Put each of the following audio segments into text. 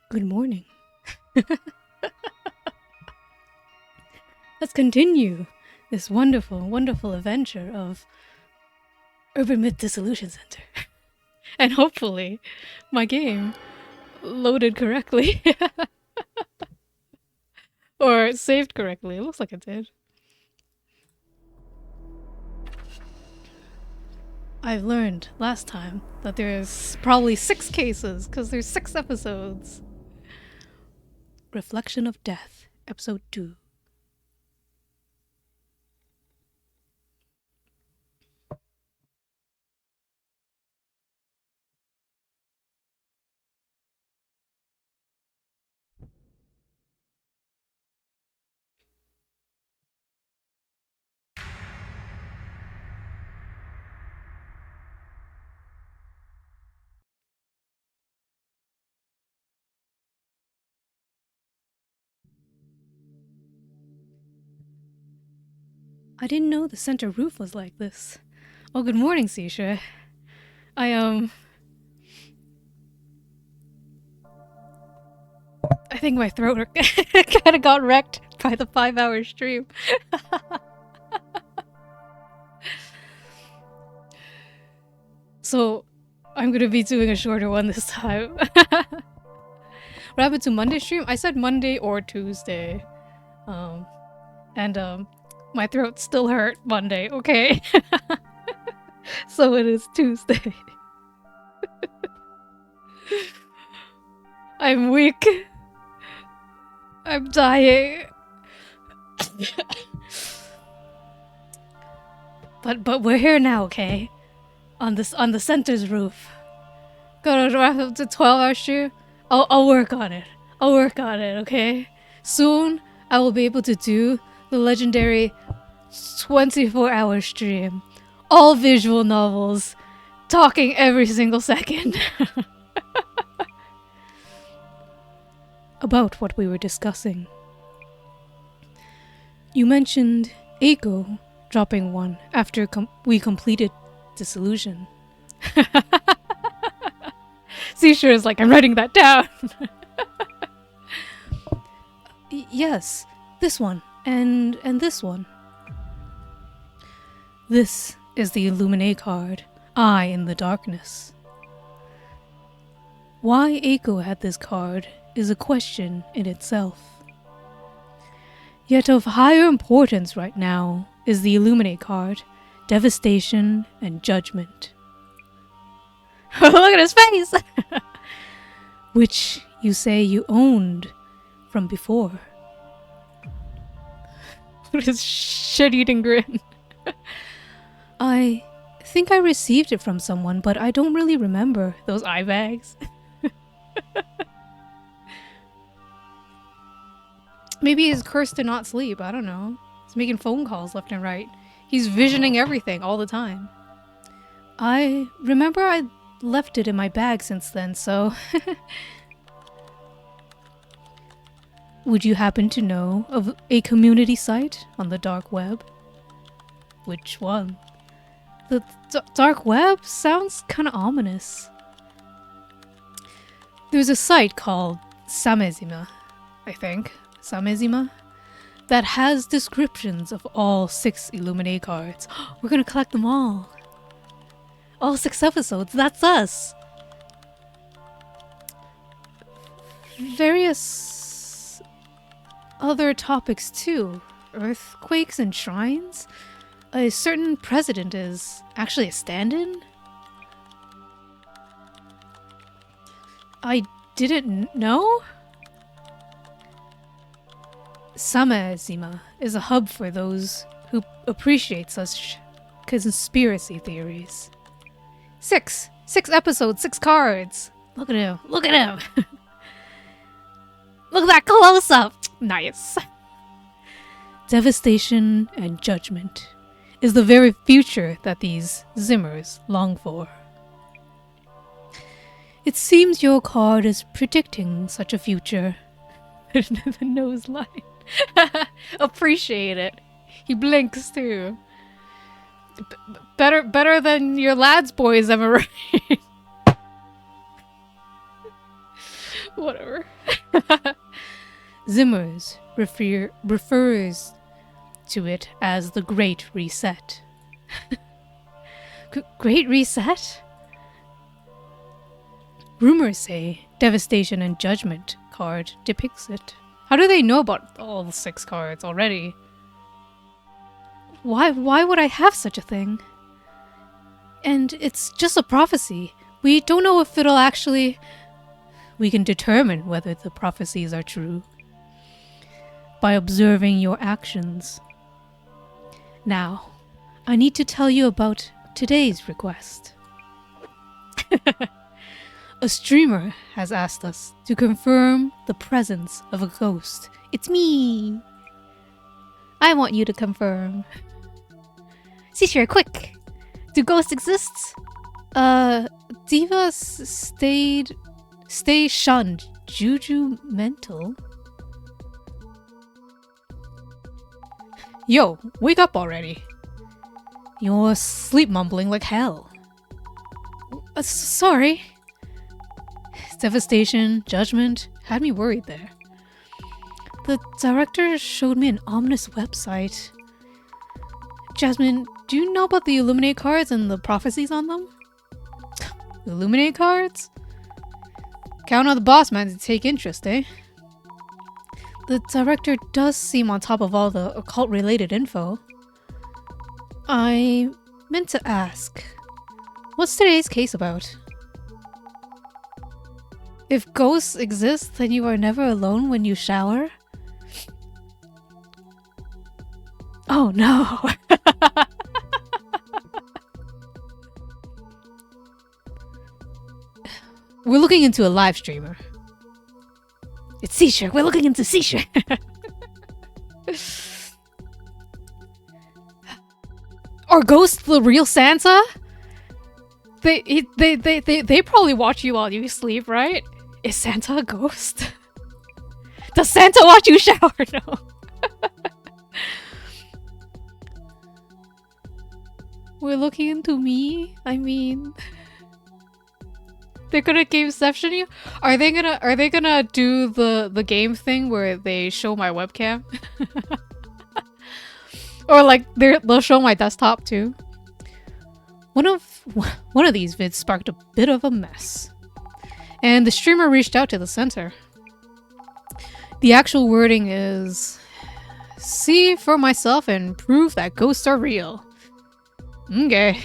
Good morning. Let's continue this wonderful, wonderful adventure of Urban Myth Dissolution Center. And hopefully, my game loaded correctly. Or saved correctly. It looks like it did. I've learned last time that there's probably 6 cases, because there's 6 episodes. Reflection of Death, Episode 2. I didn't know the center roof was like this. Oh, good morning, Shueisha. I think my throat kind of got wrecked by the 5-hour stream. So, I'm gonna be doing a shorter one this time. What happened to Monday stream? I said Monday or Tuesday. My throat still hurt Monday, okay? So it is Tuesday. I'm weak. I'm dying. But we're here now, okay? On the center's roof. Gonna wrap up the 12-hour stream. I'll work on it. I'll work on it, okay? Soon I will be able to do the legendary 24-hour stream. All visual novels. Talking every single second. About what we were discussing. You mentioned Eiko dropping one after we completed Dissolution. Seashore is like, I'm writing that down. Yes, this one, and this one. This is the Illuminate card, Eye in the Darkness. Why Eiko had this card is a question in itself. Yet of higher importance right now is the Illuminate card, Devastation and Judgment. Look at his face! Which you say you owned from before. Look at his shit-eating grin. I think I received it from someone, but I don't really remember those eye bags. Maybe he's cursed to not sleep, I don't know. He's making phone calls left and right. He's visioning everything all the time. I remember I left it in my bag since then, so... Would you happen to know of a community site on the dark web? Which one? The dark web sounds kind of ominous. There's a site called Samezima, I think. Samezima? That has descriptions of all 6 Illuminate cards. We're gonna collect them all. All 6 episodes, that's us! Various other topics too. Earthquakes and shrines? A certain president is actually a stand-in? I didn't know? Samezima is a hub for those who appreciate such conspiracy theories. 6 episodes, 6 cards! Look at him, look at him! Look at that close-up! Nice! Devastation and Judgment is the very future that these Zimmers long for. It seems your card is predicting such a future. The nose line. Appreciate it. He blinks too. Better than your lads boys ever write. Whatever. Zimmers refers to it as the Great Reset. Great Reset? Rumors say Devastation and Judgment card depicts it. How do they know about all the 6 cards already? Why would I have such a thing? And it's just a prophecy. We don't know if it'll actually... We can determine whether the prophecies are true by observing your actions. Now, I need to tell you about today's request. A streamer has asked us to confirm the presence of a ghost. It's me! I want you to confirm. Shueisha, quick! Do ghosts exist? Diva stay shunned. Juju mental? Yo, wake up already. You're sleep mumbling like hell. Sorry. Devastation, Judgment, had me worried there. The director showed me an ominous website. Jasmine, do you know about the Illuminate cards and the prophecies on them? Illuminate cards? Count on the boss man to take interest, eh? The director does seem on top of all the occult-related info. I meant to ask, what's today's case about? If ghosts exist, then you are never alone when you shower? Oh no! We're looking into a live streamer. It's Shueisha. We're looking into Shueisha. Are ghosts the real Santa? They probably watch you while you sleep, right? Is Santa a ghost? Does Santa watch you shower? No. We're looking into me? I mean... They're gonna gameception you? Are they gonna do the game thing where they show my webcam? Or like they'll show my desktop too? One of these vids sparked a bit of a mess. And the streamer reached out to the center. The actual wording is... See for myself and prove that ghosts are real. Okay.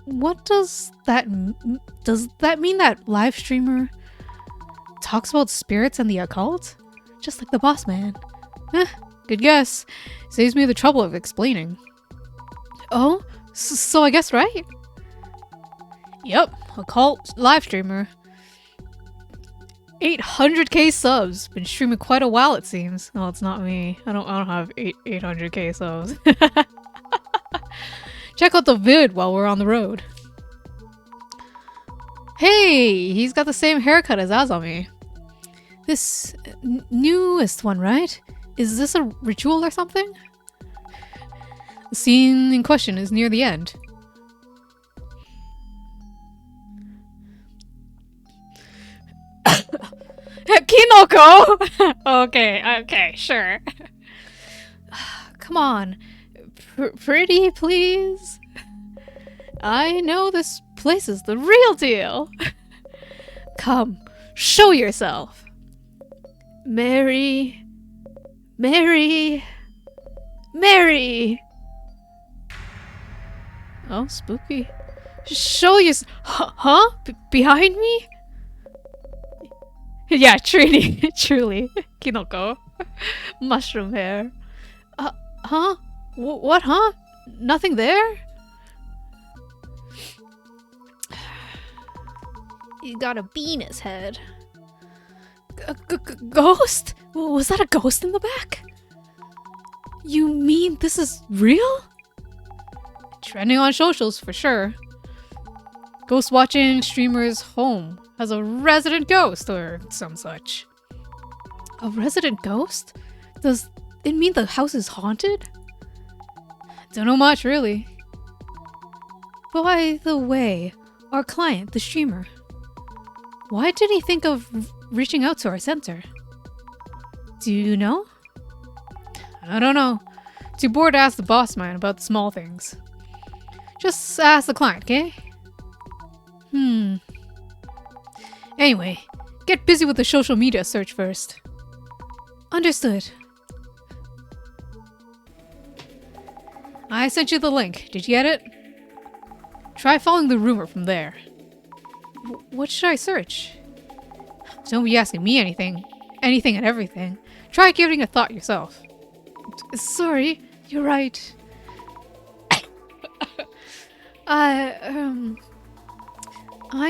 What does that mean that live streamer talks about spirits and the occult? Just like the boss man. Good guess. Saves me the trouble of explaining. Oh? So I guess right? Yep, occult live streamer. 800k subs. Been streaming quite a while, it seems. Oh, it's not me. I don't have 800k subs. Check out the vid while we're on the road. Hey, he's got the same haircut as Azami. This newest one, right? Is this a ritual or something? The scene in question is near the end. Kinoko! Okay, sure. Come on. Pretty, please? I know this place is the real deal. Come, show yourself. Mary. Oh, spooky. Show yourself. Huh? Behind me? Yeah, truly. Kinoko. Mushroom hair. Huh? What, huh? Nothing there? He's got a bee in his head. Ghost? Was that a ghost in the back? You mean this is real? Trending on socials for sure. Ghost watching streamer's home has a resident ghost or some such. A resident ghost? Does it mean the house is haunted? Don't know much, really. By the way, our client, the streamer. Why did he think of reaching out to our center? Do you know? I don't know. Too bored to ask the boss man about the small things. Just ask the client, okay? Anyway, get busy with the social media search first. Understood. I sent you the link. Did you get it? Try following the rumor from there. What should I search? Don't be asking me anything and everything. Try giving a thought yourself. Sorry, you're right. I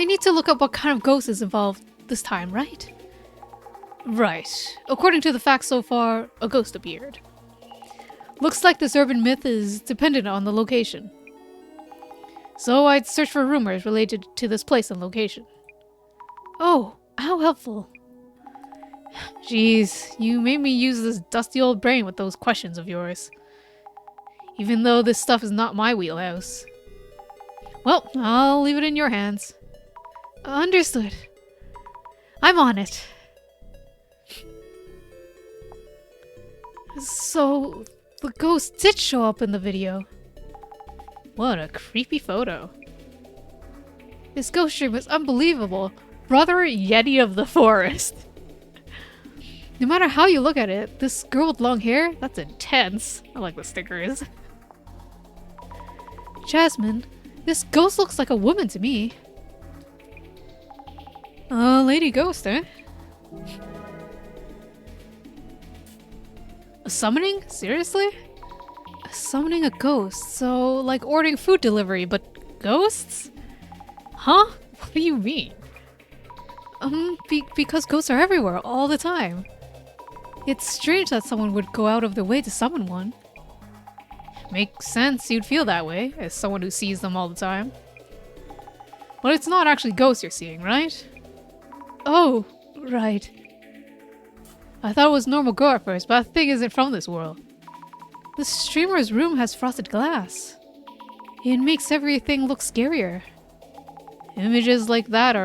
need to look up what kind of ghost is involved this time, right? Right. According to the facts so far, a ghost appeared. Looks like this urban myth is dependent on the location. So I'd search for rumors related to this place and location. Oh, how helpful. Jeez, you made me use this dusty old brain with those questions of yours. Even though this stuff is not my wheelhouse. Well, I'll leave it in your hands. Understood. I'm on it. So, the ghost did show up in the video. What a creepy photo. This ghost stream is unbelievable. Brother Yeti of the forest. No matter how you look at it, this girl with long hair, that's intense. I like the stickers. Jasmine, this ghost looks like a woman to me. Lady ghost, eh? A summoning? Seriously? Summoning a ghost, so like ordering food delivery, but ghosts? Huh? What do you mean? Because ghosts are everywhere, all the time. It's strange that someone would go out of their way to summon one. Makes sense you'd feel that way, as someone who sees them all the time. But it's not actually ghosts you're seeing, right? Oh, right. I thought it was normal girl at first, but that thing isn't from this world. The streamer's room has frosted glass. It makes everything look scarier. Images like that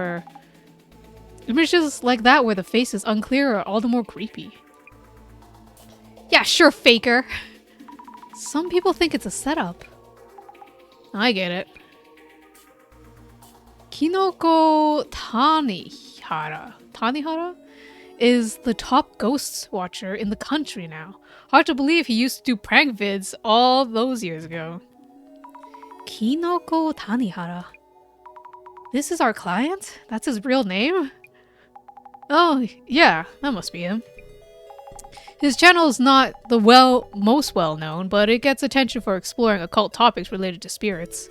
where the face is unclear are all the more creepy. Yeah, sure, faker. Some people think it's a setup. I get it. Kinoko Tanihara is the top ghost watcher in the country now. Hard to believe he used to do prank vids all those years ago. Kinoko Tanihara. This is our client? That's his real name? Oh, yeah, that must be him. His channel is not the most well-known, but it gets attention for exploring occult topics related to spirits.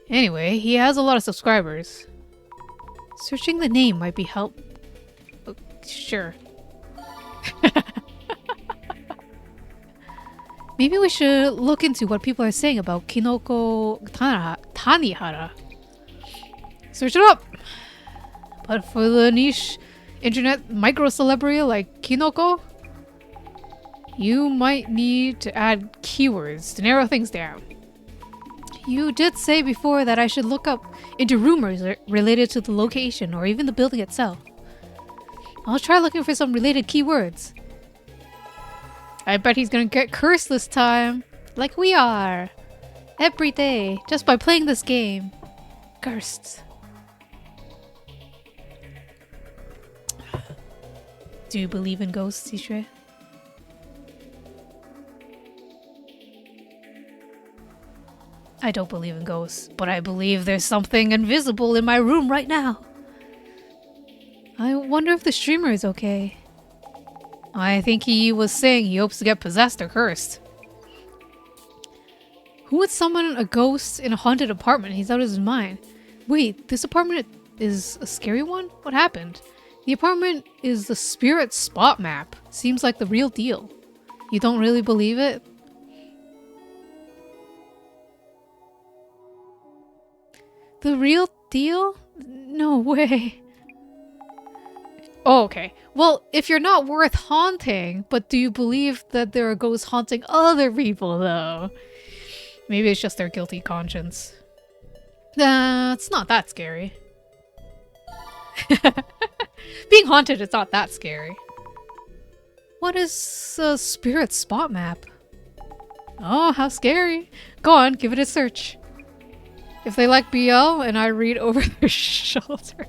Anyway, he has a lot of subscribers. Searching the name might be help. Oh, sure. Maybe we should look into what people are saying about Kinoko Tanihara. Search it up! But for the niche internet micro-celebrity like Kinoko, you might need to add keywords to narrow things down. You did say before that I should look up into rumors related to the location or even the building itself. I'll try looking for some related keywords. I bet he's gonna get cursed this time. Like we are. Every day, just by playing this game. Cursed. Do you believe in ghosts, Ishre? I don't believe in ghosts, but I believe there's something invisible in my room right now. I wonder if the streamer is okay. I think he was saying he hopes to get possessed or cursed. Who would summon a ghost in a haunted apartment? He's out of his mind. Wait, this apartment is a scary one? What happened? The apartment is the spirit spot map. Seems like the real deal. You don't really believe it? The real deal? No way. Oh, okay. Well, if you're not worth haunting, but do you believe that there are ghosts haunting other people, though? Maybe it's just their guilty conscience. It's not that scary. Being haunted is not that scary. What is a spirit spot map? Oh, how scary. Go on, give it a search. If they like BL and I read over their shoulder.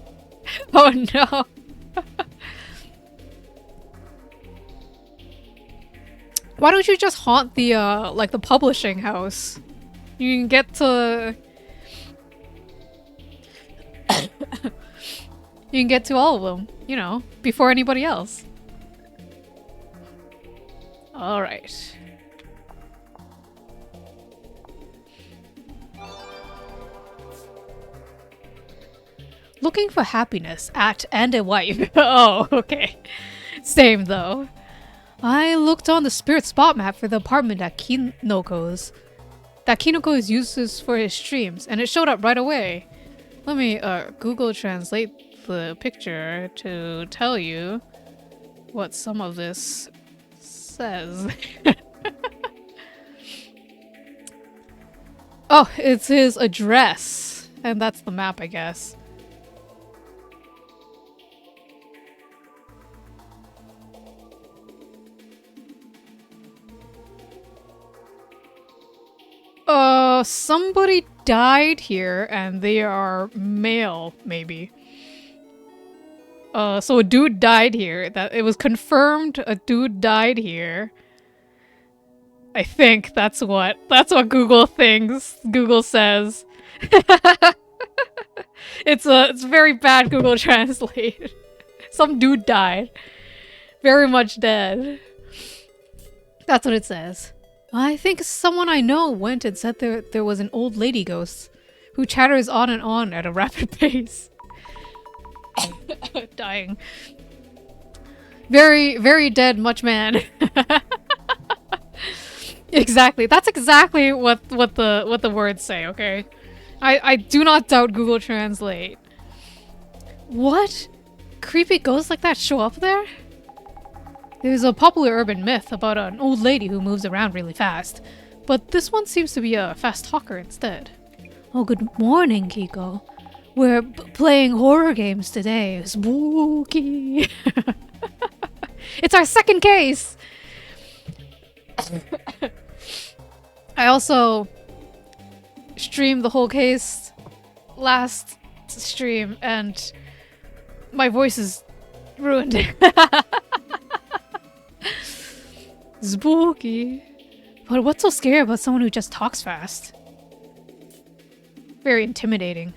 Oh no. Why don't you just haunt the, like the publishing house? You can get to... You can get to all of them, you know, before anybody else. Alright. Looking for happiness at and a wife. Oh, okay. Same though. I looked on the spirit spot map for the apartment at Kinoko's. That Kinoko uses for his streams, and it showed up right away. Let me Google translate the picture to tell you what some of this says. Oh, it's his address, and that's the map, I guess. Somebody died here and they are male, maybe. So a dude died here. That it was confirmed a dude died here. I think that's what Google thinks. Google says. It's very bad Google Translate. Some dude died. Very much dead. That's what it says. I think someone I know went and said there was an old lady ghost who chatters on and on at a rapid pace. Dying. Very, very dead much man. Exactly. That's exactly what the words say, okay? I do not doubt Google Translate. What? Creepy ghosts like that show up there? There's a popular urban myth about an old lady who moves around really fast, but this one seems to be a fast talker instead. Oh, good morning, Kiko. We're playing horror games today. Spooky. It's our second case! I also streamed the whole case last stream, and my voice is ruined. Spooky. But what's so scary about someone who just talks fast? Very intimidating.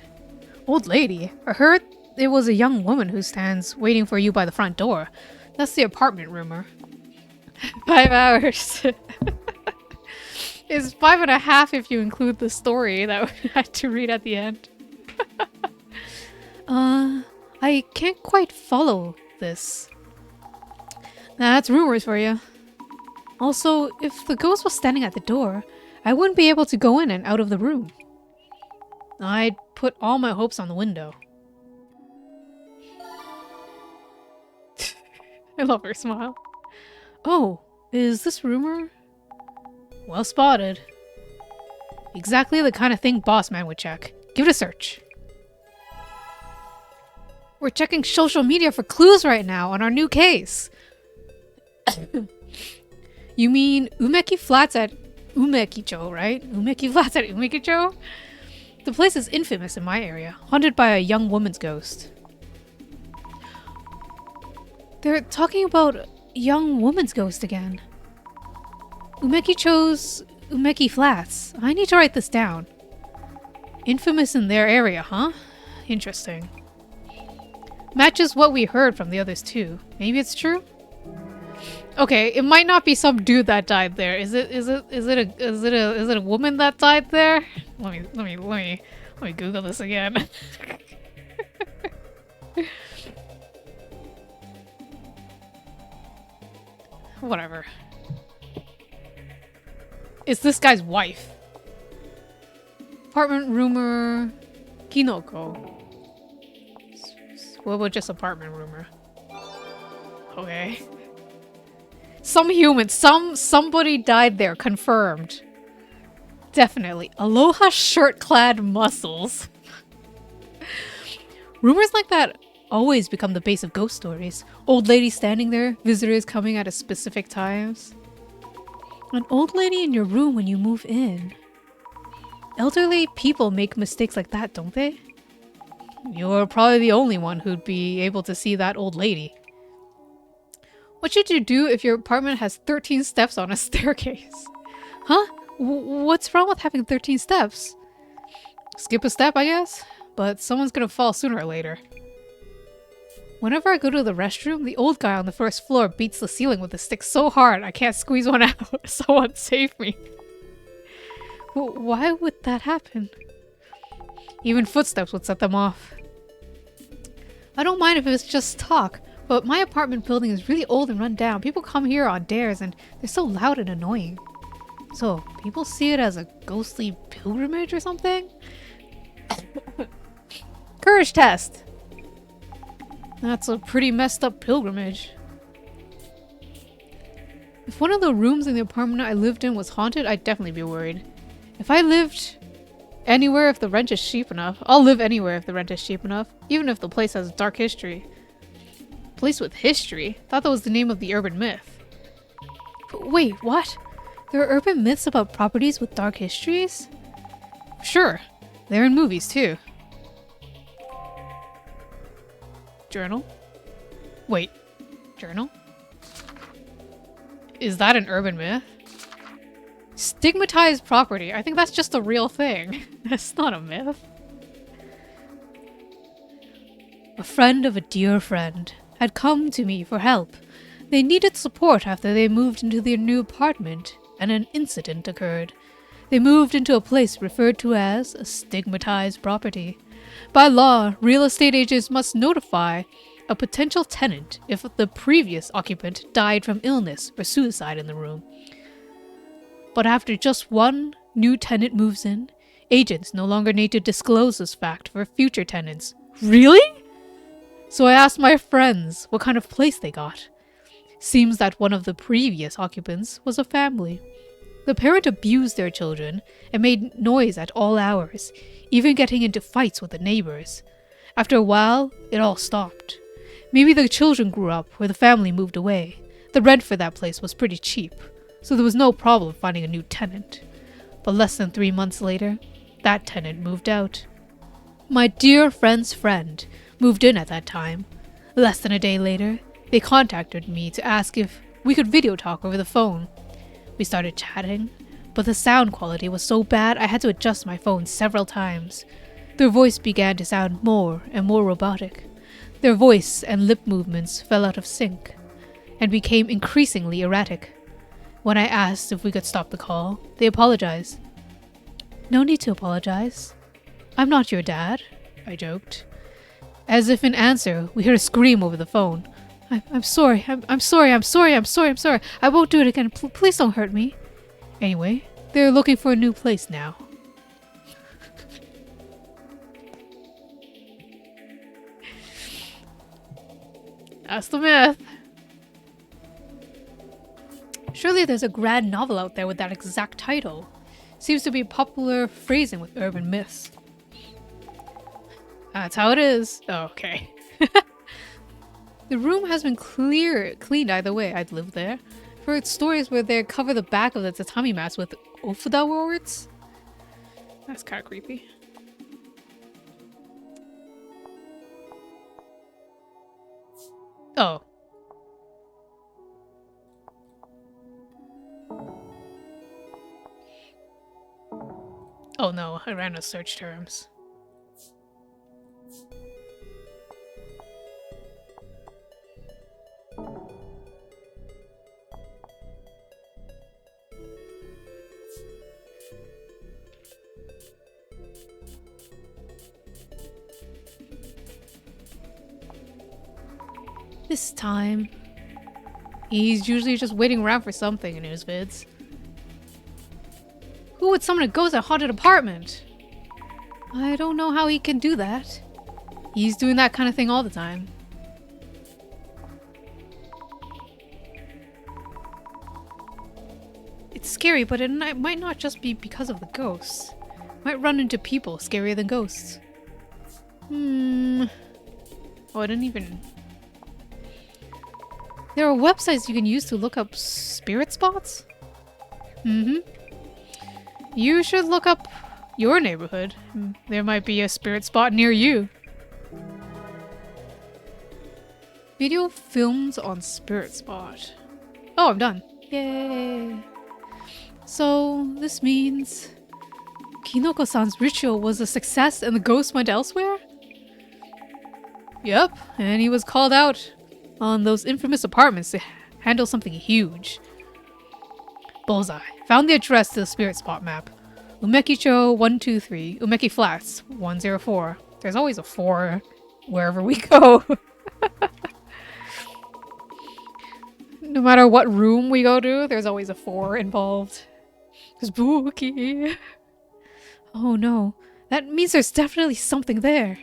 Old lady. I heard it was a young woman who stands waiting for you by the front door. That's the apartment rumor. 5 hours. It's 5.5 if you include the story that we had to read at the end. I can't quite follow this. That's rumors for you. Also, if the ghost was standing at the door, I wouldn't be able to go in and out of the room. I'd put all my hopes on the window. I love her smile. Oh, is this rumor? Well spotted. Exactly the kind of thing Boss Man would check. Give it a search. We're checking social media for clues right now on our new case. You mean Umeki Flats at Umekicho, right? Umeki Flats at Umekicho? The place is infamous in my area, haunted by a young woman's ghost. They're talking about a young woman's ghost again. Umekicho's Umeki Flats. I need to write this down. Infamous in their area, huh? Interesting. Matches what we heard from the others too. Maybe it's true? Okay, it might not be some dude that died there. Is it a woman that died there? Let me Google this again. Whatever. It's this guy's wife. Apartment rumor Kinoko. What about just apartment rumor? Okay. Some human, somebody died there, confirmed. Definitely. Aloha shirt-clad muscles. Rumors like that always become the base of ghost stories. Old lady standing there, visitors coming at a specific times. An old lady in your room when you move in. Elderly people make mistakes like that, don't they? You're probably the only one who'd be able to see that old lady. What should you do if your apartment has 13 steps on a staircase? Huh? What's wrong with having 13 steps? Skip a step, I guess? But someone's gonna fall sooner or later. Whenever I go to the restroom, the old guy on the first floor beats the ceiling with a stick so hard I can't squeeze one out. Someone save me. Why would that happen? Even footsteps would set them off. I don't mind if it's just talk, but my apartment building is really old and run down. People come here on dares and they're so loud and annoying. So, people see it as a ghostly pilgrimage or something? Courage test! That's a pretty messed up pilgrimage. If one of the rooms in the apartment I lived in was haunted, I'd definitely be worried. If I lived anywhere if the rent is cheap enough, I'll live anywhere if the rent is cheap enough, even if the place has dark history. Place with history? Thought that was the name of the urban myth. Wait, what? There are urban myths about properties with dark histories? Sure, they're in movies too. Journal? Wait, journal? Is that an urban myth? Stigmatized property. I think that's just a real thing. That's not a myth. A friend of a dear friend had come to me for help. They needed support after they moved into their new apartment, and an incident occurred. They moved into a place referred to as a stigmatized property. By law, real estate agents must notify a potential tenant if the previous occupant died from illness or suicide in the room. But after just one new tenant moves in, agents no longer need to disclose this fact for future tenants. Really? So I asked my friends what kind of place they got. Seems that one of the previous occupants was a family. The parent abused their children and made noise at all hours, even getting into fights with the neighbors. After a while, it all stopped. Maybe the children grew up where the family moved away. The rent for that place was pretty cheap, so there was no problem finding a new tenant. But less than 3 months later, that tenant moved out. My dear friend's friend moved in at that time. Less than a day later, they contacted me to ask if we could video talk over the phone. We started chatting, but the sound quality was so bad I had to adjust my phone several times. Their voice began to sound more and more robotic. Their voice and lip movements fell out of sync and became increasingly erratic. When I asked if we could stop the call, they apologized. No need to apologize. I'm not your dad, I joked. As if in answer, we heard a scream over the phone. I'm sorry, I'm sorry. I won't do it again. Please don't hurt me. Anyway, they're looking for a new place now. That's the myth. Surely there's a grand novel out there with that exact title. Seems to be popular phrasing with urban myths. That's how it is. Oh, okay. The room has been cleaned either way. I'd live there. I've heard stories where they cover the back of the tatami mats with ofuda words. That's kind of creepy. Oh. Oh no, I ran out of search terms. This time, he's usually just waiting around for something in his vids. Who would summon a ghost at a haunted apartment? I don't know how he can do that. He's doing that kind of thing all the time. It's scary, but it might not just be because of the ghosts. Might run into people scarier than ghosts. Oh, I didn't even... There are websites you can use to look up spirit spots? Mm-hmm. You should look up your neighborhood. There might be a spirit spot near you. Video films on spirit spot. Oh, I'm done. Yay. So, this means... Kinoko-san's ritual was a success and the ghost went elsewhere? Yep, and he was called out on those infamous apartments to handle something huge. Bullseye. Found the address to the spirit spot map. Umekicho 123, Umeki Flats 104. There's always a 4 wherever we go. No matter what room we go to, there's always a 4 involved. Spooky. Oh no, that means there's definitely something there.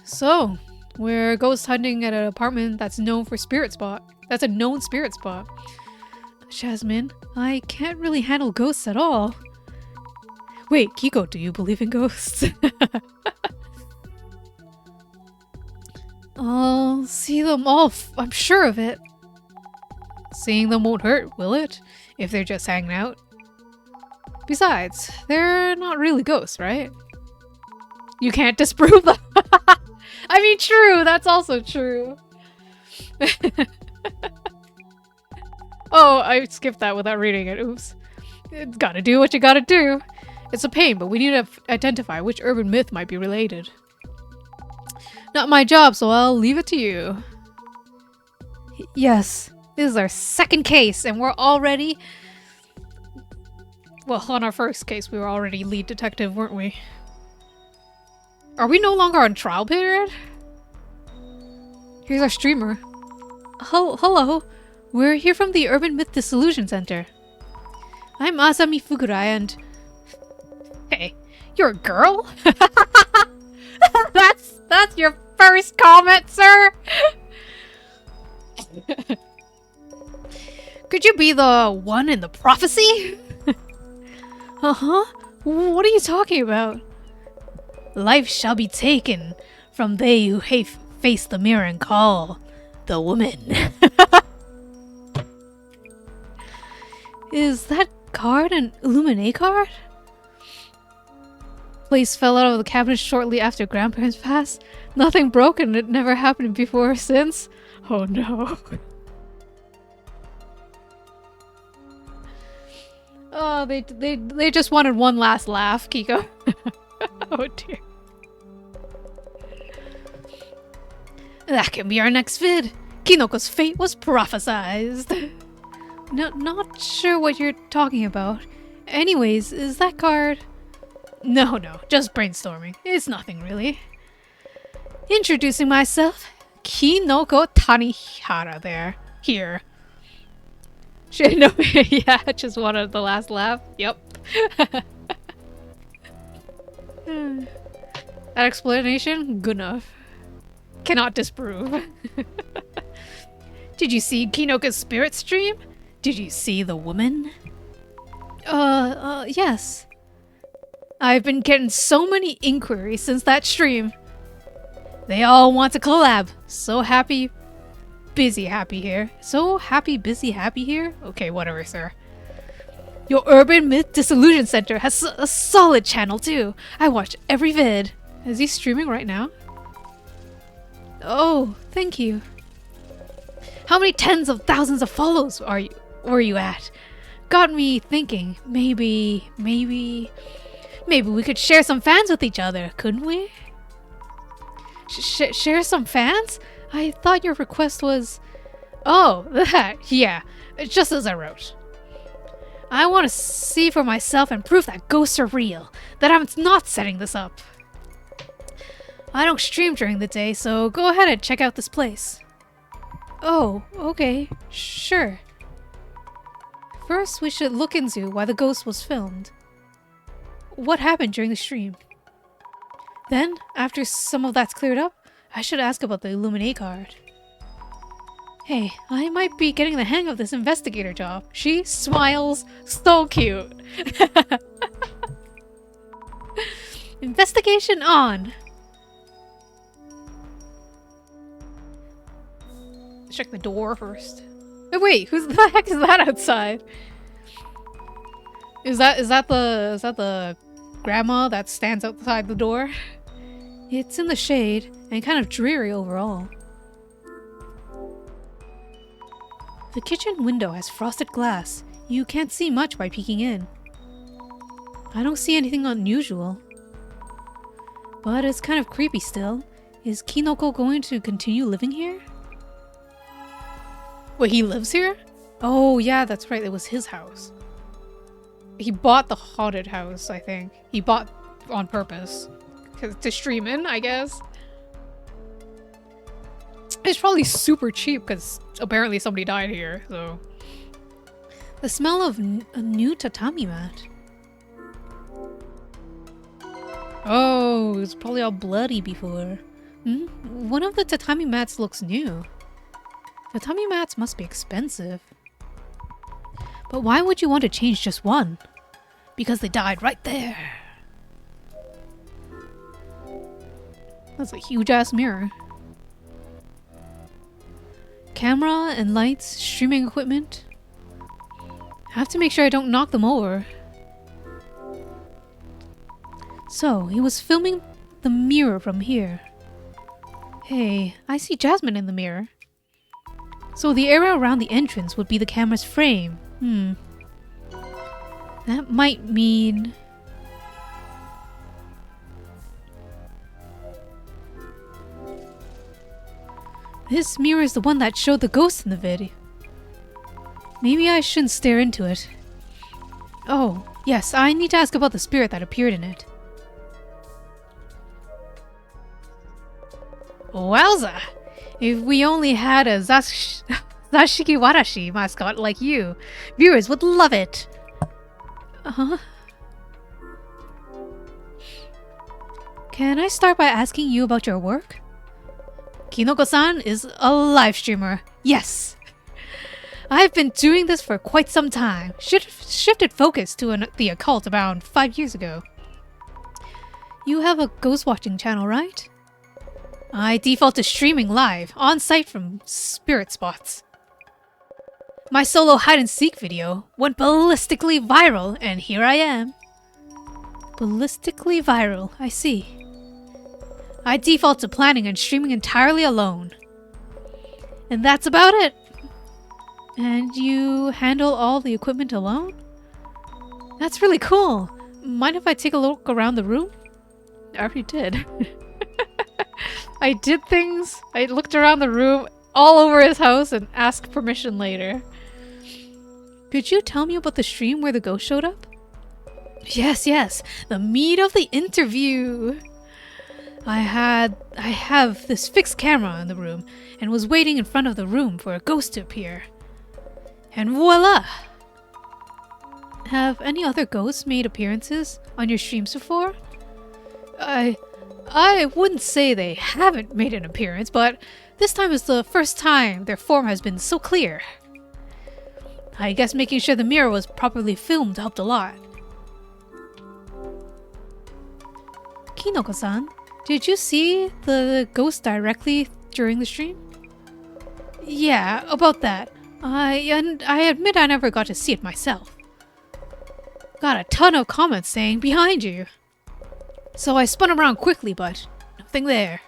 So, we're ghost hunting at an apartment that's known for spirit spot. That's a known spirit spot. Jasmine, I can't really handle ghosts at all. Wait, Kiko, do you believe in ghosts? I'll see them all, I'm sure of it. Seeing them won't hurt, will it? If they're just hanging out. Besides, they're not really ghosts, right? You can't disprove them. I mean, true, that's also true. Oh, I skipped that without reading it. Oops. It's gotta do what you gotta do. It's a pain, but we need to identify which urban myth might be related. Not my job, so I'll leave it to you. Yes, this is our second case, and we're already... Well, on our first case, we were already lead detective, weren't we? Are we no longer on trial period? Here's our streamer. Hello. We're here from the Urban Myth Dissolution Center. I'm Asami Fukurai and... Hey, you're a girl? That's your first comment, sir? Could you be the one in the prophecy? Uh-huh. What are you talking about? Life shall be taken from they who face the mirror and call the woman. Is that card an Illuminate card? Place fell out of the cabinet shortly after grandparents passed. Nothing broke and it never happened before or since. Oh no. Oh, they just wanted one last laugh, Kiko. Oh dear. That can be our next vid. Kinoko's fate was prophesized. No, not sure what you're talking about. Anyways, is that card... No, just brainstorming. It's nothing really. Introducing myself, Kinoko Tanihara here. No, yeah, just wanted the last laugh. Yep. That explanation? Good enough. Cannot disprove. Did you see Kinoka's spirit stream? Did you see the woman? Yes. I've been getting so many inquiries since that stream. They all want to collab. So happy, busy, happy here. So happy, busy, happy here? Okay, whatever, sir. Your Urban Myth Dissolution Center has a solid channel too. I watch every vid. Is he streaming right now? Oh, thank you. How many tens of thousands of follows were you at? Got me thinking, maybe we could share some fans with each other, couldn't we? Share some fans? I thought your request was... Oh, that, yeah, just as I wrote. I want to see for myself and prove that ghosts are real, that I'm not setting this up. I don't stream during the day, so go ahead and check out this place. Oh, okay, sure. First, we should look into why the ghost was filmed. What happened during the stream? Then, after some of that's cleared up, I should ask about the Illuminate card. Hey, I might be getting the hang of this investigator job. She smiles so cute. Investigation on! Check the door first. Oh wait, who's the heck is that outside? Is that the grandma that stands outside the door? It's in the shade and kind of dreary overall. The kitchen window has frosted glass. You can't see much by peeking in. I don't see anything unusual. But it's kind of creepy still. Is Kinoko going to continue living here? Wait, he lives here? Oh yeah, that's right, it was his house. He bought the haunted house, I think. He bought on purpose. To stream in, I guess. It's probably super cheap because apparently somebody died here, so. The smell of a new tatami mat. Oh, it's probably all bloody before. One of the tatami mats looks new. Tatami mats must be expensive. But why would you want to change just one? Because they died right there. That's a huge ass mirror. Camera and lights, streaming equipment. I have to make sure I don't knock them over. So, he was filming the mirror from here. Hey, I see Jasmine in the mirror. So the area around the entrance would be the camera's frame. That might mean... This mirror is the one that showed the ghost in the video. Maybe I shouldn't stare into it. Oh, yes, I need to ask about the spirit that appeared in it. Wowza! If we only had a Zashiki Warashi mascot like you, viewers would love it! Can I start by asking you about your work? Kinoko-san is a live streamer. Yes! I've been doing this for quite some time. Shifted focus to the occult around 5 years ago. You have a ghost watching channel, right? I default to streaming live, on-site from spirit spots. My solo hide-and-seek video went ballistically viral, and here I am. Ballistically viral, I see. I default to planning and streaming entirely alone. And that's about it. And you handle all the equipment alone? That's really cool. Mind if I take a look around the room? I already did. I did things. I looked around the room all over his house and asked permission later. Could you tell me about the stream where the ghost showed up? Yes, the meat of the interview. I have this fixed camera in the room and was waiting in front of the room for a ghost to appear. And voila! Have any other ghosts made appearances on your streams before? I wouldn't say they haven't made an appearance, but this time is the first time their form has been so clear. I guess making sure the mirror was properly filmed helped a lot. Kinoko-san, did you see the ghost directly during the stream? Yeah, about that. I admit I never got to see it myself. Got a ton of comments saying behind you. So I spun around quickly, but nothing there.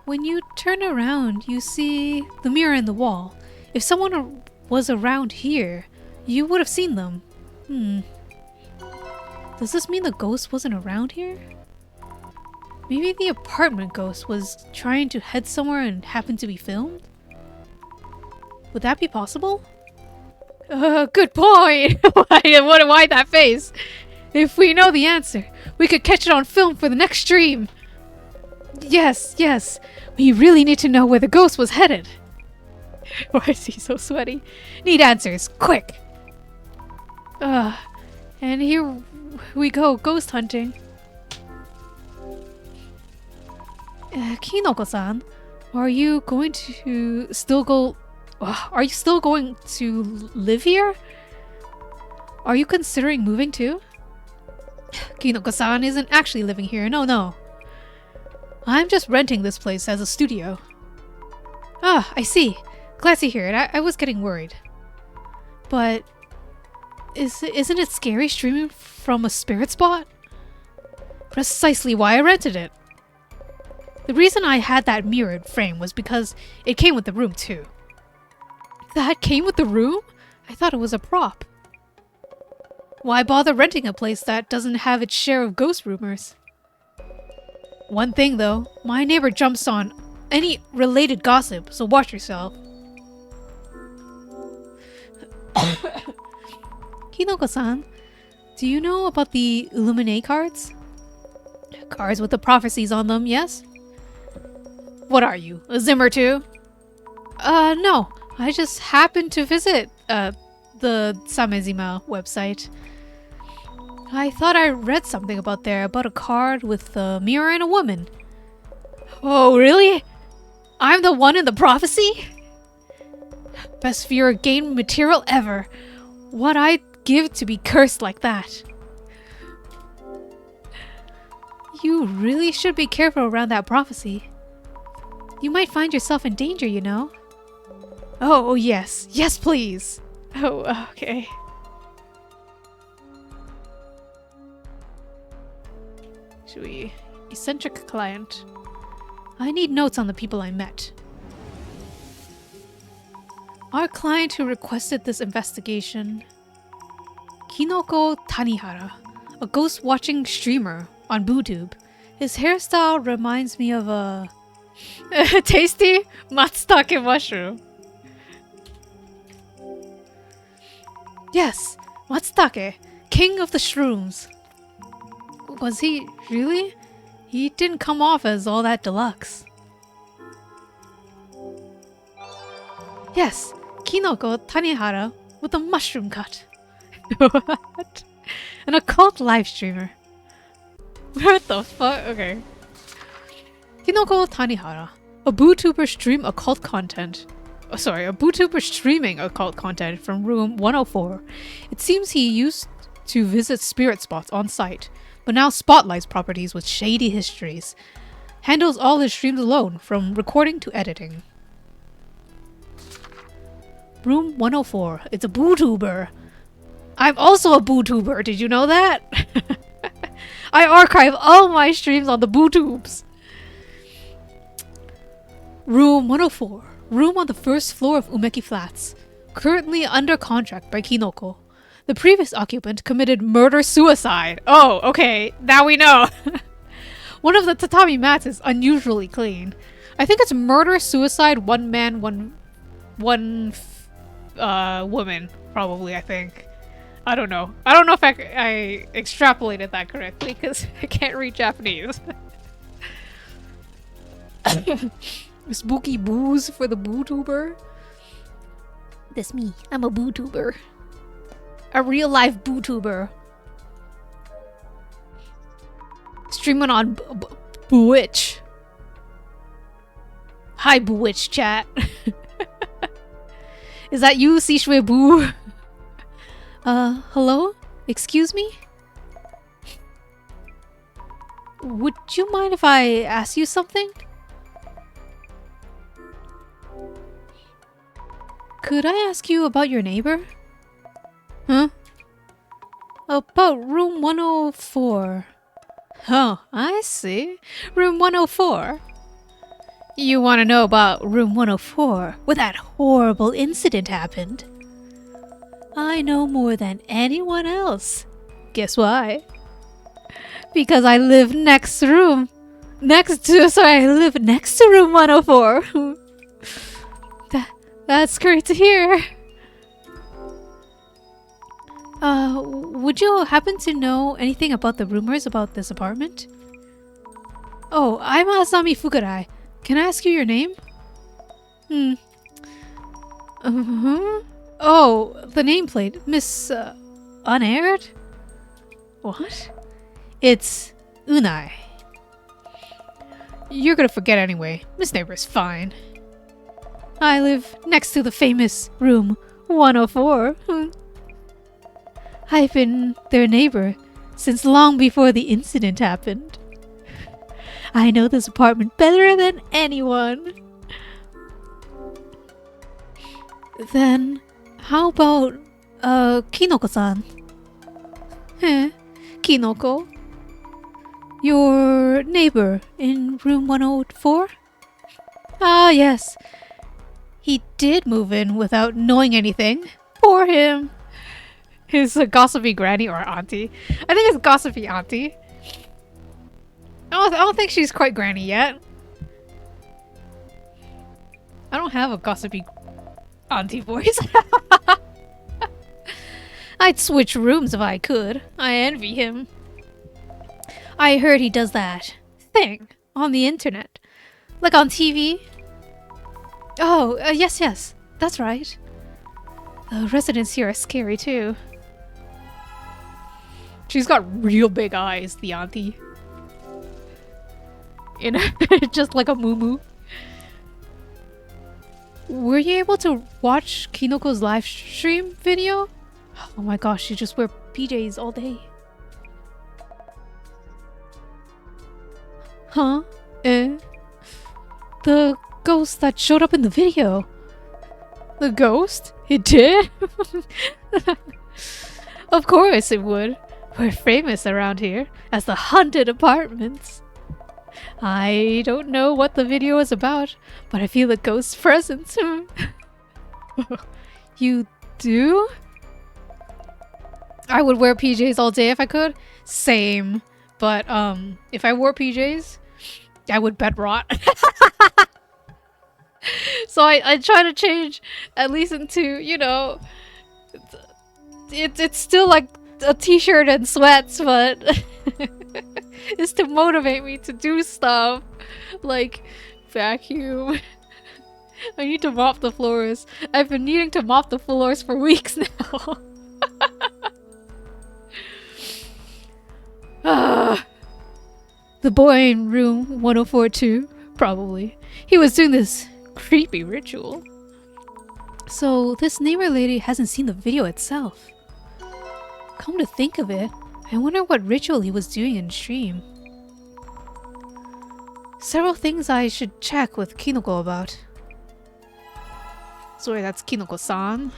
When you turn around, you see the mirror in the wall. If someone was around here, you would have seen them. Does this mean the ghost wasn't around here? Maybe the apartment ghost was trying to head somewhere and happened to be filmed? Would that be possible? Good point! Why that face? If we know the answer, we could catch it on film for the next stream. Yes. We really need to know where the ghost was headed. Why is he so sweaty? Need answers, quick! And here we go, ghost hunting. Kinoko-san, are you still going to live here? Are you considering moving too? Kinoko-san isn't actually living here, no. I'm just renting this place as a studio. Ah, I see. Glad to hear it. I was getting worried. But isn't it scary streaming from a spirit spot? Precisely why I rented it. The reason I had that mirrored frame was because it came with the room too. That came with the room? I thought it was a prop. Why bother renting a place that doesn't have its share of ghost rumors? One thing though, my neighbor jumps on any related gossip, so watch yourself. Kinoko-san, do you know about the Illuminate cards? Cards with the prophecies on them, yes? What are you, a Zimmer too? No. I just happened to visit, the Samezima website. I thought I read something about a card with a mirror and a woman. Oh, really? I'm the one in the prophecy? Best viewer game material ever. What I'd give to be cursed like that. You really should be careful around that prophecy. You might find yourself in danger, you know. Oh, yes. Yes, please. Oh, okay. Shui, eccentric client. I need notes on the people I met. Our client who requested this investigation, Kinoko Tanihara, a ghost-watching streamer on BooTube. His hairstyle reminds me of a tasty matsutake mushroom. Yes, Matsutake, king of the shrooms. Was he really? He didn't come off as all that deluxe. Yes, Kinoko Tanihara with a mushroom cut. What? An occult live streamer. What the fuck? Okay. Kinoko Tanihara, a BooTuber stream occult content. A BooTuber streaming occult content from room 104. It seems he used to visit spirit spots on site, but now spotlights properties with shady histories. Handles all his streams alone, from recording to editing. Room 104. It's a BooTuber. I'm also a BooTuber. Did you know that? I archive all my streams on the BooTubes. Room 104. Room on the first floor of Umeki Flats. Currently under contract by Kinoko. The previous occupant committed murder-suicide. Oh, okay. Now we know. One of the tatami mats is unusually clean. I think it's murder-suicide, one man, one woman, probably, I think. I don't know. I don't know if I extrapolated that correctly, because I can't read Japanese. Spooky booze for the BooTuber. That's me. I'm a BooTuber. A real-life BooTuber. Streaming on Bewitch. Hi, Bewitch chat. Is that you, Sishue Boo? Hello? Excuse me? Would you mind if I ask you something? Could I ask you about your neighbor? Huh? About room 104. Oh, I see. Room 104. You want to know about room 104, where that horrible incident happened? I know more than anyone else. Guess why? Because I live next room. I live next to room 104. That's great to hear. Would you happen to know anything about the rumors about this apartment? Oh, I'm Asami Fukurai. Can I ask you your name? Oh, the nameplate. Miss, Unaired? What? It's Unai. You're gonna forget anyway. Miss Neighbor's fine. I live next to the famous room 104. I've been their neighbor since long before the incident happened. I know this apartment better than anyone. Then, how about, Kinoko-san? Kinoko? Your neighbor in room 104? Ah, yes. He did move in without knowing anything. Poor him. His gossipy granny or auntie. I think it's gossipy auntie. I don't think she's quite granny yet. I don't have a gossipy auntie voice. I'd switch rooms if I could. I envy him. I heard he does that thing on the internet. Like on TV. Oh, yes. That's right. The residents here are scary too. She's got real big eyes, the auntie. In just like a moo-moo. Were you able to watch Kinoko's live stream video? Oh my gosh, she just wear PJs all day. Huh? The ghost that showed up in the video. The ghost? It did? Of course it would. We're famous around here as the haunted apartments. I don't know what the video is about, but I feel a ghost's presence. You do? I would wear PJs all day if I could. Same. But if I wore PJs, I would bed rot. So I try to change at least into, you know, it's still like a t-shirt and sweats, but it's to motivate me to do stuff like vacuum. I need to mop the floors. I've been needing to mop the floors for weeks now. The boy in room 104 too, probably. He was doing this creepy ritual. So this neighbor lady hasn't seen the video itself. Come to think of it, I wonder what ritual he was doing in stream. Several things I should check with Kinoko about. Sorry, that's Kinoko-san.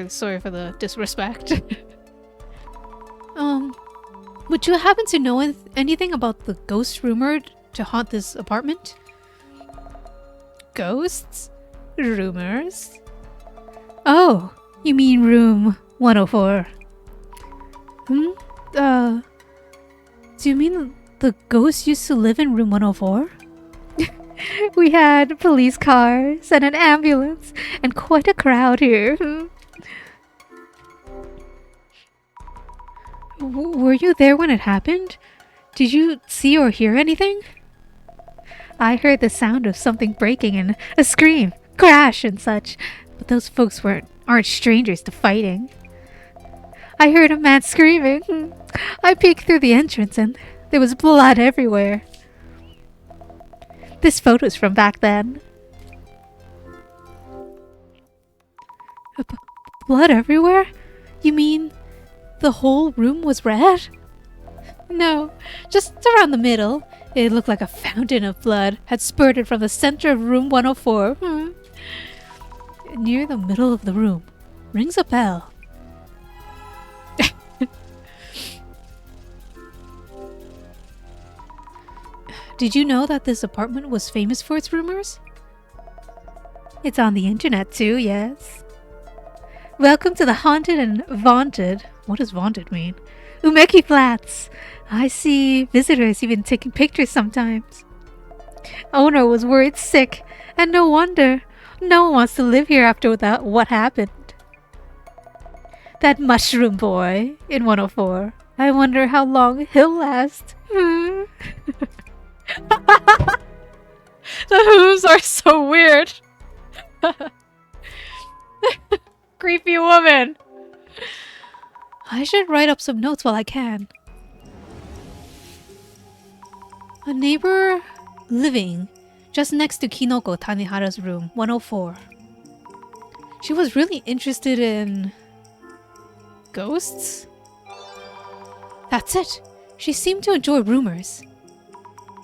Sorry for the disrespect. Would you happen to know anything about the ghost rumored to haunt this apartment? Ghosts? Rumors? Oh, you mean room 104. Do you mean the ghost used to live in room 104? We had police cars and an ambulance and quite a crowd here. Were you there when it happened? Did you see or hear anything? I heard the sound of something breaking and a scream, crash and such, but those folks aren't strangers to fighting. I heard a man screaming. I peeked through the entrance and there was blood everywhere. This photo's from back then. Blood everywhere? You mean the whole room was red? No, just around the middle. It looked like a fountain of blood had spurted from the center of room 104. Near the middle of the room. Rings a bell. Did you know that this apartment was famous for its rumors? It's on the internet too, yes. Welcome to the haunted and vaunted. What does vaunted mean? Umeki Flats. I see visitors even taking pictures sometimes. Owner was worried sick, and no wonder. No one wants to live here after what happened. That mushroom boy in 104. I wonder how long he'll last. The Who's are so weird. Creepy woman. I should write up some notes while I can. A neighbor living just next to Kinoko Tanihara's room, 104. She was really interested in ghosts? That's it. She seemed to enjoy rumors.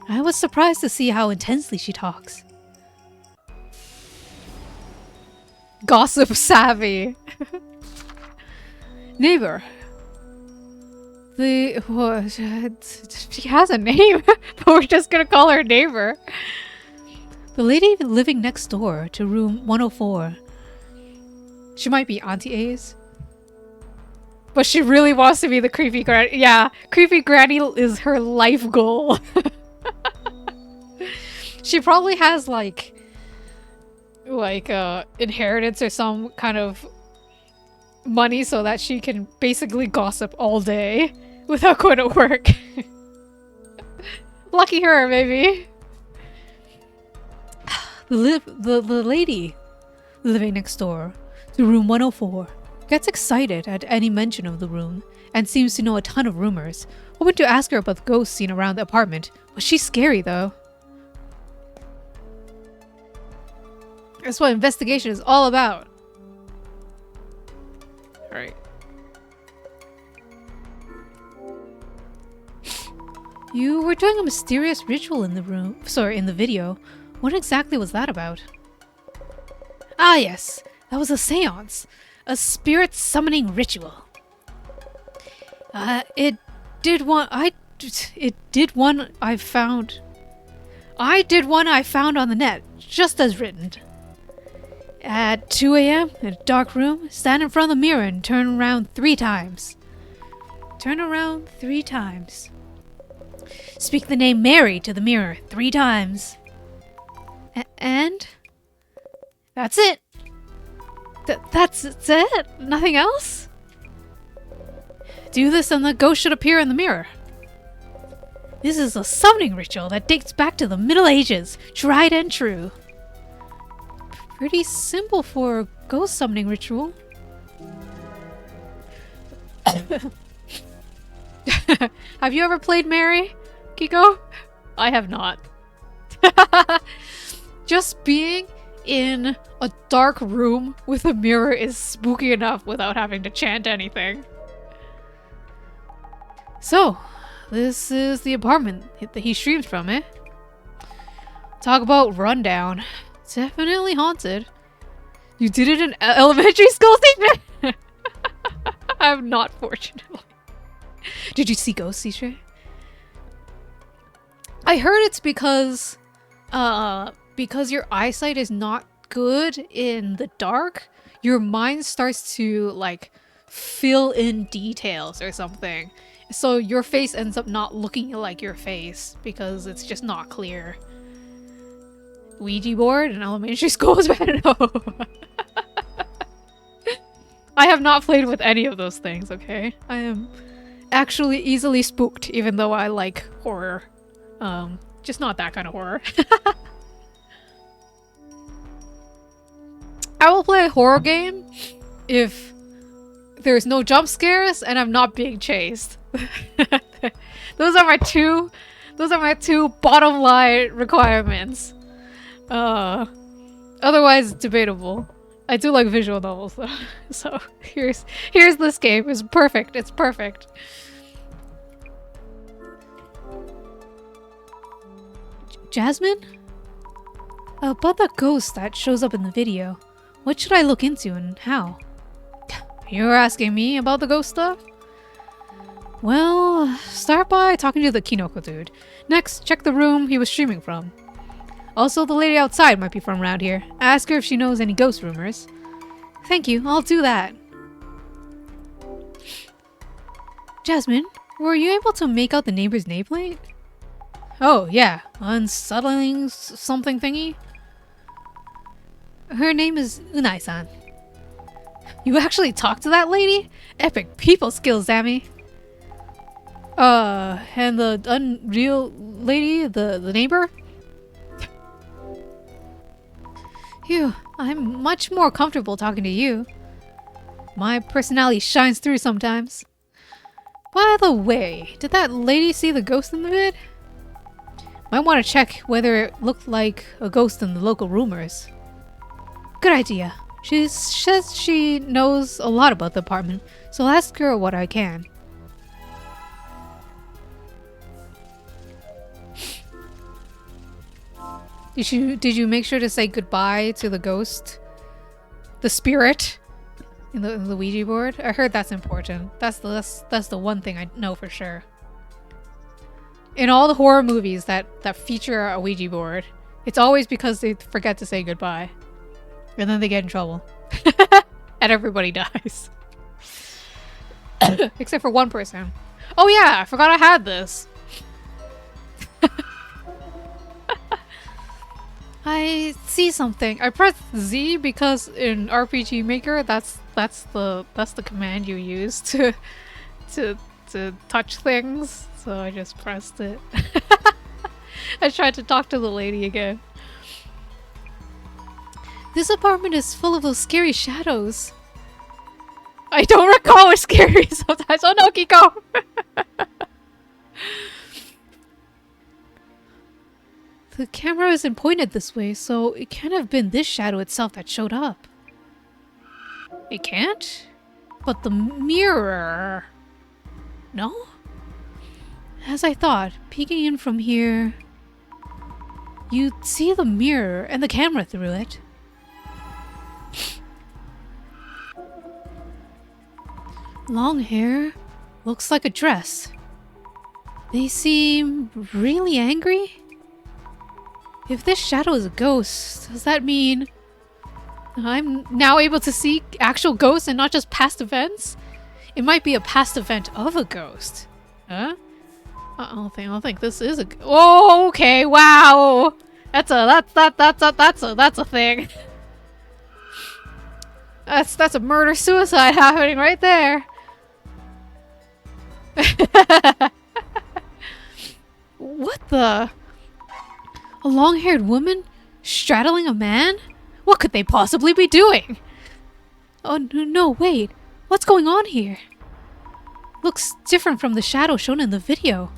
I was surprised to see how intensely she talks. Gossip savvy. Neighbor. She has a name, but we're just gonna call her neighbor. The lady living next door to room 104. She might be Auntie A's. But she really wants to be the creepy granny. Yeah, creepy granny is her life goal. She probably has like inheritance or some kind of money so that she can basically gossip all day without going to work. Lucky her, maybe. The lady living next door to room 104 gets excited at any mention of the room and seems to know a ton of rumors. Hoping to ask her about the ghosts seen around the apartment, but she's scary though. That's what investigation is all about. Alright. You were doing a mysterious ritual in the room. Sorry, in the video. What exactly was that about? Ah yes, that was a seance. A spirit summoning ritual. It did one I found on the net, just as written. At 2 a.m. in a dark room, stand in front of the mirror and turn around 3 times. Turn around 3 times. Speak the name Mary to the mirror 3 times. And that's it. That's it? Nothing else? Do this and the ghost should appear in the mirror. This is a summoning ritual that dates back to the Middle Ages, tried and true. Pretty simple for a ghost summoning ritual. Have you ever played Mary, Kiko? I have not. Just being in a dark room with a mirror is spooky enough without having to chant anything. So, this is the apartment that he streams from, eh? Talk about rundown. Definitely haunted. You did it in elementary school, Cide? I'm not, fortunately. Did you see ghosts, Cide? I heard it's because your eyesight is not good in the dark, your mind starts to like fill in details or something. So your face ends up not looking like your face because it's just not clear. Ouija board in elementary school is bad. No. I have not played with any of those things, okay? I am actually easily spooked, even though I like horror. Just not that kind of horror. I will play a horror game if there's no jump scares and I'm not being chased. Those are my two bottom line requirements. Otherwise debatable. I do like visual novels though. So here's this game. It's perfect. It's perfect. Jasmine? About the ghost that shows up in the video. What should I look into and how? You're asking me about the ghost stuff? Well, start by talking to the Kinoko dude. Next, check the room he was streaming from. Also, the lady outside might be from around here. Ask her if she knows any ghost rumors. Thank you, I'll do that. Jasmine, were you able to make out the neighbor's nameplate? Oh, yeah. Unsettling something thingy? Her name is Unai-san. You actually talked to that lady? Epic people skills, Sammy. And the unreal lady, the neighbor? Phew, I'm much more comfortable talking to you. My personality shines through sometimes. By the way, did that lady see the ghost in the vid? Might want to check whether it looked like a ghost in the local rumors. Good idea. She says she knows a lot about the apartment, so I'll ask her what I can. Did you make sure to say goodbye to the ghost? The spirit? In the Ouija board? I heard that's important. That's the one thing I know for sure. In all the horror movies that feature a Ouija board, it's always because they forget to say goodbye. And then they get in trouble. And everybody dies. Except for one person. Oh yeah, I forgot I had this. I see something. I pressed Z because in RPG Maker that's the command you use to touch things. So I just pressed it. I tried to talk to the lady again. This apartment is full of those scary shadows. I don't recall what's scary sometimes. Oh no, Kiko! The camera isn't pointed this way, so it can't have been this shadow itself that showed up. It can't? But the mirror... No? As I thought, peeking in from here... You'd see the mirror and the camera through it. Long hair. Looks like a dress. They seem really angry? If this shadow is a ghost, does that mean I'm now able to see actual ghosts and not just past events? It might be a past event of a ghost. Huh? I don't think this is a. Oh, okay. Wow. That's a thing. That's a murder suicide happening right there. What the? A long-haired woman straddling a man? What could they possibly be doing? Oh no, wait. What's going on here? Looks different from the shadow shown in the video.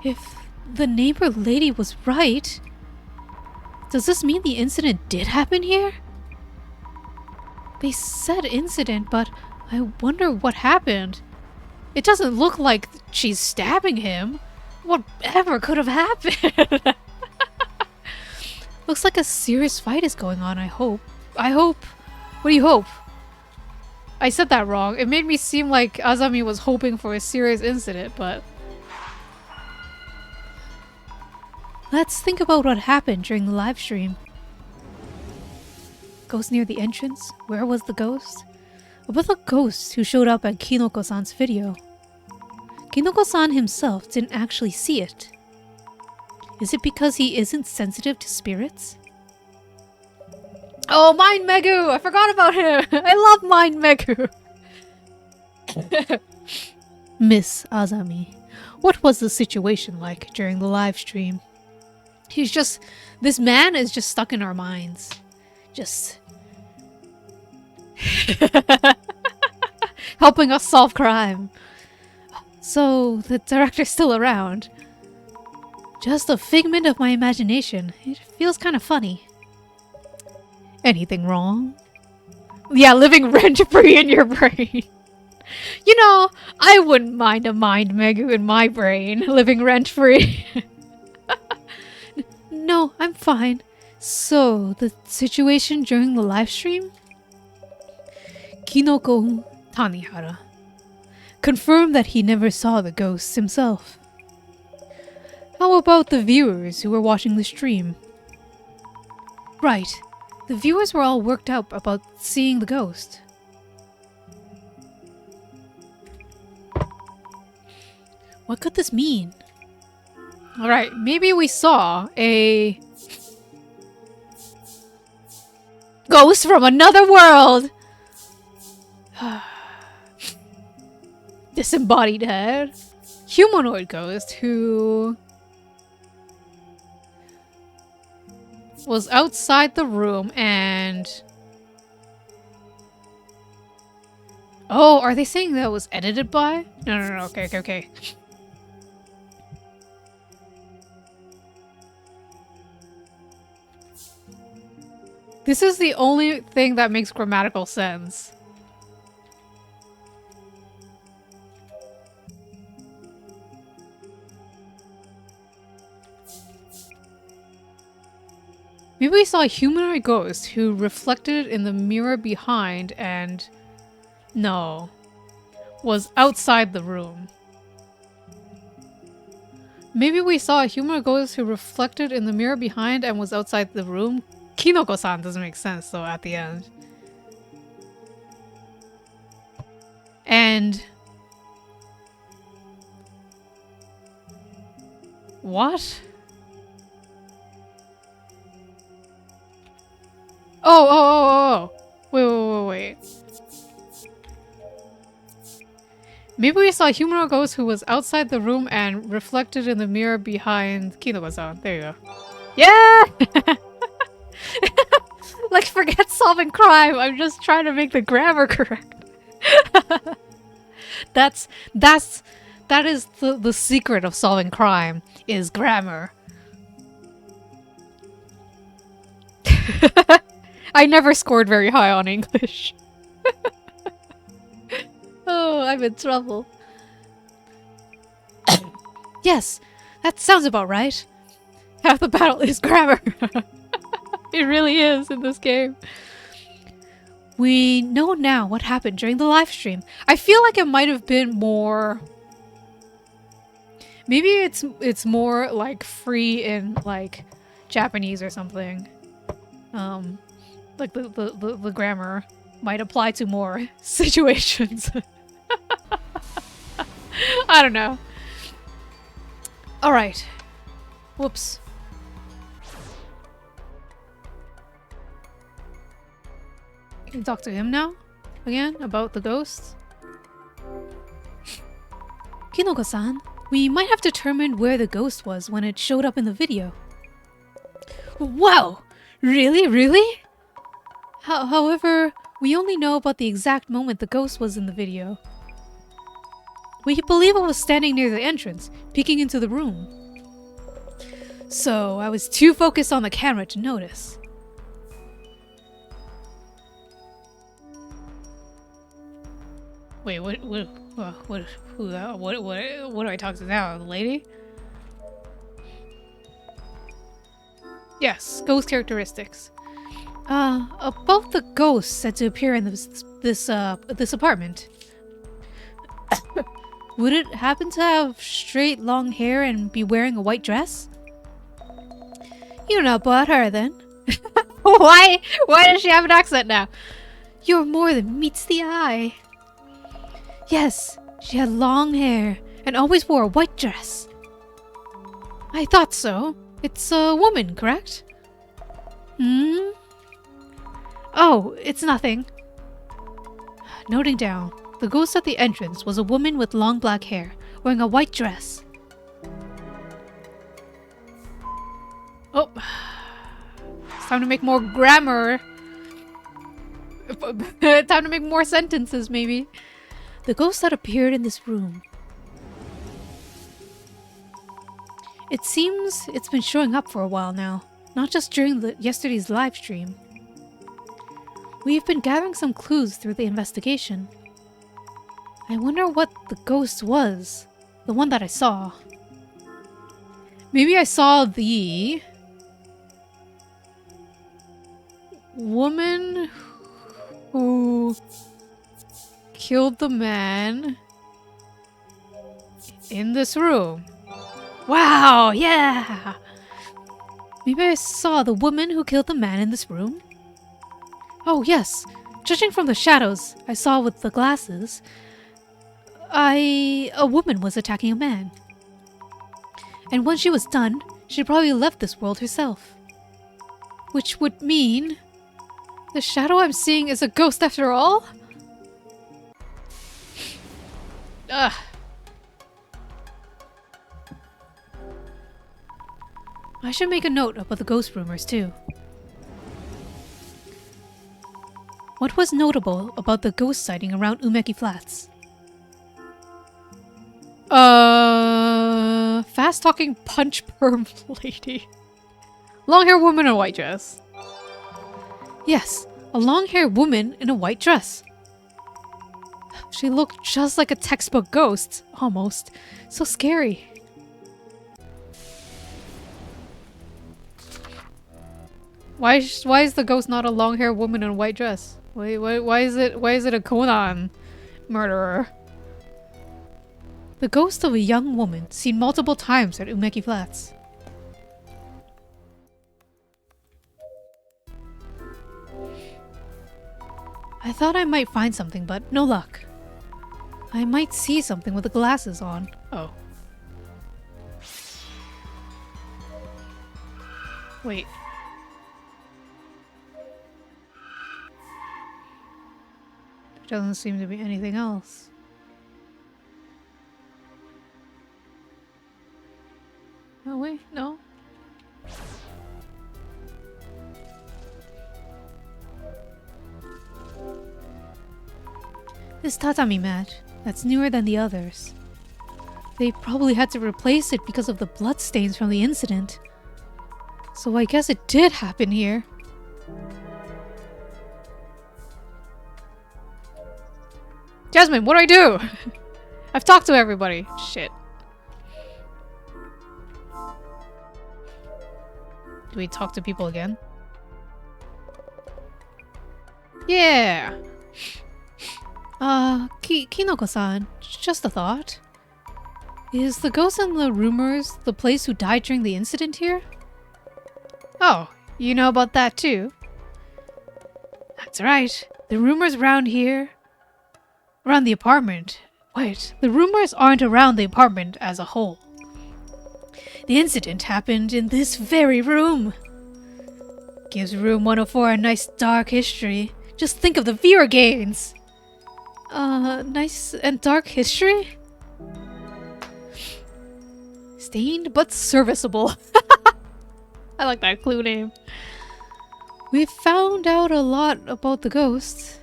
If the neighbor lady was right, does this mean the incident did happen here? They said incident, but I wonder what happened. It doesn't look like she's stabbing him. Whatever could have happened? Looks like a serious fight is going on, I hope. What do you hope? I said that wrong. It made me seem like Azami was hoping for a serious incident, but... Let's think about what happened during the live stream. Ghost near the entrance? Where was the ghost? About the ghost who showed up at Kinoko-san's video. Kinoko-san himself didn't actually see it. Is it because he isn't sensitive to spirits? Oh, Mind Megu! I forgot about him! I love Mind Megu! Miss Azami, what was the situation like during the live stream? This man is just stuck in our minds. Just... helping us solve crime. So, the director's still around. Just a figment of my imagination. It feels kind of funny. Anything wrong? Yeah, living rent-free in your brain. You know, I wouldn't mind a Mind Megu in my brain, living rent-free. No, I'm fine. So, the situation during the live stream? Kinoko Tanihara confirmed that he never saw the ghosts himself. How about the viewers who were watching the stream? Right. The viewers were all worked up about seeing the ghost. What could this mean? Alright, maybe we saw a... ghost from another world! Disembodied head. Humanoid ghost who... was outside the room and... Oh, are they saying that was edited by? No, okay. This is the only thing that makes grammatical sense. Maybe we saw a humanoid ghost who reflected in the mirror behind and... No. Was outside the room. Maybe we saw a humanoid ghost who reflected in the mirror behind and was outside the room. Kinoko-san doesn't make sense though at the end. And... What? Oh. Wait. Maybe we saw a humanoid ghost who was outside the room and reflected in the mirror behind Kinoko-san. There you go. Yeah! Like, forget solving crime. I'm just trying to make the grammar correct. That is the secret of solving crime, is grammar. I never scored very high on English. Oh, I'm in trouble. Yes, that sounds about right. Half the battle is grammar. It really is in this game. We know now what happened during the live stream. I feel like it might have been more... Maybe it's more like free in like Japanese or something. Like the grammar might apply to more situations. I don't know. Alright. Whoops. Can you talk to him now? Again? About the ghosts? Kinoko-san, we might have determined where the ghost was when it showed up in the video. Wow! Really? However, we only know about the exact moment the ghost was in the video. We believe it was standing near the entrance, peeking into the room. So, I was too focused on the camera to notice. Wait, what do I talk to now? The lady? Yes, ghost characteristics. About the ghost said to appear in this apartment. Would it happen to have straight long hair and be wearing a white dress? You don't know about her then. Why does she have an accent now? You're more than meets the eye. Yes, she had long hair and always wore a white dress. I thought so. It's a woman, correct? Oh, it's nothing. Noting down, the ghost at the entrance was a woman with long black hair, wearing a white dress. Oh. It's time to make more grammar. Time to make more sentences, maybe. The ghost that appeared in this room. It seems it's been showing up for a while now, not just during yesterday's live stream. We've been gathering some clues through the investigation. I wonder what the ghost was, the one that I saw. Maybe I saw the woman who killed the man in this room. Wow, yeah! Maybe I saw the woman who killed the man in this room? Oh, yes. Judging from the shadows I saw with the glasses, a woman was attacking a man. And when she was done, she probably left this world herself. Which would mean the shadow I'm seeing is a ghost after all? Ugh. I should make a note about the ghost rumors too. What was notable about the ghost sighting around Umeki Flats? Fast-talking punch perm lady. Long-haired woman in a white dress. Yes, a long-haired woman in a white dress. She looked just like a textbook ghost, almost. So scary. Why is the ghost not a long-haired woman in a white dress? Why is it a Conan murderer? The ghost of a young woman seen multiple times at Umeki Flats. I thought I might find something, but no luck. I might see something with the glasses on. Oh. Wait. There doesn't seem to be anything else. Oh wait, no. This tatami mat, that's newer than the others. They probably had to replace it because of the bloodstains from the incident. So I guess it did happen here. Jasmine, what do I do? I've talked to everybody. Shit. Do we talk to people again? Yeah! Kinoko-san, just a thought. Is the ghost in the rumors the place who died during the incident here? Oh, you know about that too? That's right. The rumors around here... around the apartment. Wait, the rumors aren't around the apartment as a whole. The incident happened in this very room. Gives room 104 a nice dark history. Just think of the viewer gains! Nice and dark history? Stained but serviceable. I like that clue name. We found out a lot about the ghost.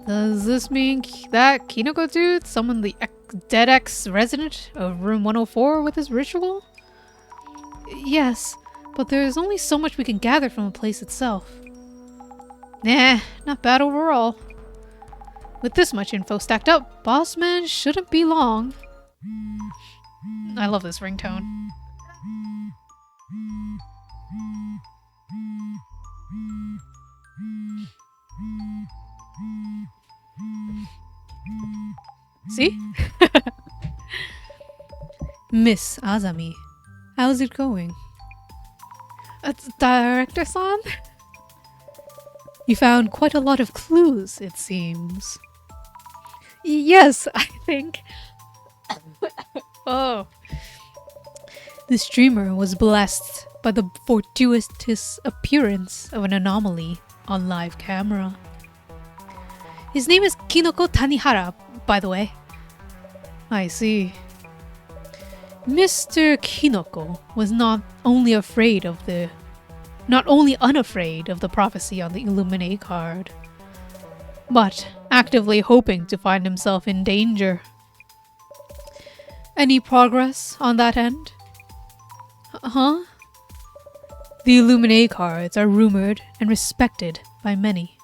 Does this mean that Kinoko dude summoned the dead ex-resident of room 104 with his ritual? Yes, but there's only so much we can gather from the place itself. Nah, not bad overall. With this much info stacked up, Boss Man shouldn't be long. I love this ringtone. See? Miss Azami, how's it going? Director-san? You found quite a lot of clues, it seems. Yes, I think. Oh. The streamer was blessed by the fortuitous appearance of an anomaly on live camera. His name is Kinoko Tanihara, by the way. I see. Mr. Kinoko was not only unafraid of the prophecy on the Illuminate card, but actively hoping to find himself in danger. Any progress on that end? Huh? The Illuminate cards are rumored and respected by many.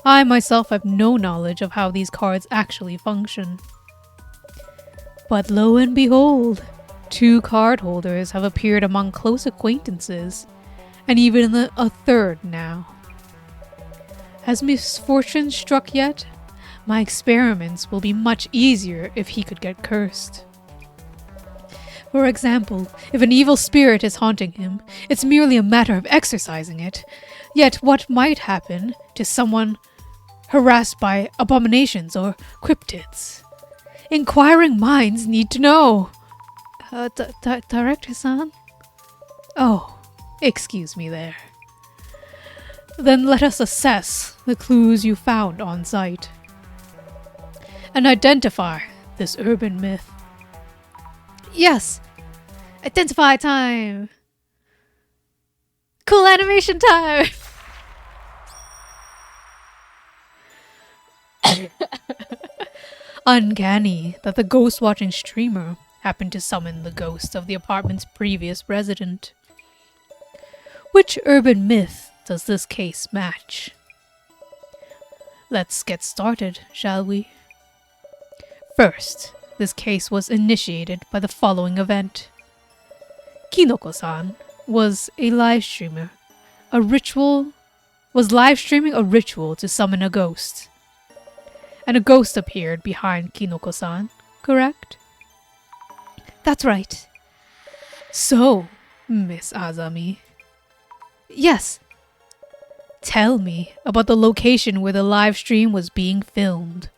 I myself have no knowledge of how these cards actually function. But lo and behold, 2 card holders have appeared among close acquaintances, and even a third now. Has misfortune struck yet? My experiments will be much easier if he could get cursed. For example, if an evil spirit is haunting him, it's merely a matter of exorcising it. Yet what might happen to someone harassed by abominations or cryptids? Inquiring minds need to know. Director-san? Oh, excuse me there. Then let us assess the clues you found on site and identify this urban myth. Yes! Identify time! Cool animation time! Uncanny that the ghost-watching streamer happened to summon the ghost of the apartment's previous resident. Which urban myth does this case match? Let's get started, shall we? First, this case was initiated by the following event. Kinoko-san was a live streamer a ritual, was live streaming a ritual to summon a ghost. And a ghost appeared behind Kinoko-san, correct? That's right. So, Miss Azami. Yes. Tell me about the location where the live stream was being filmed.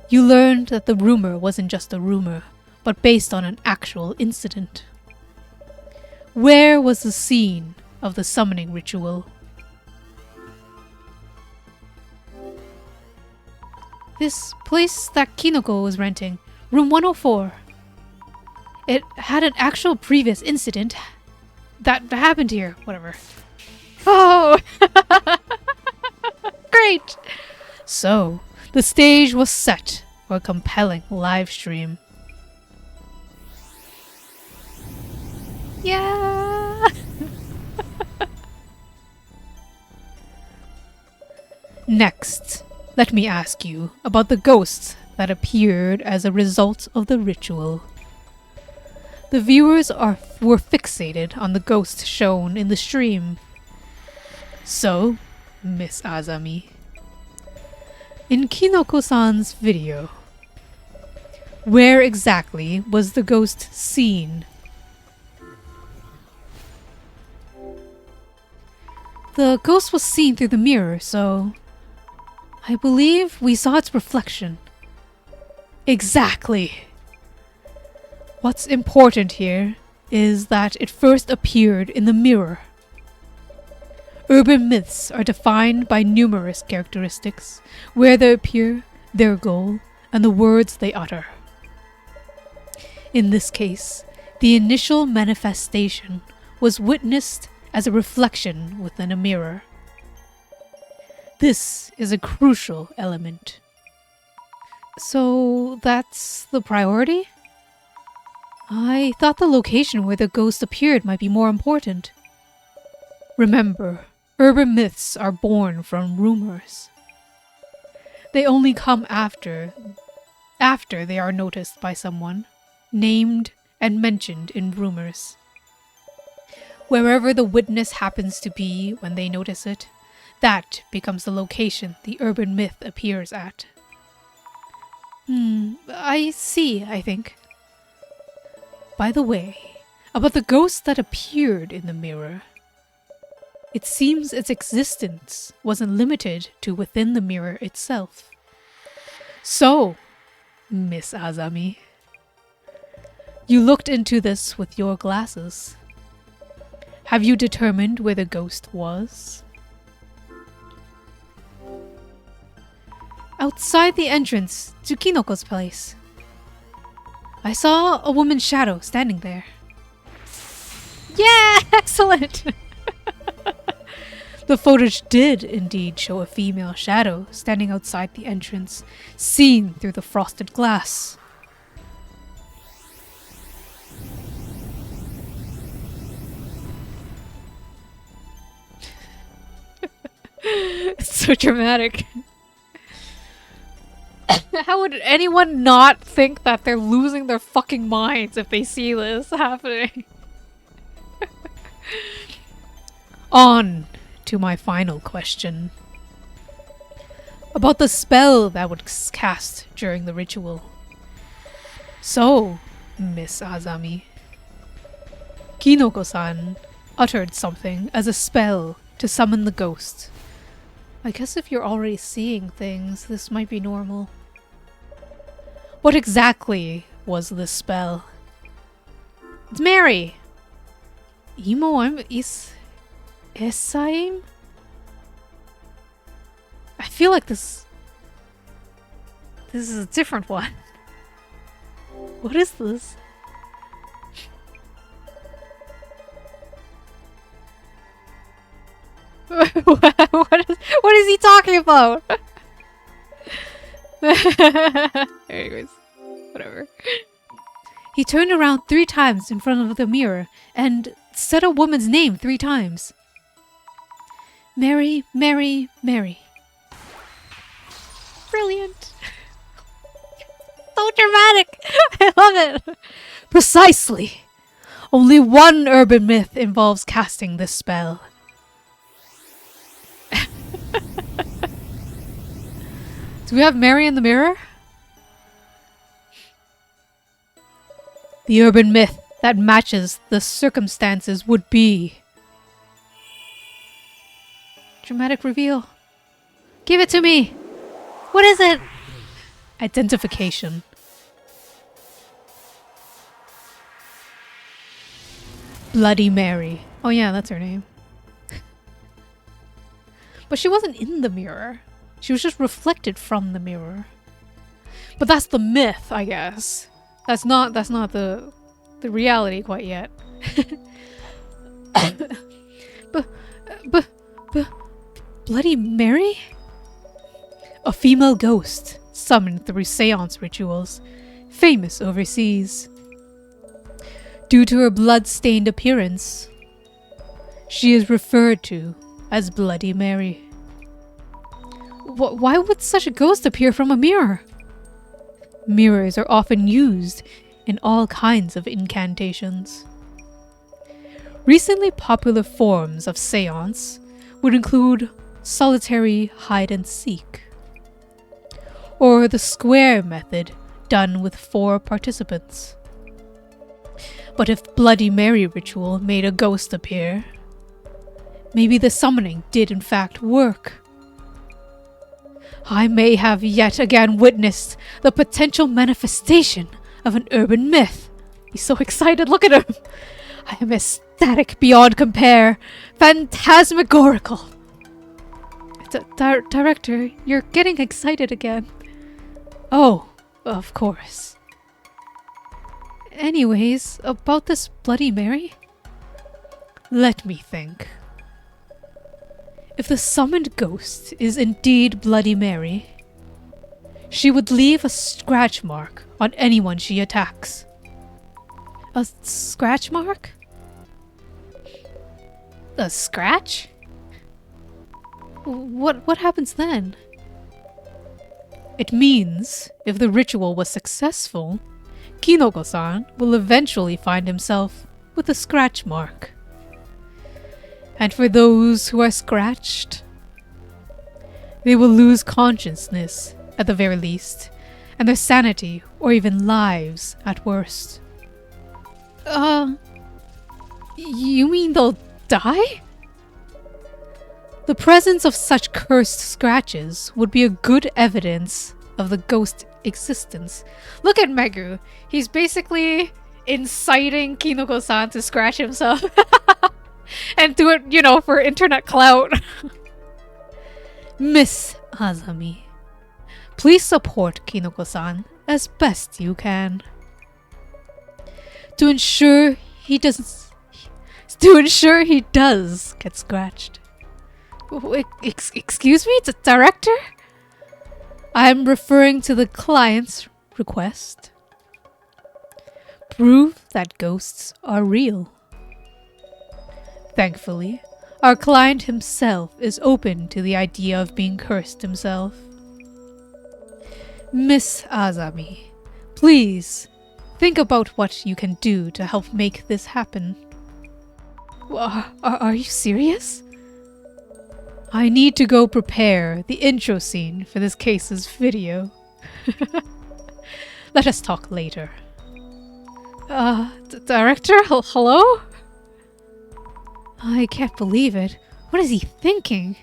You learned that the rumor wasn't just a rumor, but based on an actual incident. Where was the scene of the summoning ritual? This place that Kinoko was renting, room 104. It had an actual previous incident that happened here, whatever. Oh! Great! So, the stage was set for a compelling live stream. Yeah! Next, let me ask you about the ghosts that appeared as a result of the ritual. The viewers were fixated on the ghost shown in the stream. So, Miss Azami, in Kinoko-san's video, where exactly was the ghost seen? The ghost was seen through the mirror, so I believe we saw its reflection. Exactly. What's important here is that it first appeared in the mirror. Urban myths are defined by numerous characteristics: where they appear, their goal, and the words they utter. In this case, the initial manifestation was witnessed as a reflection within a mirror. This is a crucial element. So that's the priority? I thought the location where the ghost appeared might be more important. Remember, urban myths are born from rumors. They only come after they are noticed by someone, named and mentioned in rumors. Wherever the witness happens to be when they notice it, that becomes the location the urban myth appears at. I see, I think. By the way, about the ghost that appeared in the mirror. It seems its existence wasn't limited to within the mirror itself. So, Miss Azami, you looked into this with your glasses. Have you determined where the ghost was? Outside the entrance to Kinoko's place. I saw a woman's shadow standing there. Yeah, excellent! The footage did indeed show a female shadow standing outside the entrance, seen through the frosted glass. It's so dramatic. How would anyone not think that they're losing their fucking minds if they see this happening? On to my final question. About the spell that was cast during the ritual. So, Miss Azami, Kinoko-san uttered something as a spell to summon the ghost. I guess if you're already seeing things, this might be normal. What exactly was this spell? It's Mary! Imo is Esaim? I feel like this is a different one. What is this? What is he talking about? Anyways, whatever. He turned around 3 times in front of the mirror and said a woman's name 3 times. Mary, Mary, Mary. Brilliant. So dramatic. I love it. Precisely. Only one urban myth involves casting this spell. Do we have Mary in the mirror? The urban myth that matches the circumstances would be... Dramatic reveal. Give it to me! What is it? Identification. Bloody Mary. Oh yeah, that's her name. But she wasn't in the mirror. She was just reflected from the mirror. But that's the myth, I guess. That's not the reality quite yet. but Bloody Mary? A female ghost summoned through seance rituals, famous overseas. Due to her blood-stained appearance, she is referred to as Bloody Mary. Why would such a ghost appear from a mirror? Mirrors are often used in all kinds of incantations. Recently popular forms of seance would include solitary hide-and-seek, or the square method done with 4 participants. But if Bloody Mary ritual made a ghost appear, maybe the summoning did in fact work. I may have yet again witnessed the potential manifestation of an urban myth. He's so excited, look at him! I am ecstatic beyond compare, phantasmagorical. Director, you're getting excited again. Oh, of course. Anyways, about this Bloody Mary? Let me think. If the summoned ghost is indeed Bloody Mary, she would leave a scratch mark on anyone she attacks. A scratch mark? A scratch? What happens then? It means if the ritual was successful, Kinoko-san will eventually find himself with a scratch mark. And for those who are scratched, they will lose consciousness at the very least, and their sanity or even lives at worst. You mean they'll die? The presence of such cursed scratches would be a good evidence of the ghost existence. Look at Megu. He's basically inciting Kinoko-san to scratch himself. And do it, you know, for internet clout. Miss Azami, please support Kinoko-san as best you can. To ensure he does get scratched. Excuse me, director? I'm referring to the client's request. Prove that ghosts are real. Thankfully, our client himself is open to the idea of being cursed himself. Miss Azami, please think about what you can do to help make this happen. Are you serious? I need to go prepare the intro scene for this case's video. Let us talk later. Director? Hello? I can't believe it. What is he thinking?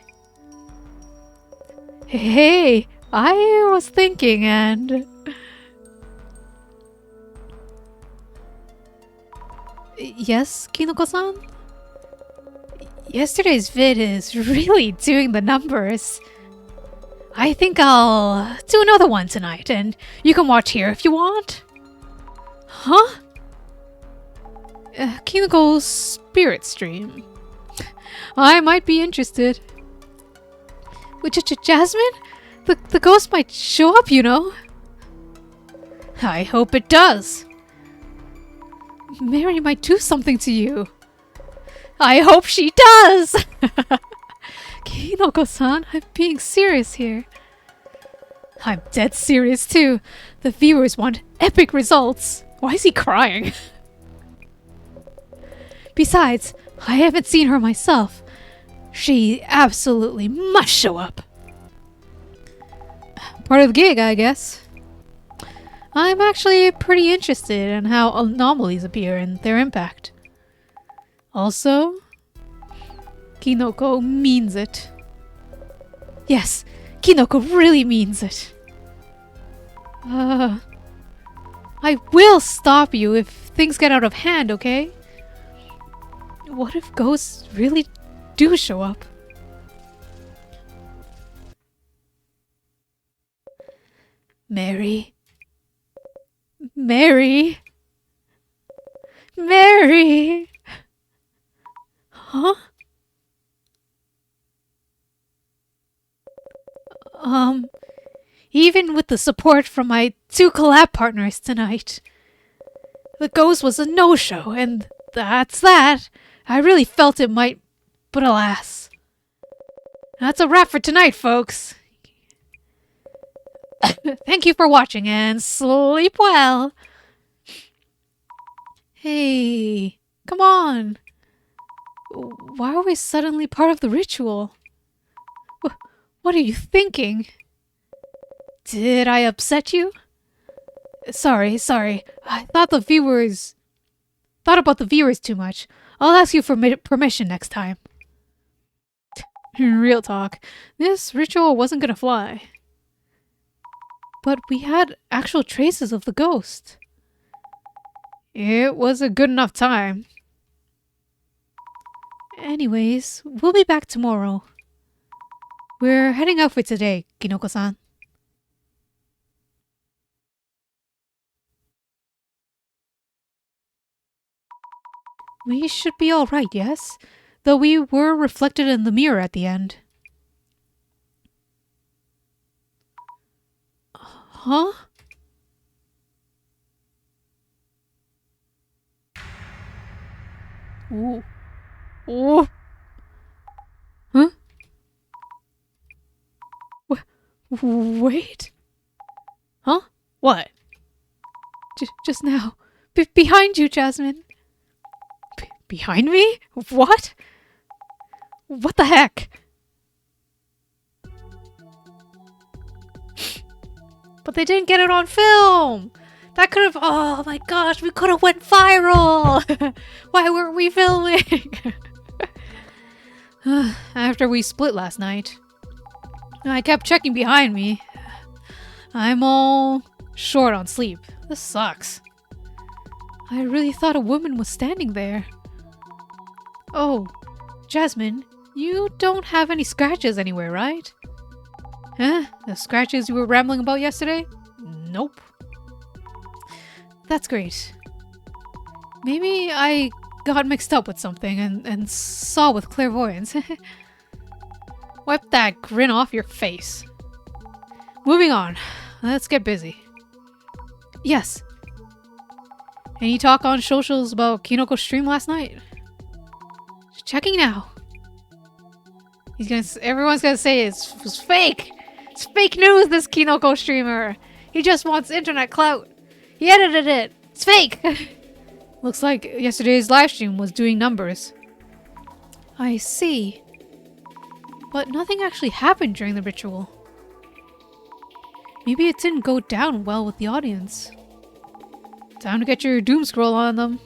Hey, I was thinking and... Yes, Kinoko-san? Yesterday's vid is really doing the numbers. I think I'll do another one tonight, and you can watch here if you want. Huh? Kinoko's spirit stream. I might be interested. Jasmine? The ghost might show up, you know. I hope it does. Mary might do something to you. I hope she does! Kinoko-san, I'm being serious here. I'm dead serious too. The viewers want epic results. Why is he crying? Besides, I haven't seen her myself. She absolutely must show up. Part of the gig, I guess. I'm actually pretty interested in how anomalies appear and their impact. Also, Kinoko means it. Yes, Kinoko really means it. I will stop you if things get out of hand, okay? What if ghosts really do show up? Mary. Mary. Mary. Huh? Even with the support from my 2 collab partners tonight, the ghost was a no-show, and that's that. I really felt it might, but alas. That's a wrap for tonight, folks. Thank you for watching, and sleep well. Hey, come on. Why are we suddenly part of the ritual? What are you thinking? Did I upset you? Sorry. I thought about the viewers too much. I'll ask you for permission next time. Real talk. This ritual wasn't gonna fly. But we had actual traces of the ghost. It was a good enough time. Anyways, we'll be back tomorrow. We're heading out for today, Kinoko-san. We should be alright, yes? Though we were reflected in the mirror at the end. Huh? Ooh. Oh. Huh? Wait? Huh? What? Just now. Behind you, Jasmine. Behind me? What? What the heck? But they didn't get it on film! That could have— oh my gosh, we could have went viral! Why weren't we filming? After we split last night, I kept checking behind me. I'm all short on sleep. This sucks. I really thought a woman was standing there. Oh, Jasmine, you don't have any scratches anywhere, right? Huh? The scratches you were rambling about yesterday? Nope. That's great. Maybe I got mixed up with something and saw with clairvoyance. Wipe that grin off your face. Moving on. Let's get busy. Yes. Any talk on socials about Kinoko's stream last night? Checking now. Everyone's gonna say it was fake. It's fake news, this Kinoko streamer. He just wants internet clout. He edited it. It's fake. Looks like yesterday's livestream was doing numbers. I see. But nothing actually happened during the ritual. Maybe it didn't go down well with the audience. Time to get your doom scroll on them.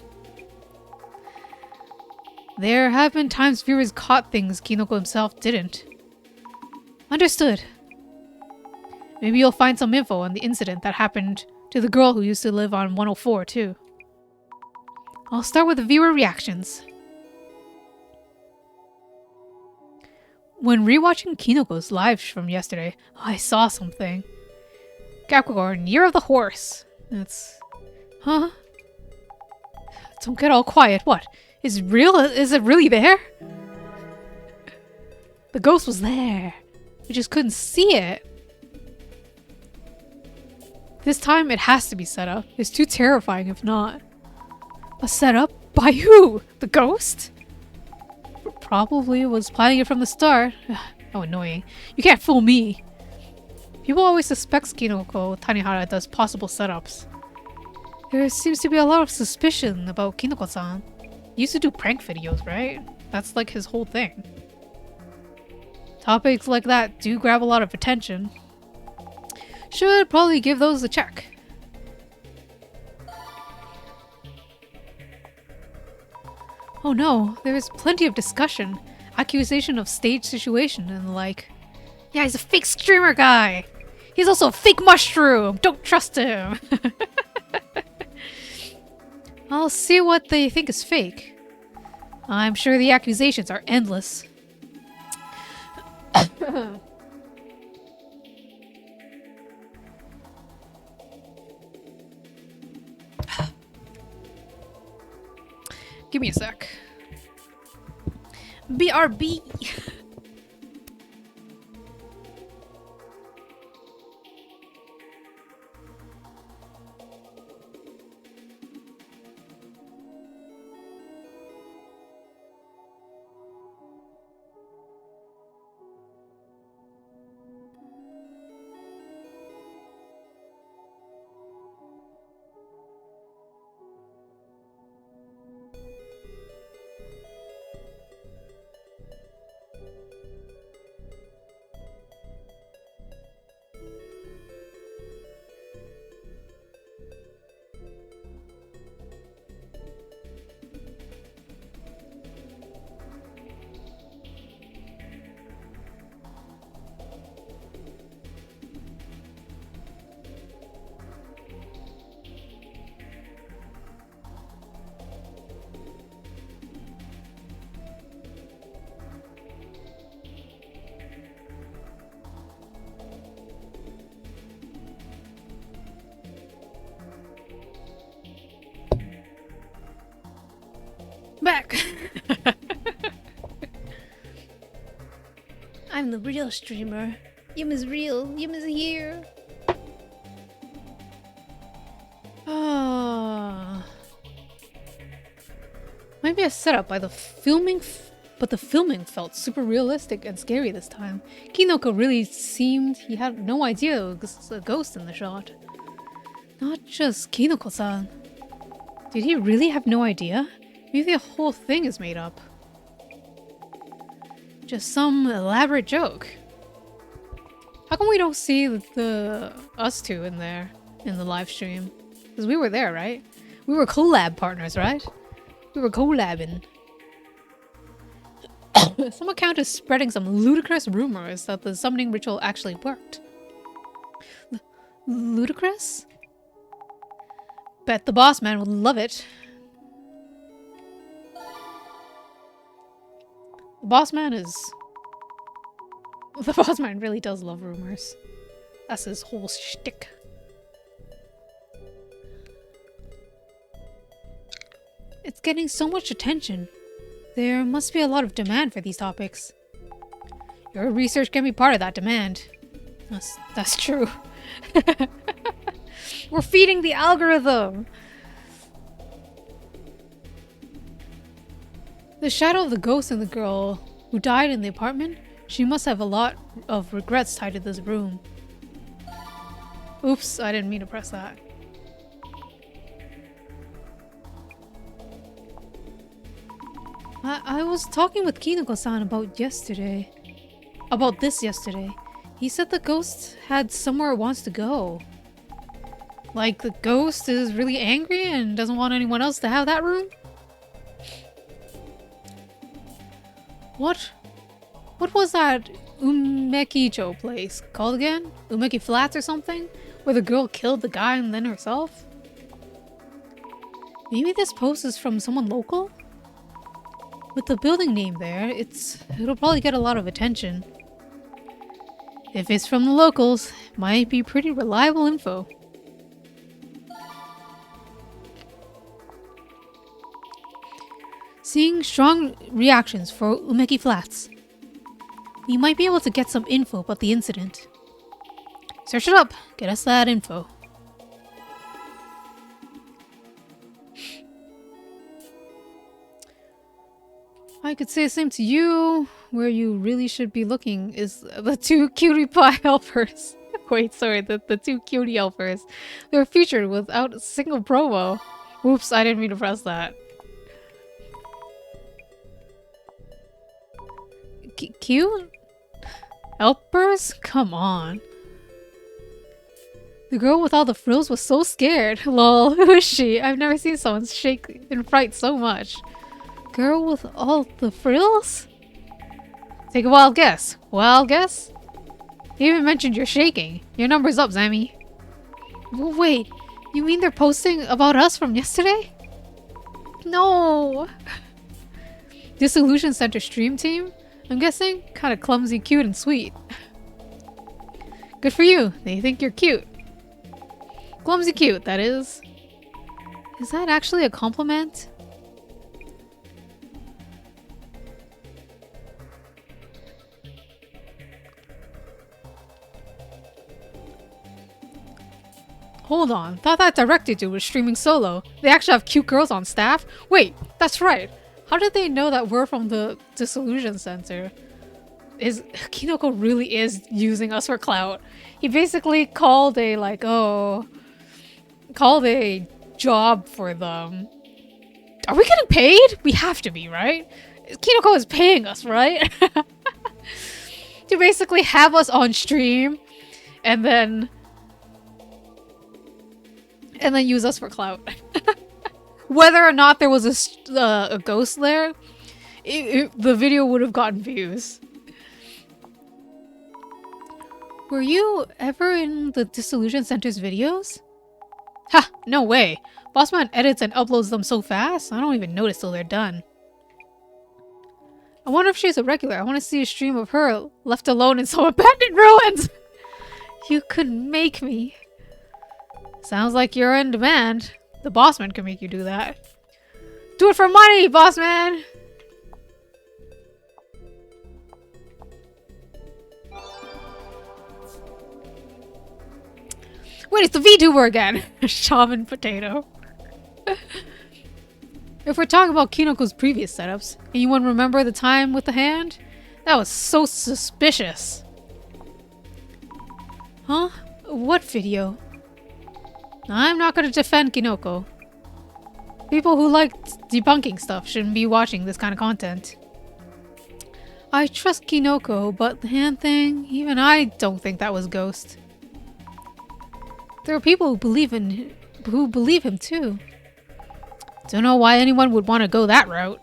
There have been times viewers caught things Kinoko himself didn't. Understood. Maybe you'll find some info on the incident that happened to the girl who used to live on 104 too. I'll start with the viewer reactions. When rewatching Kinoko's live from yesterday, I saw something. Capricorn, Year of the Horse. That's... Huh? Don't get all quiet. What? Is it real? Is it really there? The ghost was there. We just couldn't see it. This time it has to be set up. It's too terrifying if not. A setup? By who? The ghost? Probably was planning it from the start. How annoying. You can't fool me. People always suspect Kinoko Tanihara does possible setups. There seems to be a lot of suspicion about Kinoko-san. He used to do prank videos, right? That's like his whole thing. Topics like that do grab a lot of attention. Should probably give those a check. Oh no, there's plenty of discussion. Accusation of stage situation and the like. Yeah, he's a fake streamer guy. He's also a fake mushroom. Don't trust him. I'll see what they think is fake. I'm sure the accusations are endless. Give me a sec. BRB. Back. I'm the real streamer. Yum is real. Yum is here. Maybe a setup by the filming, but the filming felt super realistic and scary this time. Kinoko really seemed he had no idea it was a ghost in the shot. Not just Kinoko-san. Did he really have no idea? Maybe the whole thing is made up. Just some elaborate joke. How come we don't see us two in there in the live stream? Because we were there, right? We were collab partners, right? We were collabing. Some account is spreading some ludicrous rumors that the summoning ritual actually worked. Ludicrous? Bet the boss man would love it. The boss man really does love rumors. That's his whole shtick. It's getting so much attention. There must be a lot of demand for these topics. Your research can be part of that demand. That's true. We're feeding the algorithm! The shadow of the ghost and the girl who died in the apartment, she must have a lot of regrets tied to this room. Oops, I didn't mean to press that. I was talking with Kinoko-san about this yesterday. He said the ghost had somewhere it wants to go. Like the ghost is really angry and doesn't want anyone else to have that room? What was that Umekicho place called again? Umeki Flats or something? Where the girl killed the guy and then herself? Maybe this post is from someone local? With the building name there, it'll probably get a lot of attention. If it's from the locals, it might be pretty reliable info. Seeing strong reactions for Umeki Flats. We might be able to get some info about the incident. Search it up, get us that info. I could say the same to you. Where you really should be looking is the two cutie pie helpers. Wait, sorry, the two cutie helpers. They're featured without a single promo. Oops, I didn't mean to press that. Cute? Helpers? Come on. The girl with all the frills was so scared. Lol, who is she? I've never seen someone shake in fright so much. Girl with all the frills? Take a wild guess. Wild guess? You even mentioned you're shaking. Your number's up, Zammy. Wait, you mean they're posting about us from yesterday? No. Dissolution Center stream team? I'm guessing? Kinda clumsy, cute, and sweet. Good for you. They think you're cute. Clumsy cute, that is. Is that actually a compliment? Hold on, thought that director dude was streaming solo. They actually have cute girls on staff? Wait, that's right. How did they know that we're from the Dissolution Center? Kinoko really is using us for clout. He basically called a job for them. Are we getting paid? We have to be, right? Kinoko is paying us, right? To basically have us on stream and then use us for clout. Whether or not there was a ghost there, the video would have gotten views. Were you ever in the Dissolution Center's videos? Ha! No way! Bossman edits and uploads them so fast, I don't even notice till they're done. I wonder if she's a regular. I want to see a stream of her left alone in some abandoned ruins! You could make me. Sounds like you're in demand. The bossman can make you do that. Do it for money, bossman! Wait, it's the VTuber again! Shaman potato. If we're talking about Kinoko's previous setups, anyone remember the time with the hand? That was so suspicious. Huh? What video? I'm not gonna defend Kinoko. People who like debunking stuff shouldn't be watching this kind of content. I trust Kinoko, but the hand thing, even I don't think that was Ghost. There are people who believe him too. Don't know why anyone would want to go that route.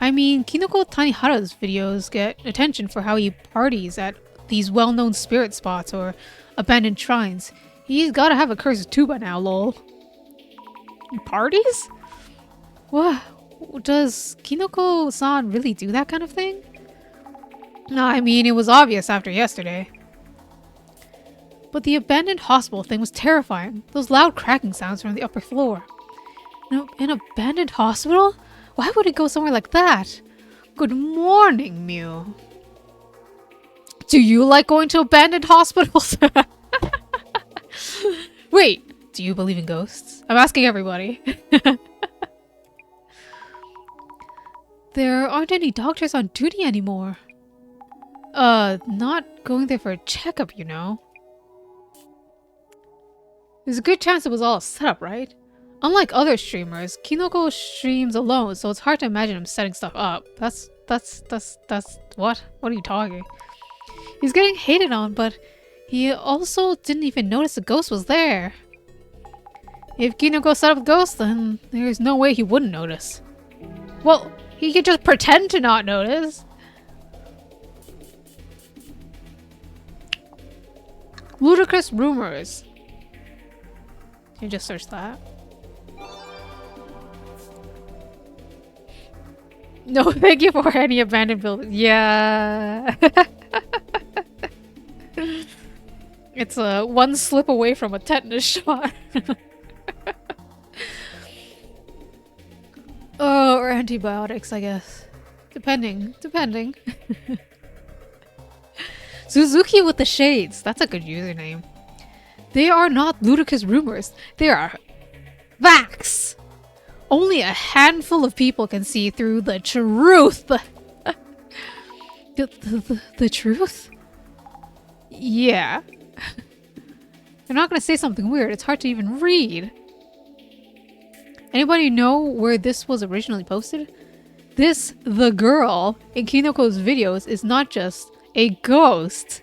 I mean, Kinoko Tanihara's videos get attention for how he parties at these well-known spirit spots or abandoned shrines. He's gotta have a curse too by now, lol. Parties? What? Does Kinoko-san really do that kind of thing? No, I mean, it was obvious after yesterday. But the abandoned hospital thing was terrifying. Those loud cracking sounds from the upper floor. No, an abandoned hospital? Why would it go somewhere like that? Good morning, Mew. Do you like going to abandoned hospitals? Wait, do you believe in ghosts? I'm asking everybody. There aren't any doctors on duty anymore. Not going there for a checkup, you know. There's a good chance it was all a setup, right? Unlike other streamers, Kinoko streams alone, so it's hard to imagine him setting stuff up. That's what? What are you talking? He's getting hated on, but he also didn't even notice the ghost was there. If Kinoko set up a ghost, then there's no way he wouldn't notice. Well, he could just pretend to not notice. Ludicrous rumors. Can you just search that? No, thank you for any abandoned building. Yeah. It's one slip away from a tetanus shot. Oh, or antibiotics, I guess. Depending. Suzuki with the shades. That's a good username. They are not ludicrous rumors. They are facts. Only a handful of people can see through the truth. The truth? Yeah. I'm not gonna say something weird. It's hard to even read. Anybody know where this was originally posted? The girl in Kinoko's videos is not just a ghost.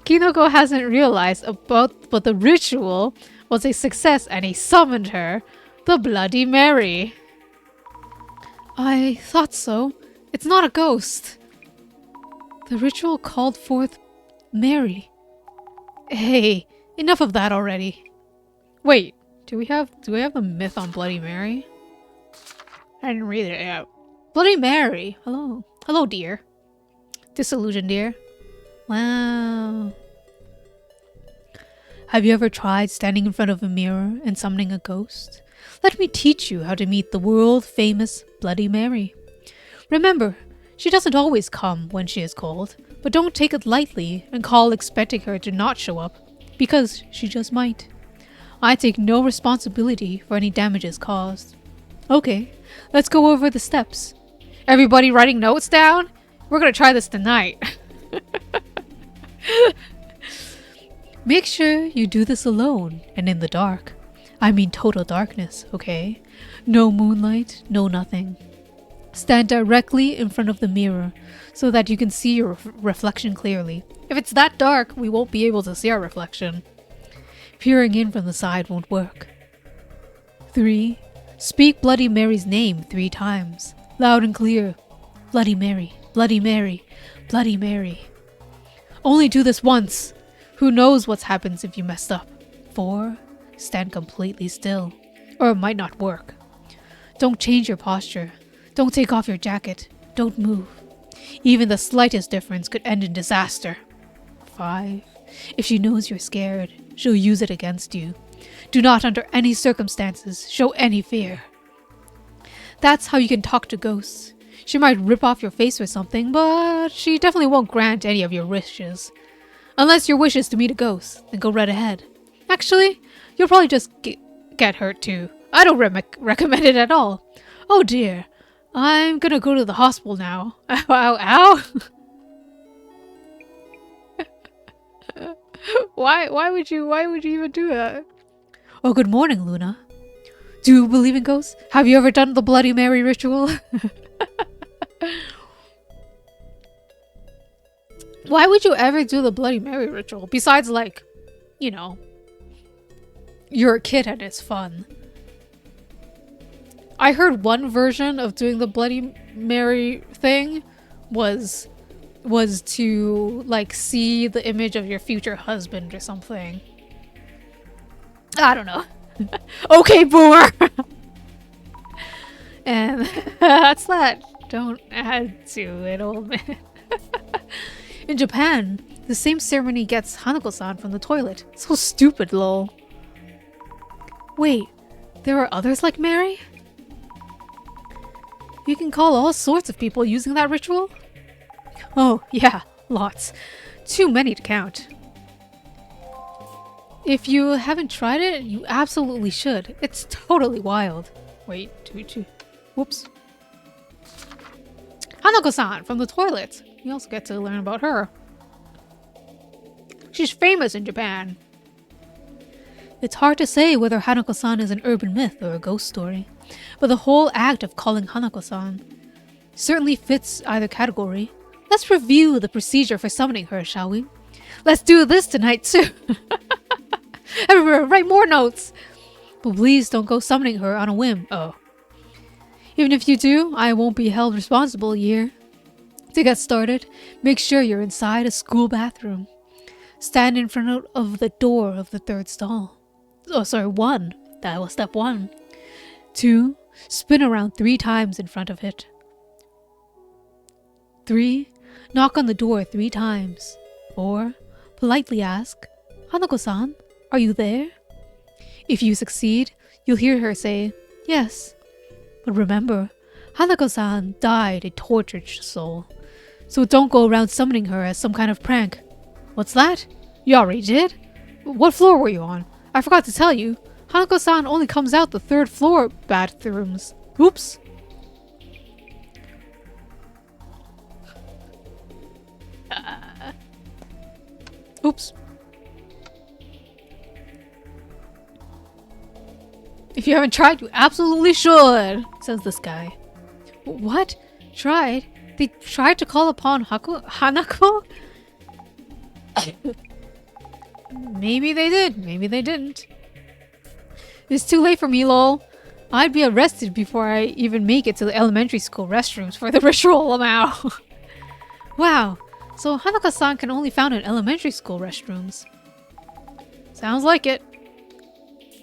Kinoko hasn't realized but the ritual was a success and he summoned her, the Bloody Mary. I thought so. It's not a ghost. The ritual called forth Mary. Hey, enough of that already. Wait, do we have the myth on Bloody Mary? I didn't read it yet. Bloody Mary. Hello. Hello, dear. Dissolution, dear. Wow. Have you ever tried standing in front of a mirror and summoning a ghost? Let me teach you how to meet the world-famous Bloody Mary. Remember, she doesn't always come when she is called, but don't take it lightly and call expecting her to not show up, because she just might. I take no responsibility for any damages caused. Okay, let's go over the steps. Everybody writing notes down? We're gonna try this tonight. Make sure you do this alone and in the dark. I mean total darkness, okay? No moonlight, no nothing. Stand directly in front of the mirror so that you can see your reflection clearly. If it's that dark, we won't be able to see our reflection. Peering in from the side won't work. 3. Speak Bloody Mary's name 3 times, loud and clear. Bloody Mary, Bloody Mary, Bloody Mary. Only do this once. Who knows what happens if you messed up. 4. Stand completely still, or it might not work. Don't change your posture. Don't take off your jacket. Don't move. Even the slightest difference could end in disaster. 5. If she knows you're scared, she'll use it against you. Do not under any circumstances show any fear. That's how you can talk to ghosts. She might rip off your face or something, but she definitely won't grant any of your wishes. Unless your wish is to meet a ghost, then go right ahead. Actually, you'll probably just get hurt too. I don't recommend it at all. Oh dear, I'm gonna go to the hospital now. Ow, ow, ow. Why would you even do that? Oh, good morning, Luna. Do you believe in ghosts? Have you ever done the Bloody Mary ritual? Why would you ever do the Bloody Mary ritual? Besides, like, you know, you're a kid and it's fun. I heard one version of doing the Bloody Mary thing was to, like, see the image of your future husband or something. I don't know. Okay, boomer! And that's that. Don't add to it, old man. In Japan, the same ceremony gets Hanako-san from the toilet. So stupid, lol. Wait, there are others like Mary? You can call all sorts of people using that ritual? Oh, yeah, lots. Too many to count. If you haven't tried it, you absolutely should. It's totally wild. Wait, whoops. Hanako-san from the toilet. You also get to learn about her. She's famous in Japan. It's hard to say whether Hanako-san is an urban myth or a ghost story, but the whole act of calling Hanako-san certainly fits either category. Let's review the procedure for summoning her, shall we? Let's do this tonight too! Everywhere, write more notes! But please don't go summoning her on a whim. Oh. Even if you do, I won't be held responsible here. To get started, make sure you're inside a school bathroom. Stand in front of the door of the 3rd stall. Oh, sorry, 1. That was step 1. 2. Spin around 3 times in front of it. 3. Knock on the door 3 times. 4. Politely ask, Hanako-san, are you there? If you succeed, you'll hear her say, yes. But remember, Hanako-san died a tortured soul. So don't go around summoning her as some kind of prank. What's that? You already did? What floor were you on? I forgot to tell you. Hanako-san only comes out the 3rd floor bathrooms. Oops. Oops. If you haven't tried, you absolutely should, says this guy. What? Tried? They tried to call upon Hanako? Maybe they did, maybe they didn't. It's too late for me, lol. I'd be arrested before I even make it to the elementary school restrooms for the ritual now. Wow, so Hanaka-san can only found in elementary school restrooms. Sounds like it.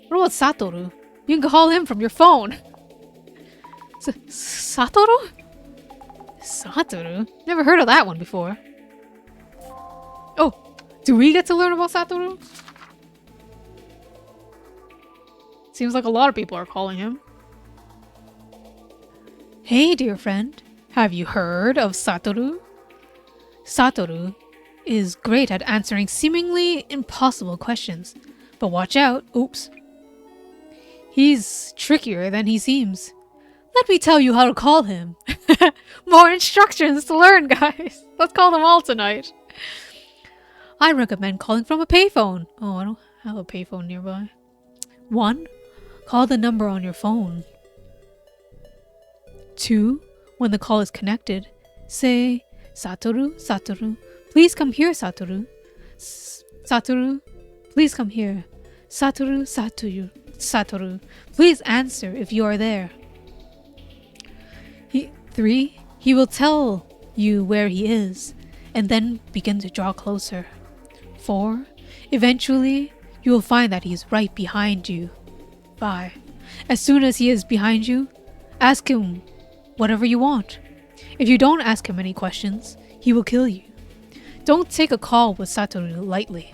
What about Satoru? You can call him from your phone. Satoru? Satoru? Never heard of that one before. Oh, do we get to learn about Satoru? Seems like a lot of people are calling him. Hey, dear friend. Have you heard of Satoru? Satoru is great at answering seemingly impossible questions. But watch out. Oops. He's trickier than he seems. Let me tell you how to call him. More instructions to learn, guys. Let's call them all tonight. I recommend calling from a payphone. Oh, I don't have a payphone nearby. 1. Call the number on your phone. 2. When the call is connected, say, Satoru, Satoru, please come here, Satoru. Satoru, please come here. Satoru, Satoru, Satoru, please answer if you are there. 3. He will tell you where he is, and then begin to draw closer. 4. Eventually, you will find that he is right behind you. 5. As soon as he is behind you, ask him whatever you want. If you don't ask him any questions, he will kill you. Don't take a call with Satoru lightly.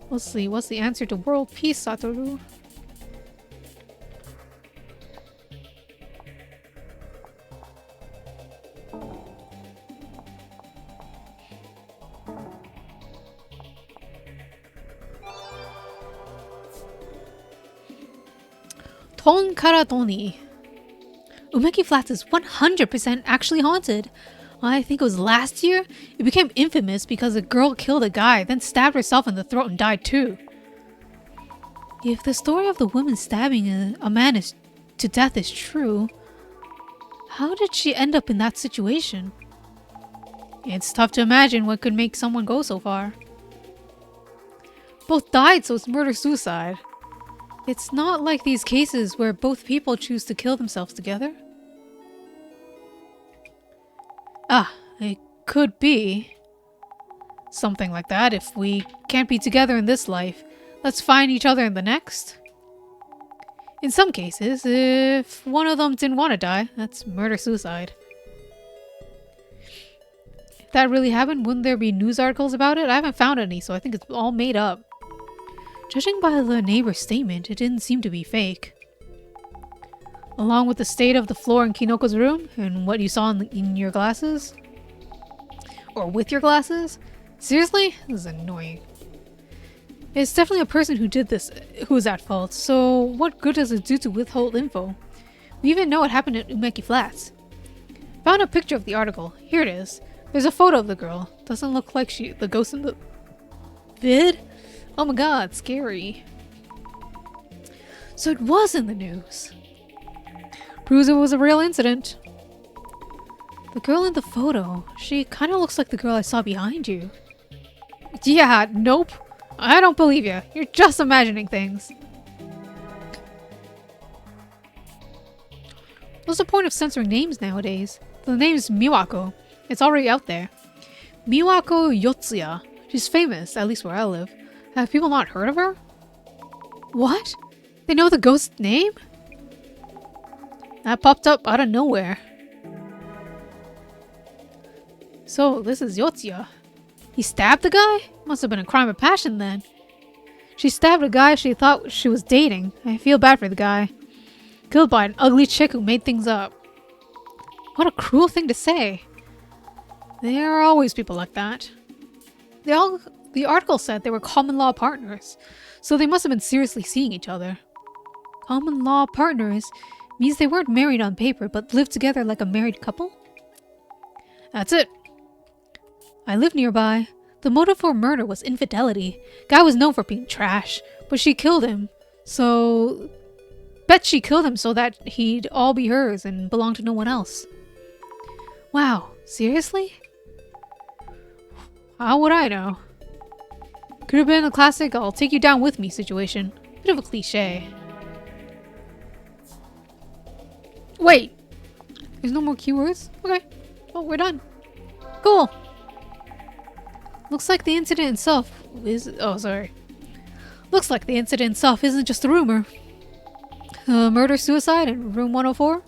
Let's see, what's the answer to world peace, Satoru? Tonkaratoni. Umeki Flats is 100% actually haunted. I think it was last year. It became infamous because a girl killed a guy, then stabbed herself in the throat and died too. If the story of the woman stabbing a man to death is true, how did she end up in that situation? It's tough to imagine what could make someone go so far. Both died, so it's murder-suicide. It's not like these cases where both people choose to kill themselves together. Ah, it could be something like that. If we can't be together in this life, let's find each other in the next. In some cases, if one of them didn't want to die, that's murder-suicide. If that really happened, wouldn't there be news articles about it? I haven't found any, so I think it's all made up. Judging by the neighbor's statement, it didn't seem to be fake. Along with the state of the floor in Kinoko's room, and what you saw in your glasses? Or with your glasses? Seriously? This is annoying. It's definitely a person who did this who is at fault, so what good does it do to withhold info? We even know what happened at Umeki Flats. Found a picture of the article. Here it is. There's a photo of the girl. Doesn't look like the ghost in the vid? Oh my god, scary. So it was in the news. Proves it was a real incident. The girl in the photo, she kind of looks like the girl I saw behind you. Yeah, nope. I don't believe you. You're just imagining things. What's the point of censoring names nowadays? The name's Miwako. It's already out there. Miwako Yotsuya. She's famous, at least where I live. Have people not heard of her? What? They know the ghost's name? That popped up out of nowhere. So, this is Yotsuya. He stabbed the guy? Must have been a crime of passion then. She stabbed a guy she thought she was dating. I feel bad for the guy. Killed by an ugly chick who made things up. What a cruel thing to say. There are always people like that. The article said they were common law partners, so they must have been seriously seeing each other. Common law partners means they weren't married on paper, but lived together like a married couple? That's it. I live nearby. The motive for murder was infidelity. Guy was known for being trash, but she killed him. So, bet she killed him so that he'd all be hers and belong to no one else. Wow, seriously? How would I know? Could have been a classic I'll take you down with me situation. Bit of a cliche. Wait! There's no more keywords? Okay. Well, we're done. Cool! Looks like the incident itself is... Oh, sorry. Looks like the incident itself isn't just a rumor. Murder-suicide in room 104?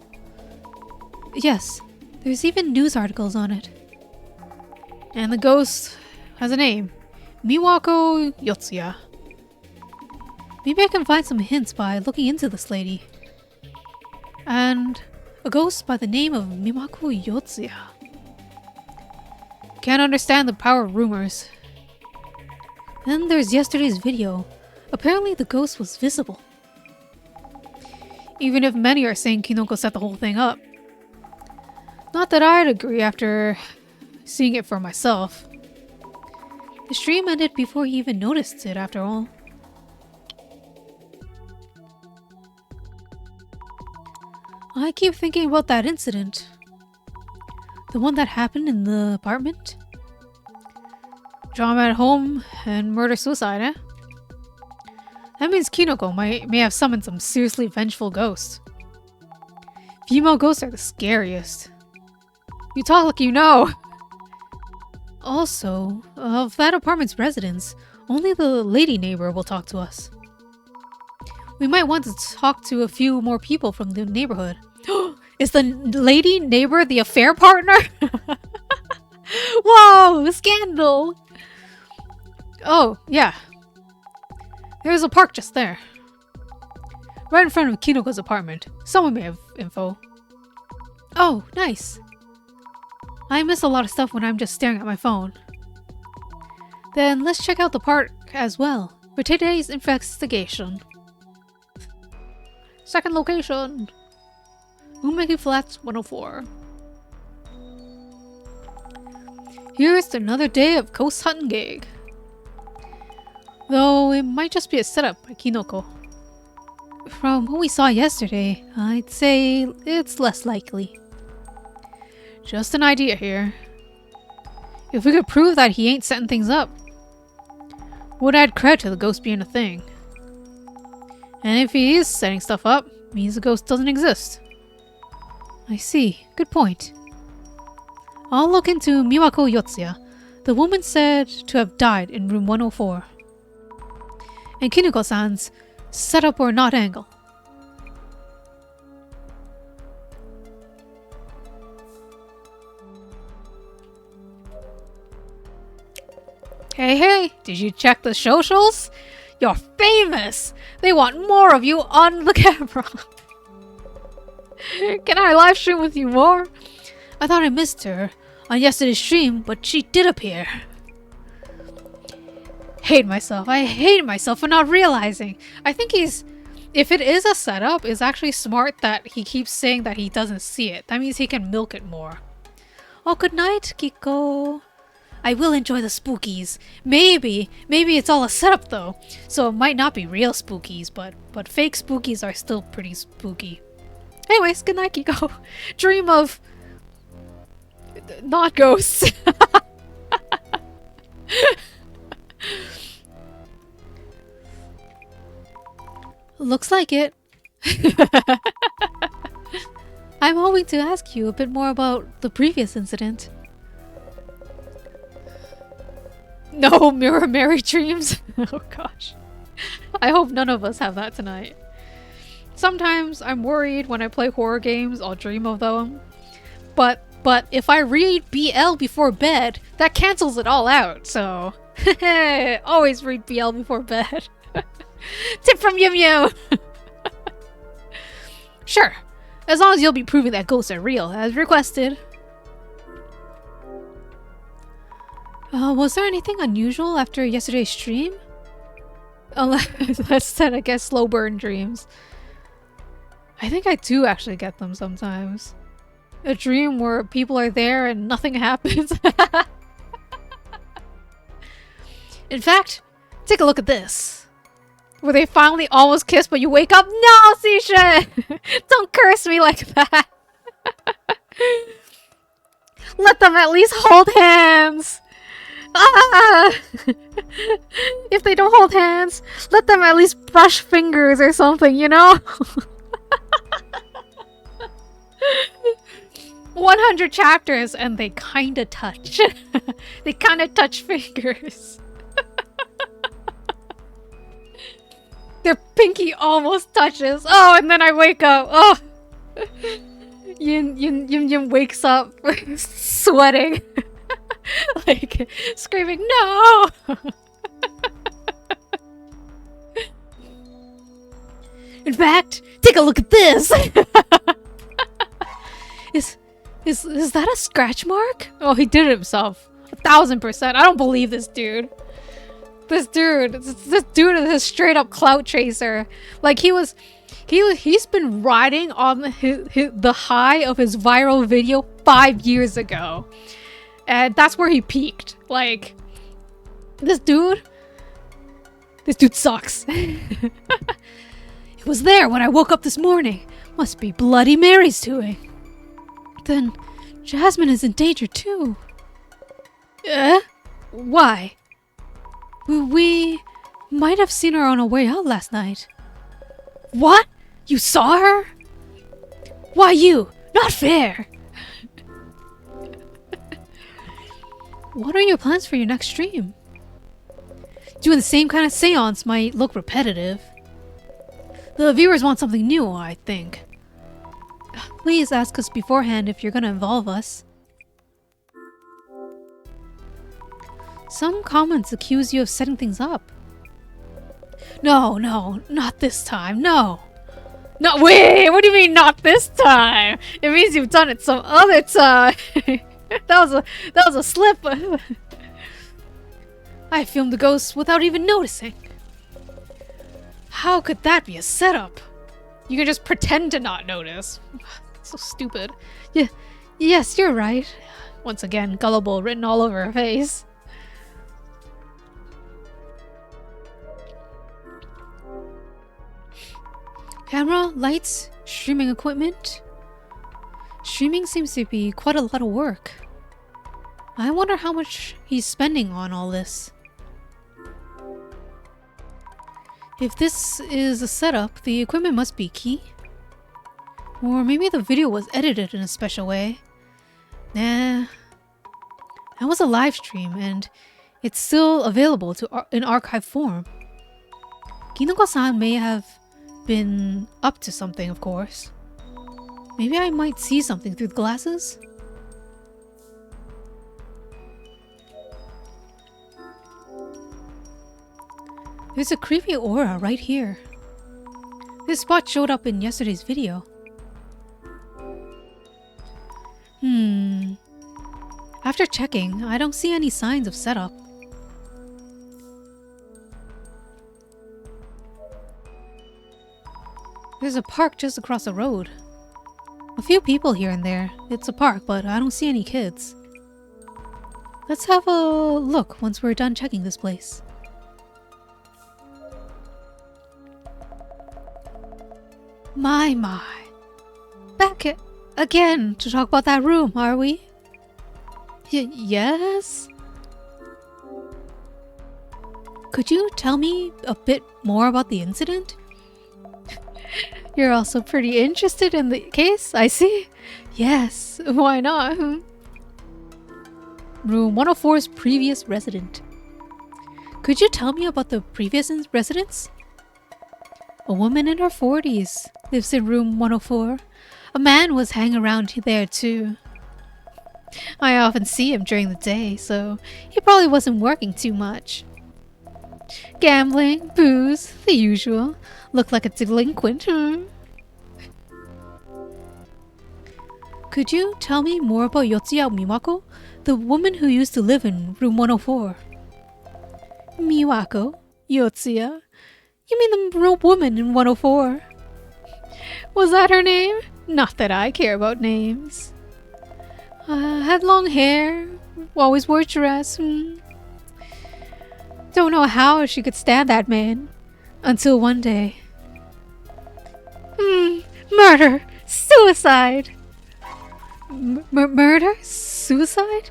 Yes. There's even news articles on it. And the ghost has a name. Miwako Yotsuya. Maybe I can find some hints by looking into this lady. And a ghost by the name of Miwako Yotsuya. Can't understand the power of rumors. Then there's yesterday's video. Apparently the ghost was visible. Even if many are saying Kinoko set the whole thing up. Not that I'd agree after seeing it for myself. The stream ended before he even noticed it, after all. I keep thinking about that incident. The one that happened in the apartment? Drama at home and murder-suicide, eh? That means Kinoko may have summoned some seriously vengeful ghosts. Female ghosts are the scariest. You talk like you know! Also, of that apartment's residents, only the lady neighbor will talk to us. We might want to talk to a few more people from the neighborhood. Is the lady neighbor the affair partner? Whoa! Scandal! Oh, yeah. There's a park just there. Right in front of Kinoko's apartment. Someone may have info. Oh, nice. I miss a lot of stuff when I'm just staring at my phone. Then let's check out the park as well for today's investigation. Second location. Umeki Flats 104. Here's to another day of ghost hunting gig. Though it might just be a setup by Kinoko. From what we saw yesterday, I'd say it's less likely. Just an idea here. If we could prove that he ain't setting things up, would add credit to the ghost being a thing. And if he is setting stuff up, means the ghost doesn't exist. I see. Good point. I'll look into Miwako Yotsuya, the woman said to have died in room 104. And Kinoko-san's setup or not angle. Hey, did you check the socials? You're famous! They want more of you on the camera! Can I live stream with you more? I thought I missed her on yesterday's stream, but she did appear. I hate myself for not realizing. I think if it is a setup, it's actually smart that he keeps saying that he doesn't see it. That means he can milk it more. Oh, good night, Kiko. I will enjoy the spookies. Maybe it's all a setup though. So it might not be real spookies, but fake spookies are still pretty spooky. Anyways, good night, Kiko. Dream of not ghosts. Looks like it. I'm hoping to ask you a bit more about the previous incident. No Mirror Mary dreams? Oh gosh. I hope none of us have that tonight. Sometimes I'm worried when I play horror games, I'll dream of them. But if I read BL before bed, that cancels it all out, so... Always read BL before bed. Tip from Yum Yum! Sure, as long as you'll be proving that ghosts are real, as requested. Was there anything unusual after yesterday's stream? Unless said, I guess slow burn dreams. I think I do actually get them sometimes. A dream where people are there and nothing happens. In fact, take a look at this. Where they finally almost kiss, but you wake up. No, Shueisha! Don't curse me like that. Let them at least hold hands. Ah! If they don't hold hands, let them at least brush fingers or something, you know? 100 chapters and they kinda touch. They kinda touch fingers. Their pinky almost touches. Oh, and then I wake up. Oh! Yum wakes up sweating. Like, screaming, no! In fact, take a look at this! Is that a scratch mark? Oh, he did it himself. 1000%. I don't believe this dude. This dude is a straight up clout chaser. Like he's been riding on the high of his viral video 5 years ago. And that's where he peaked. Like, this dude sucks. It was there when I woke up this morning. Must be Bloody Mary's doing. Then Jasmine is in danger too. Why? We might have seen her on her way out last night. What? You saw her? Why you? Not fair! What are your plans for your next stream? Doing the same kind of seance might look repetitive. The viewers want something new, I think. Please ask us beforehand if you're gonna involve us. Some comments accuse you of setting things up. No, not this time, no. No, wait, what do you mean not this time? It means you've done it some other time. That was a slip. I filmed the ghost without even noticing. How could that be a setup? You can just pretend to not notice. So stupid. Yeah, yes, you're right. Once again, gullible written all over her face. Camera, lights, streaming equipment. Streaming seems to be quite a lot of work. I wonder how much he's spending on all this. If this is a setup, the equipment must be key. Or maybe the video was edited in a special way. Nah. That was a live stream and it's still available in archive form. Kinoko-san may have been up to something, of course. Maybe I might see something through the glasses? There's a creepy aura right here. This spot showed up in yesterday's video. After checking, I don't see any signs of setup. There's a park just across the road. A few people here and there. It's a park, but I don't see any kids. Let's have a look once we're done checking this place. My. Back again to talk about that room, are we? Yes? Could you tell me a bit more about the incident? You're also pretty interested in the case, I see. Yes, why not? Room 104's previous resident. Could you tell me about the previous residents? A woman in her 40s lives in room 104. A man was hanging around there too. I often see him during the day, so he probably wasn't working too much. Gambling, booze, the usual. Looked like a delinquent, Could you tell me more about Yotsuya Miwako, the woman who used to live in room 104? Miwako? Yotsuya? You mean the woman in 104? Was that her name? Not that I care about names. Had long hair, always wore a dress. Don't know how she could stand that man. Until one day. Murder! Suicide! Murder? Suicide?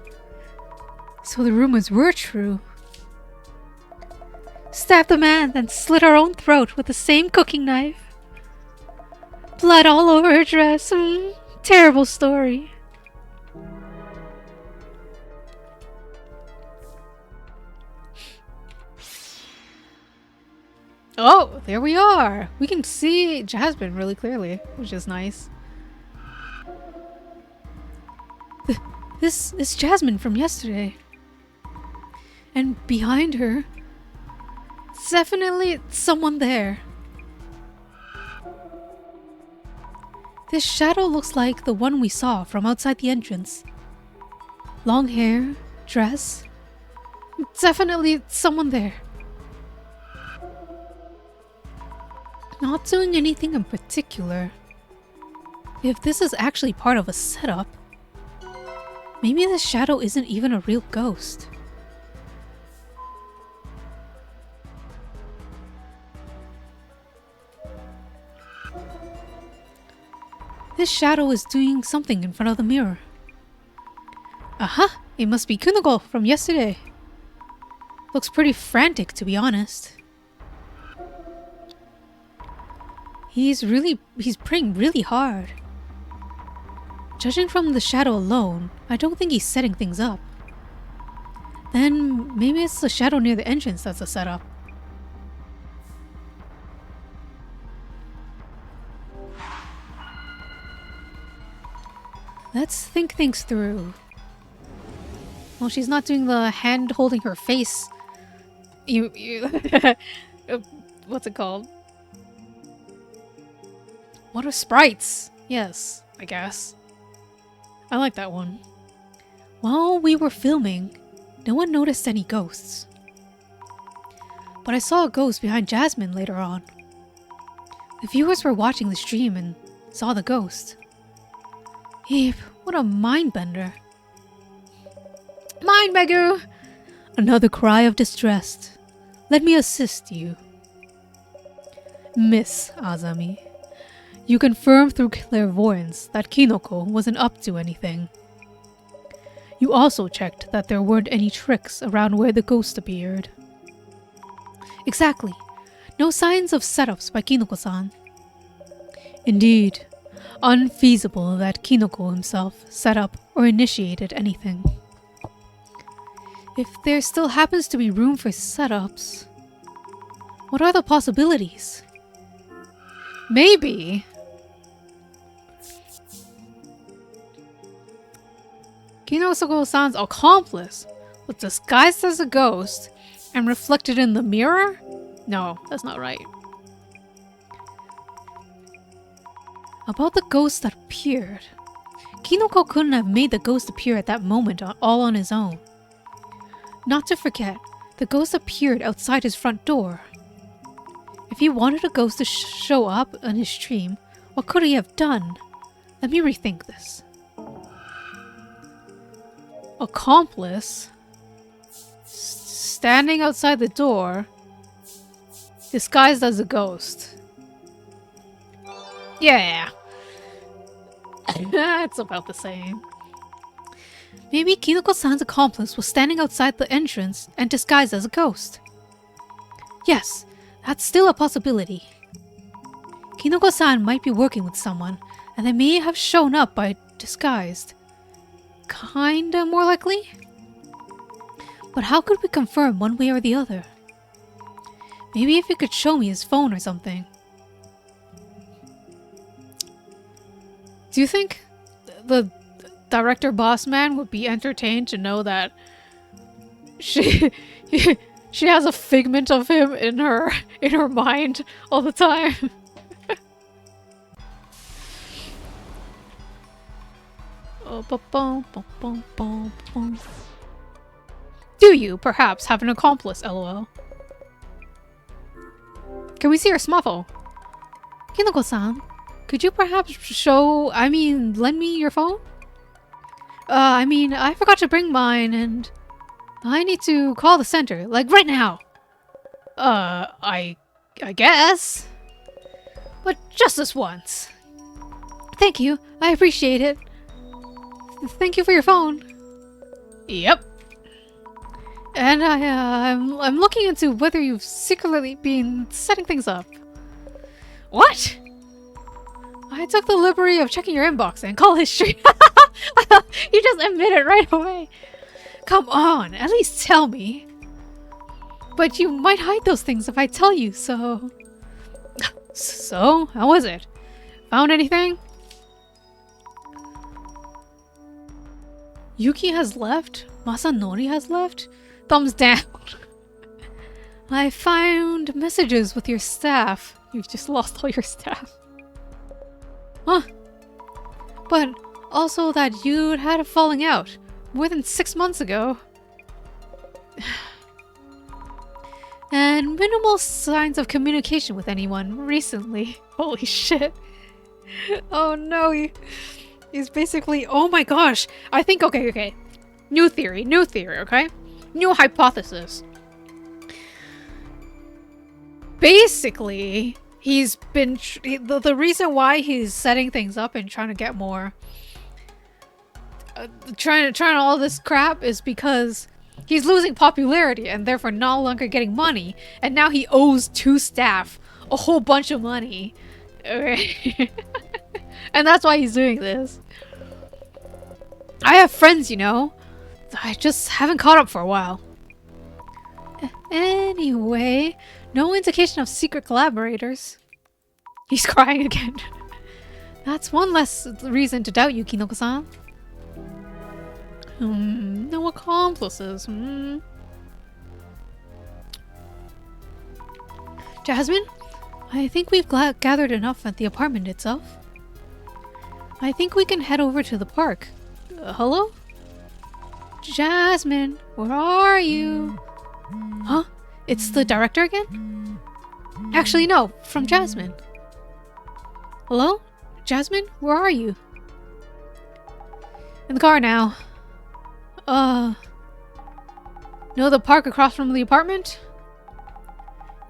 So the rumors were true. Stabbed the man, then slit her own throat with the same cooking knife. Blood all over her dress. Terrible story. Oh, there we are. We can see Jasmine really clearly, which is nice. This is Jasmine from yesterday. And behind her, it's definitely someone there. This shadow looks like the one we saw from outside the entrance. Long hair, dress. Definitely someone there. Not doing anything in particular. If this is actually part of a setup, maybe the shadow isn't even a real ghost. This shadow is doing something in front of the mirror. Aha! It must be Kuniko from yesterday. Looks pretty frantic, to be honest. He's praying really hard. Judging from the shadow alone, I don't think he's setting things up. Then maybe it's the shadow near the entrance that's a setup. Let's think things through. Well, she's not doing the hand holding her face. What's it called? What are sprites? Yes, I guess. I like that one. While we were filming, no one noticed any ghosts. But I saw a ghost behind Jasmine later on. The viewers were watching the stream and saw the ghost. Eve, what a mind-bender. Mind-beggar! Another cry of distress. Let me assist you. Miss Azami, you confirmed through clairvoyance that Kinoko wasn't up to anything. You also checked that there weren't any tricks around where the ghost appeared. Exactly. No signs of setups by Kinoko-san. Indeed, unfeasible that Kinoko himself set up or initiated anything. If there still happens to be room for setups, what are the possibilities? Maybe Kinoko-san's accomplice was disguised as a ghost and reflected in the mirror? No, that's not right. About the ghost that appeared. Kinoko couldn't have made the ghost appear at that moment all on his own. Not to forget, the ghost appeared outside his front door. If he wanted a ghost to show up on his stream, what could he have done? Let me rethink this. Accomplice standing outside the door, disguised as a ghost. Yeah. It's about the same. Maybe Kinoko-san's accomplice was standing outside the entrance and disguised as a ghost. Yes, that's still a possibility. Kinoko-san might be working with someone, and they may have shown up by disguised. Kinda more likely? But how could we confirm one way or the other? Maybe if you could show me his phone or something. Do you think the director boss man would be entertained to know that she has a figment of him in her mind all the time? Do you perhaps have an accomplice, lol? Can we see your smartphone? Kinoko-san, could you perhaps lend me your phone? I forgot to bring mine and I need to call the center, like right now. I guess. But just this once. Thank you, I appreciate it. Thank you for your phone. Yep. And I'm looking into whether you've secretly been setting things up. What? I took the liberty of checking your inbox and call history. You just admit it right away. Come on, at least tell me. But you might hide those things if I tell you, so... So? How was it? Found anything? Yuki has left? Masanori has left? Thumbs down. I found messages with your staff. You've just lost all your staff. Huh. But also that you'd had a falling out more than 6 months ago. And minimal signs of communication with anyone recently. Holy shit. Oh no, he's basically... Oh my gosh. I think... Okay. New theory, okay? New hypothesis. Basically, he's been... The reason why he's setting things up and trying to get more... trying all this crap is because he's losing popularity and therefore no longer getting money. And now he owes 2 staff a whole bunch of money. Okay. And that's why he's doing this. I have friends, you know. I just haven't caught up for a while. Anyway, no indication of secret collaborators. He's crying again. That's one less reason to doubt you, Kinoko-san. No accomplices. Jasmine? I think we've gathered enough at the apartment itself. I think we can head over to the park. Hello? Jasmine, where are you? Huh? It's the director again? Actually, no, from Jasmine. Hello? Jasmine, where are you? In the car now. Know the park across from the apartment?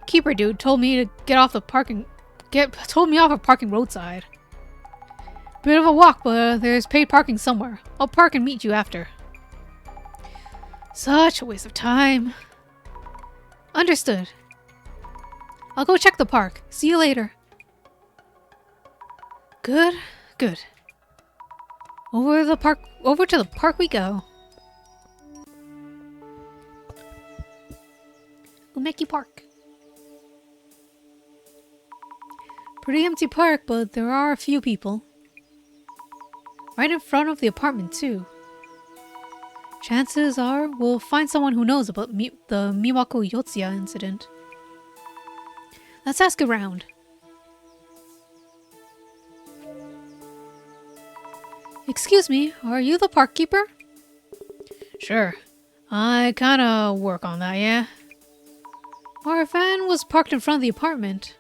Keeper dude told me to get off the parking... told me off of parking roadside. Bit of a walk, but there's paid parking somewhere. I'll park and meet you after. Such a waste of time. Understood. I'll go check the park. See you later. Good. Over to the park we go. Umeki Park. Pretty empty park, but there are a few people. Right in front of the apartment, too. Chances are we'll find someone who knows about the Miwako Yotsuya incident. Let's ask around. Excuse me, are you the park keeper? Sure. I kinda work on that, yeah. Our van was parked in front of the apartment.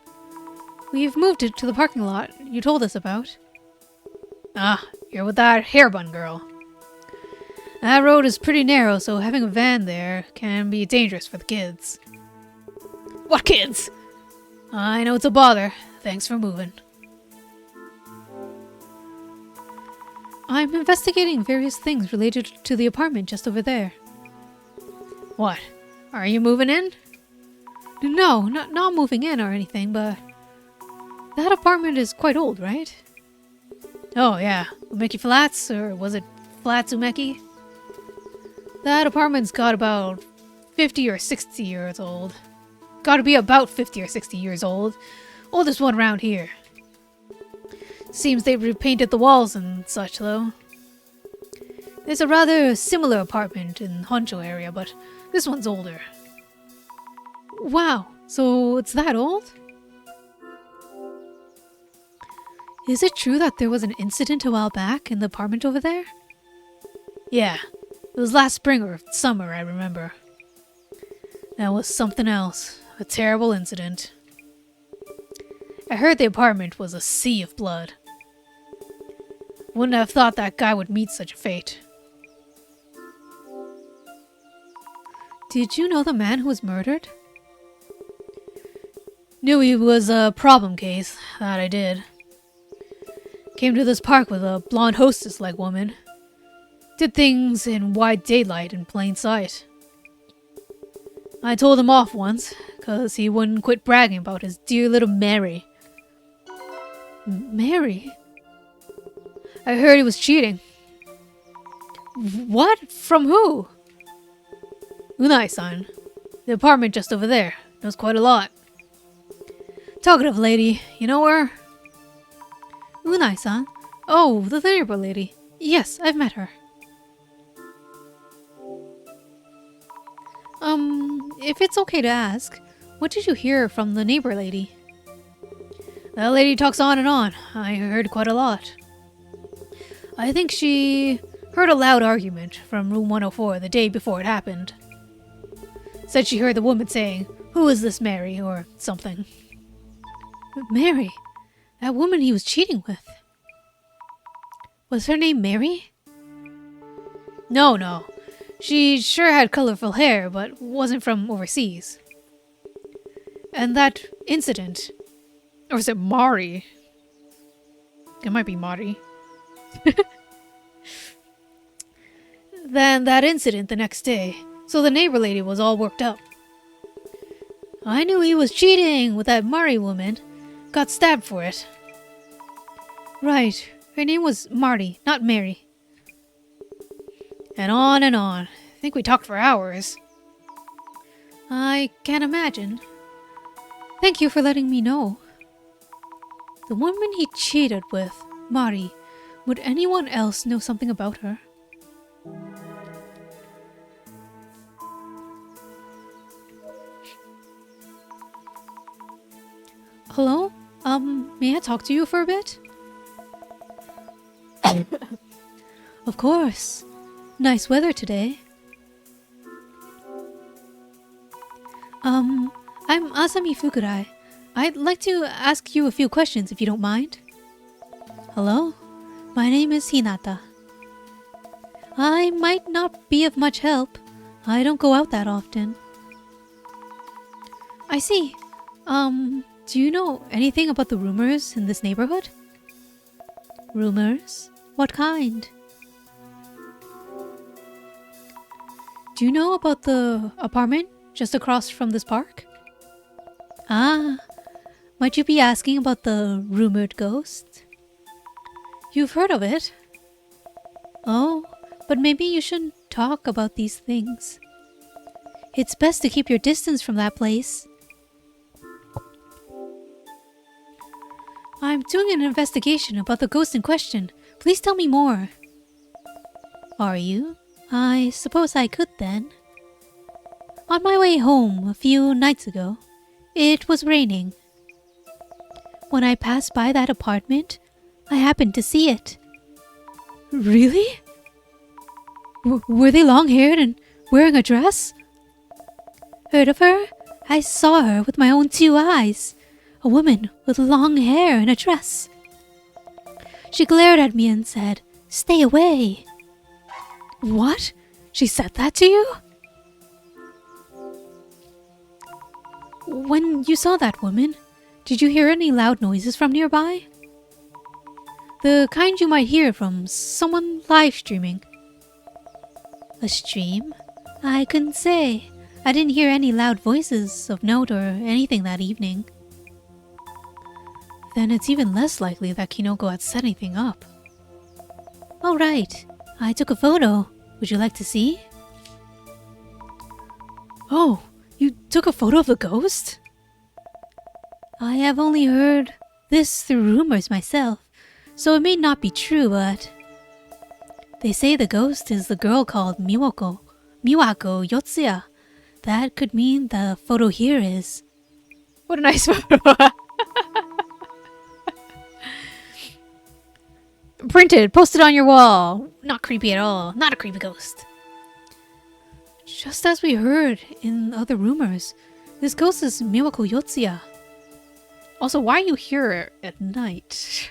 We've moved it to the parking lot you told us about. Ah, you're with that hairbun girl. That road is pretty narrow, so having a van there can be dangerous for the kids. What kids? I know it's a bother. Thanks for moving. I'm investigating various things related to the apartment just over there. What? Are you moving in? No, not moving in or anything, but... That apartment is quite old, right? Oh yeah, Umeki Flats, or was it Flats Umeki? That apartment's got about 50 or 60 years old. Gotta be about 50 or 60 years old. Oldest one around here. Seems they've repainted the walls and such, though. There's a rather similar apartment in Honcho area, but this one's older. Wow, so it's that old? Is it true that there was an incident a while back in the apartment over there? Yeah, it was last spring or summer, I remember. That was something else. A terrible incident. I heard the apartment was a sea of blood. Wouldn't have thought that guy would meet such a fate. Did you know the man who was murdered? Knew he was a problem case, that I did. Came to this park with a blonde hostess-like woman. Did things in wide daylight in plain sight. I told him off once, 'cause he wouldn't quit bragging about his dear little Mary. Mary? I heard he was cheating. What? From who? Unai-san. The apartment just over there. Knows quite a lot. Talkative lady. You know her? Unai-san? Oh, the neighbor lady. Yes, I've met her. If it's okay to ask, what did you hear from the neighbor lady? That lady talks on and on. I heard quite a lot. I think she heard a loud argument from room 104 the day before it happened. Said she heard the woman saying, "Who is this Mary?" or something. Mary? That woman he was cheating with? Was her name Mary? No. She sure had colorful hair, but wasn't from overseas. And that incident... Or is it Mari? It might be Mari. Then that incident the next day, so the neighbor lady was all worked up. I knew he was cheating with that Mari woman. Got stabbed for it. Right, her name was Marty, not Mary. And on and on. I think we talked for hours. I can't imagine. Thank you for letting me know. The woman he cheated with, Mari, would anyone else know something about her? Hello? May I talk to you for a bit? Of course. Nice weather today. I'm Asami Fukurai. I'd like to ask you a few questions if you don't mind. Hello? My name is Hinata. I might not be of much help. I don't go out that often. I see. Do you know anything about the rumors in this neighborhood? Rumors? What kind? Do you know about the apartment just across from this park? Ah, might you be asking about the rumored ghost? You've heard of it? Oh, but maybe you shouldn't talk about these things. It's best to keep your distance from that place. I'm doing an investigation about the ghost in question. Please tell me more. Are you? I suppose I could then. On my way home a few nights ago, it was raining. When I passed by that apartment, I happened to see it. Really? Were they long-haired and wearing a dress? Heard of her? I saw her with my own two eyes. A woman with long hair and a dress. She glared at me and said, "Stay away." What? She said that to you? When you saw that woman, did you hear any loud noises from nearby? The kind you might hear from someone live streaming. A stream? I couldn't say. I didn't hear any loud voices of note or anything that evening. Then it's even less likely that Kinoko had set anything up. Oh right, I took a photo. Would you like to see? Oh, you took a photo of the ghost? I have only heard this through rumors myself, so it may not be true, but... They say the ghost is the girl called Miwako Yotsuya. That could mean the photo here is... What a nice photo! Printed, posted on your wall. Not creepy at all. Not a creepy ghost. Just as we heard in other rumors, this ghost is Miwako Yotsuya. Also, why are you here at night?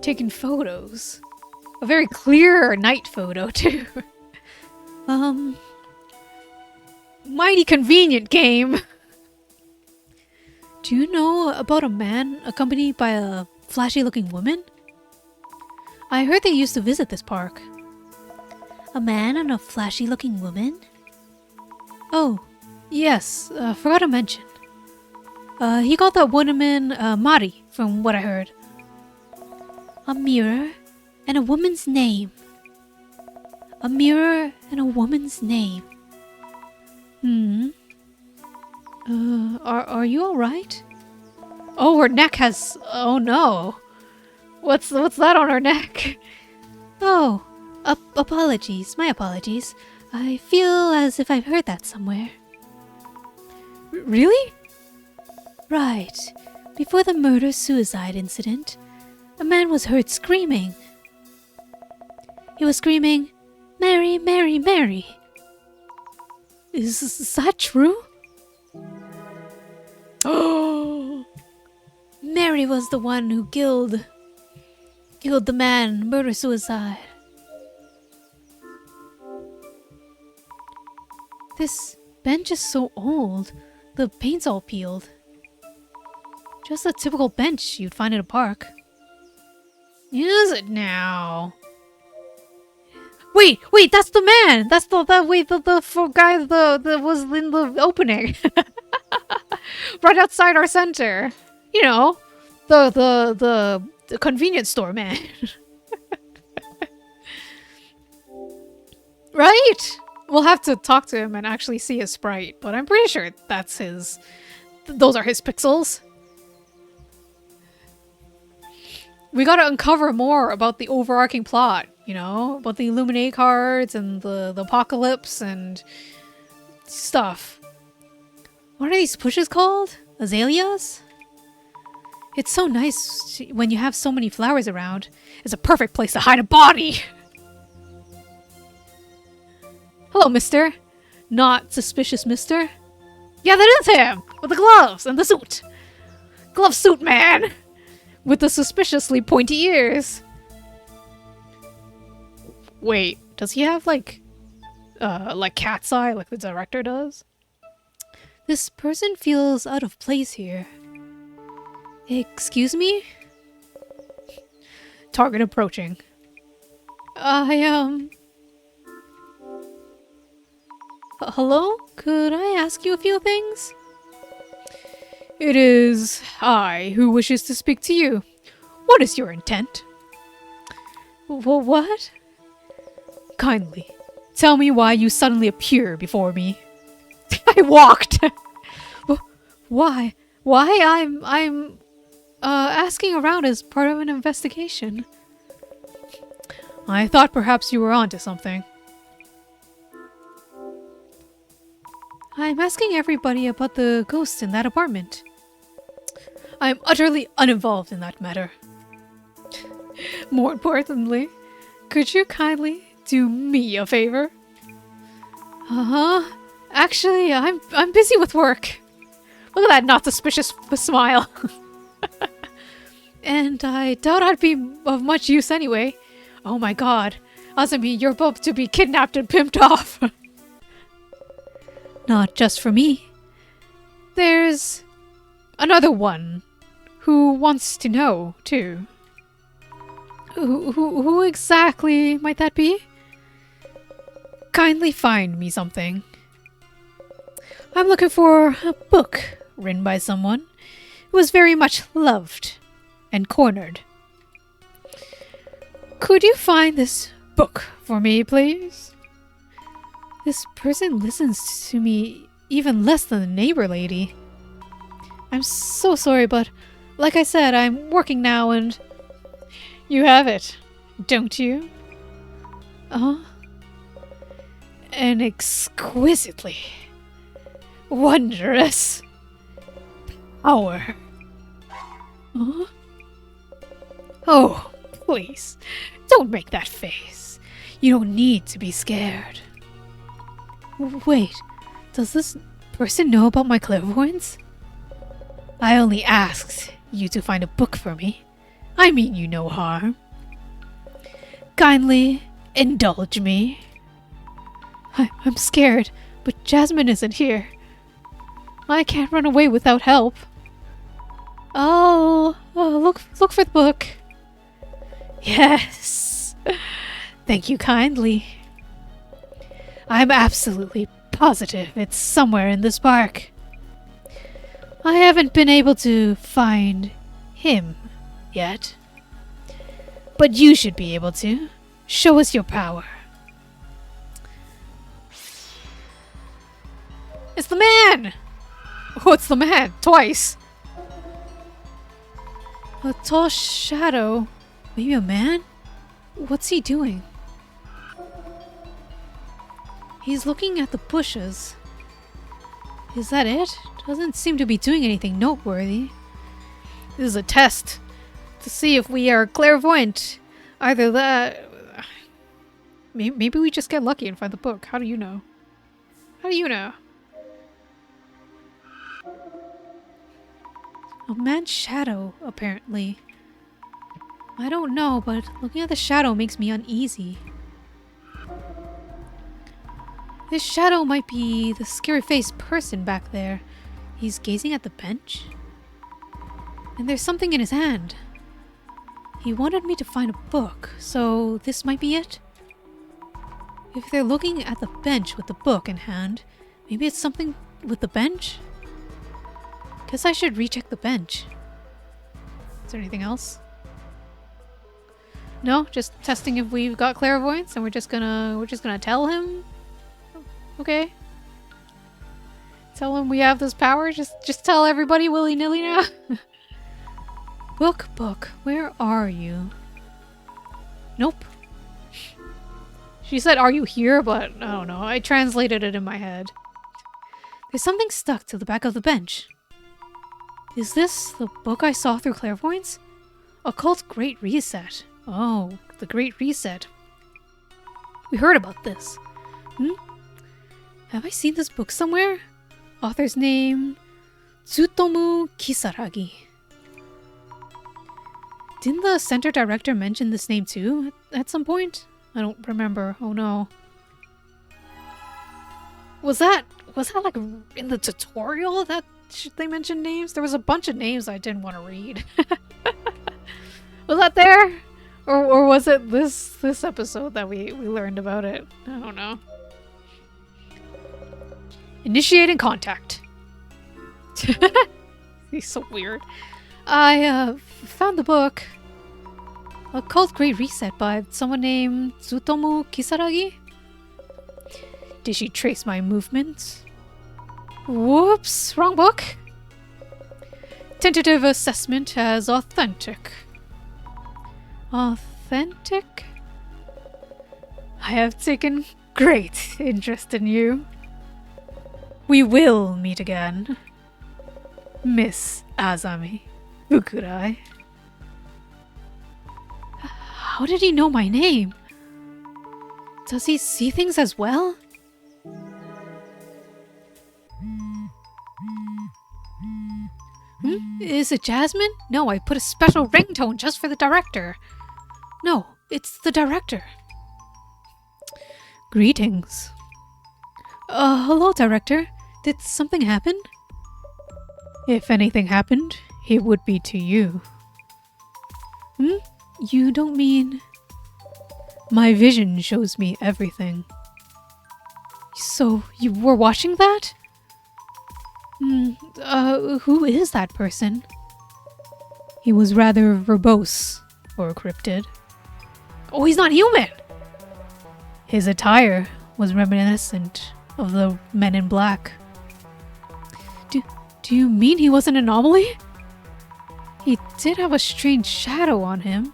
Taking photos. A very clear night photo, too. Mighty convenient game. Do you know about a man accompanied by a flashy-looking woman? I heard they used to visit this park. A man and a flashy-looking woman? Oh, yes, forgot to mention. He called that woman, Mari, from what I heard. A mirror and a woman's name. A mirror and a woman's name. Are you alright? Oh, her neck has... Oh no. What's that on her neck? Oh, apologies. My apologies. I feel as if I've heard that somewhere. Really? Right. Before the murder-suicide incident, a man was heard screaming. He was screaming, "Mary, Mary, Mary." Is that true? Oh! Mary was the one who killed the man, murder-suicide. This bench is so old, the paint's all peeled. Just a typical bench you'd find at a park. Is it now? Wait, that's the man! That's the guy that was in the opening. Right outside our center. You know, the convenience store man. Right? We'll have to talk to him and actually see his sprite, but I'm pretty sure that's his... Those are his pixels. We gotta uncover more about the overarching plot, you know? About the Illuminate cards and the apocalypse and stuff. What are these bushes called? Azaleas? It's so nice when you have so many flowers around. It's a perfect place to hide a body! Hello, mister. Not suspicious, mister. Yeah, that is him! With the gloves and the suit! Glove suit man! With the suspiciously pointy ears. Wait, does he have like cat's eye like the director does? This person feels out of place here. Excuse me? Target approaching. Hello? Could I ask you a few things? It is I who wishes to speak to you. What is your intent? What? Kindly, tell me why you suddenly appear before me. I walked! Why? I'm asking around as part of an investigation. I thought perhaps you were onto something. I'm asking everybody about the ghost in that apartment. I'm utterly uninvolved in that matter. More importantly, could you kindly do me a favor? Actually, I'm busy with work. Look at that not suspicious smile. And I doubt I'd be of much use anyway. Oh my god. Azumi, you're about to be kidnapped and pimped off. Not just for me. There's another one who wants to know, too. Who exactly might that be? Kindly find me something. I'm looking for a book written by someone who was very much loved and cornered. Could you find this book for me, please? This person listens to me even less than the neighbor lady. I'm so sorry, but like I said, I'm working now and... You have it, don't you? An exquisitely wondrous power. Oh, please, don't make that face. You don't need to be scared. Wait, does this person know about my clairvoyance? I only asked you to find a book for me. I mean you no harm. Kindly indulge me. I'm scared, but Jasmine isn't here. I can't run away without help. Oh, look for the book. Yes. Thank you kindly. I'm absolutely positive it's somewhere in this park. I haven't been able to find him yet. But you should be able to. Show us your power. It's the man! Oh, it's the man! Twice! A tall shadow. Maybe a man? What's he doing? He's looking at the bushes. Is that it? Doesn't seem to be doing anything noteworthy. This is a test to see if we are clairvoyant. Either that... Maybe we just get lucky and find the book. How do you know? How do you know? A man's shadow, apparently. I don't know, but looking at the shadow makes me uneasy. This shadow might be the scary-faced person back there. He's gazing at the bench. And there's something in his hand. He wanted me to find a book, so this might be it? If they're looking at the bench with the book in hand, maybe it's something with the bench? Guess I should recheck the bench. Is there anything else? No? Just testing if we've got clairvoyance and we're just gonna tell him? Okay. Tell him we have this power? Just tell everybody willy-nilly now? Book, where are you? Nope. She said, are you here? But I don't know. I translated it in my head. There's something stuck to the back of the bench. Is this the book I saw through clairvoyance? Occult Great Reset. Oh, the Great Reset. We heard about this. Have I seen this book somewhere? Author's name... Tsutomu Kisaragi. Didn't the center director mention this name too at some point? I don't remember. Oh no. Was that like in the tutorial that they mentioned names? There was a bunch of names I didn't want to read. Was that there? Or was it this episode that we learned about it? I don't know. Initiating contact. He's so weird. I found the book. Occult Great Reset by someone named Tsutomu Kisaragi. Did she trace my movements? Whoops, wrong book. Tentative assessment as authentic. Authentic? I have taken great interest in you. We will meet again. Miss Azami Bukurai. How did he know my name? Does he see things as well? Is it Jasmine? No, I put a special ringtone just for the director. No, it's the director. Greetings. Hello, director. Did something happen? If anything happened, it would be to you. You don't mean... My vision shows me everything. So, you were watching that? Who is that person? He was rather verbose, or cryptid. Oh, he's not human! His attire was reminiscent of the men in black. Do you mean he was an anomaly? He did have a strange shadow on him.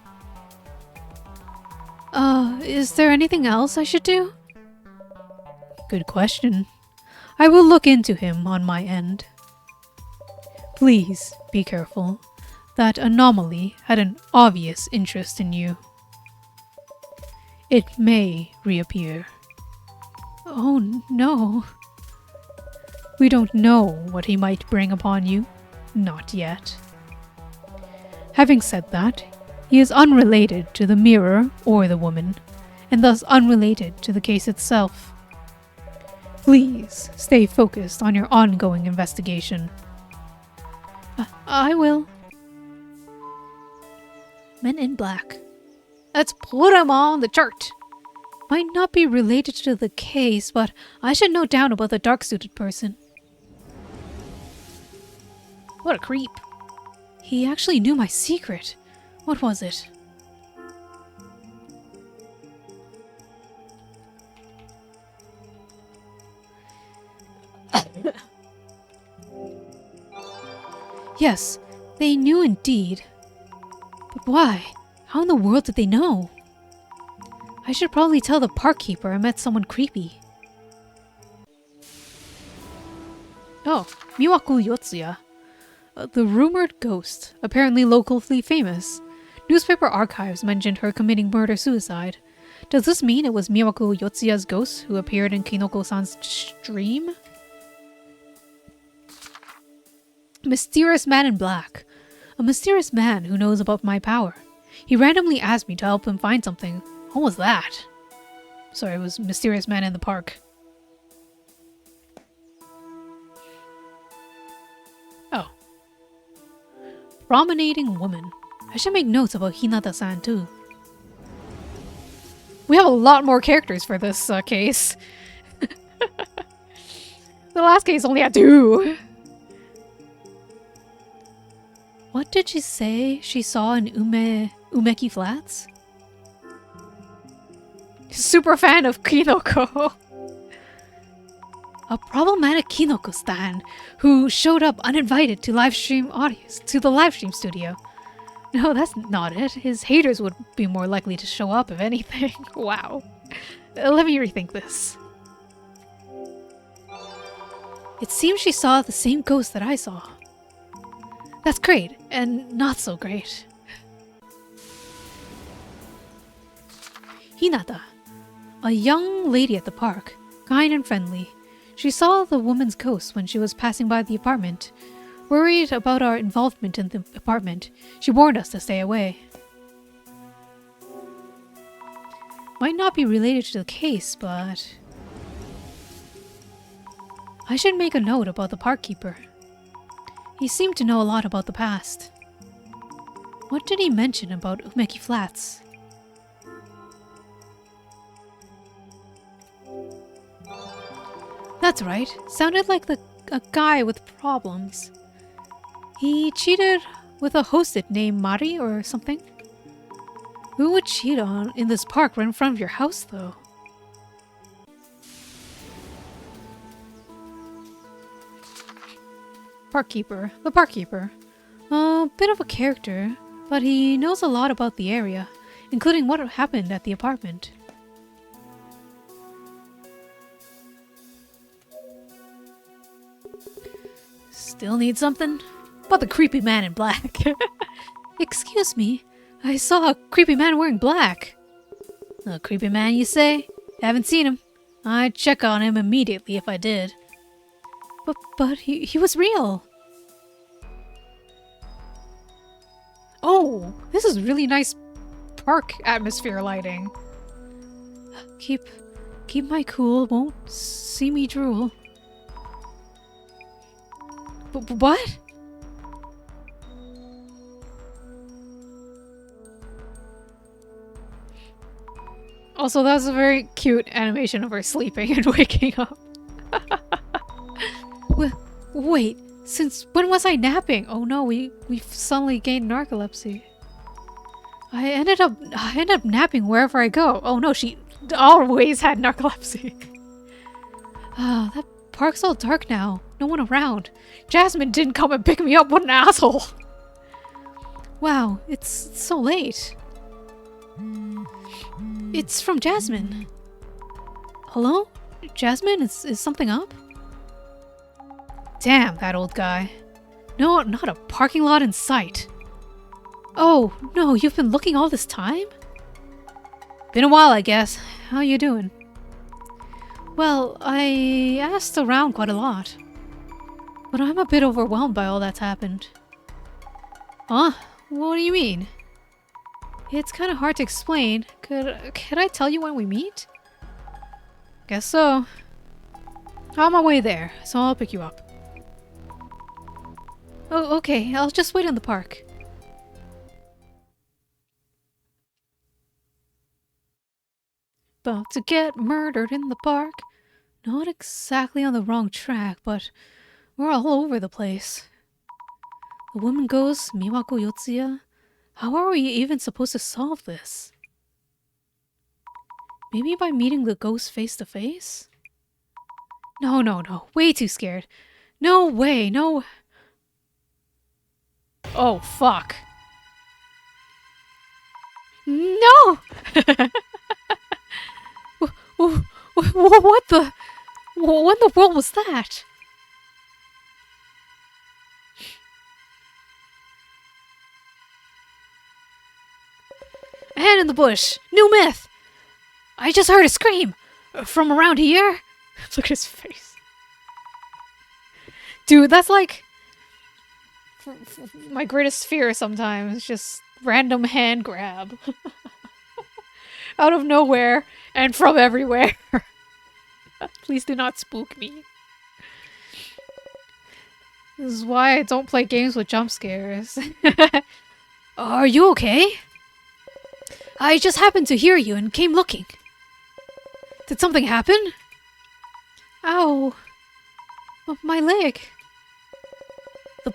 Is there anything else I should do? Good question. I will look into him on my end. Please be careful. That anomaly had an obvious interest in you. It may reappear. Oh no. We don't know what he might bring upon you. Not yet. Having said that, he is unrelated to the mirror or the woman, and thus unrelated to the case itself. Please stay focused on your ongoing investigation. I will. Men in Black. Let's put him on the chart. Might not be related to the case, but I should note down about the dark-suited person. What a creep. He actually knew my secret. What was it? Yes, they knew indeed. But why? How in the world did they know? I should probably tell the park keeper I met someone creepy. Oh, Miwaku Yotsuya. The rumored ghost, apparently locally famous. Newspaper archives mentioned her committing murder-suicide. Does this mean it was Miwaku Yotsuya's ghost who appeared in Kinoko-san's stream? Mysterious man in black. A mysterious man who knows about my power. He randomly asked me to help him find something. What was that? Sorry, it was mysterious man in the park. Oh. Promenading woman. I should make notes about Hinata-san too. We have a lot more characters for this case. The last case only had 2. What did she say she saw in Umeki Flats? Super fan of Kinoko. A problematic Kinoko stan who showed up uninvited to the live stream studio. No, that's not it. His haters would be more likely to show up if anything. Wow. Let me rethink this. It seems she saw the same ghost that I saw. That's great, and not so great. Hinata. A young lady at the park, kind and friendly. She saw the woman's ghost when she was passing by the apartment. Worried about our involvement in the apartment, she warned us to stay away. Might not be related to the case, but... I should make a note about the park keeper. He seemed to know a lot about the past. What did he mention about Umeki Flats? That's right. Sounded like a guy with problems. He cheated with a hostess named Mari or something? Who would cheat on in this park right in front of your house, though? Parkkeeper. The parkkeeper. A bit of a character, but he knows a lot about the area, including what happened at the apartment. Still need something? About the creepy man in black. Excuse me, I saw a creepy man wearing black. A creepy man, you say? Haven't seen him. I'd check on him immediately if I did. But he was real. Oh, this is really nice park atmosphere lighting. Keep my cool, won't see me drool. What? Also, that was a very cute animation of her sleeping and waking up. Wait, since when was I napping? Oh no, we've suddenly gained narcolepsy. I ended up napping wherever I go. Oh no, she always had narcolepsy. Ah, that park's all dark now. No one around. Jasmine didn't come and pick me up. What an asshole. Wow, it's so late. It's from Jasmine. Hello? Jasmine, is something up? Damn, that old guy. No, not a parking lot in sight. Oh, no, you've been looking all this time? Been a while, I guess. How you doing? Well, I asked around quite a lot. But I'm a bit overwhelmed by all that's happened. Huh? What do you mean? It's kind of hard to explain. Could I tell you when we meet? Guess so. I'm on my way there, so I'll pick you up. Oh, okay. I'll just wait in the park. about to get murdered in the park. Not exactly on the wrong track, but we're all over the place. The woman goes, Miwako Yotsuya. How are we even supposed to solve this? Maybe by meeting the ghost face to face? No. Way too scared. No way, no. Oh, fuck. No! What the? What in the world was that? A hand in the bush. New myth. I just heard a scream. From around here? Look at his face. Dude, that's like my greatest fear sometimes. Just random hand grab. Out of nowhere and from everywhere. Please do not spook me. This is why I don't play games with jump scares. Are you okay? I just happened to hear you and came looking. Did something happen? Ow. My leg.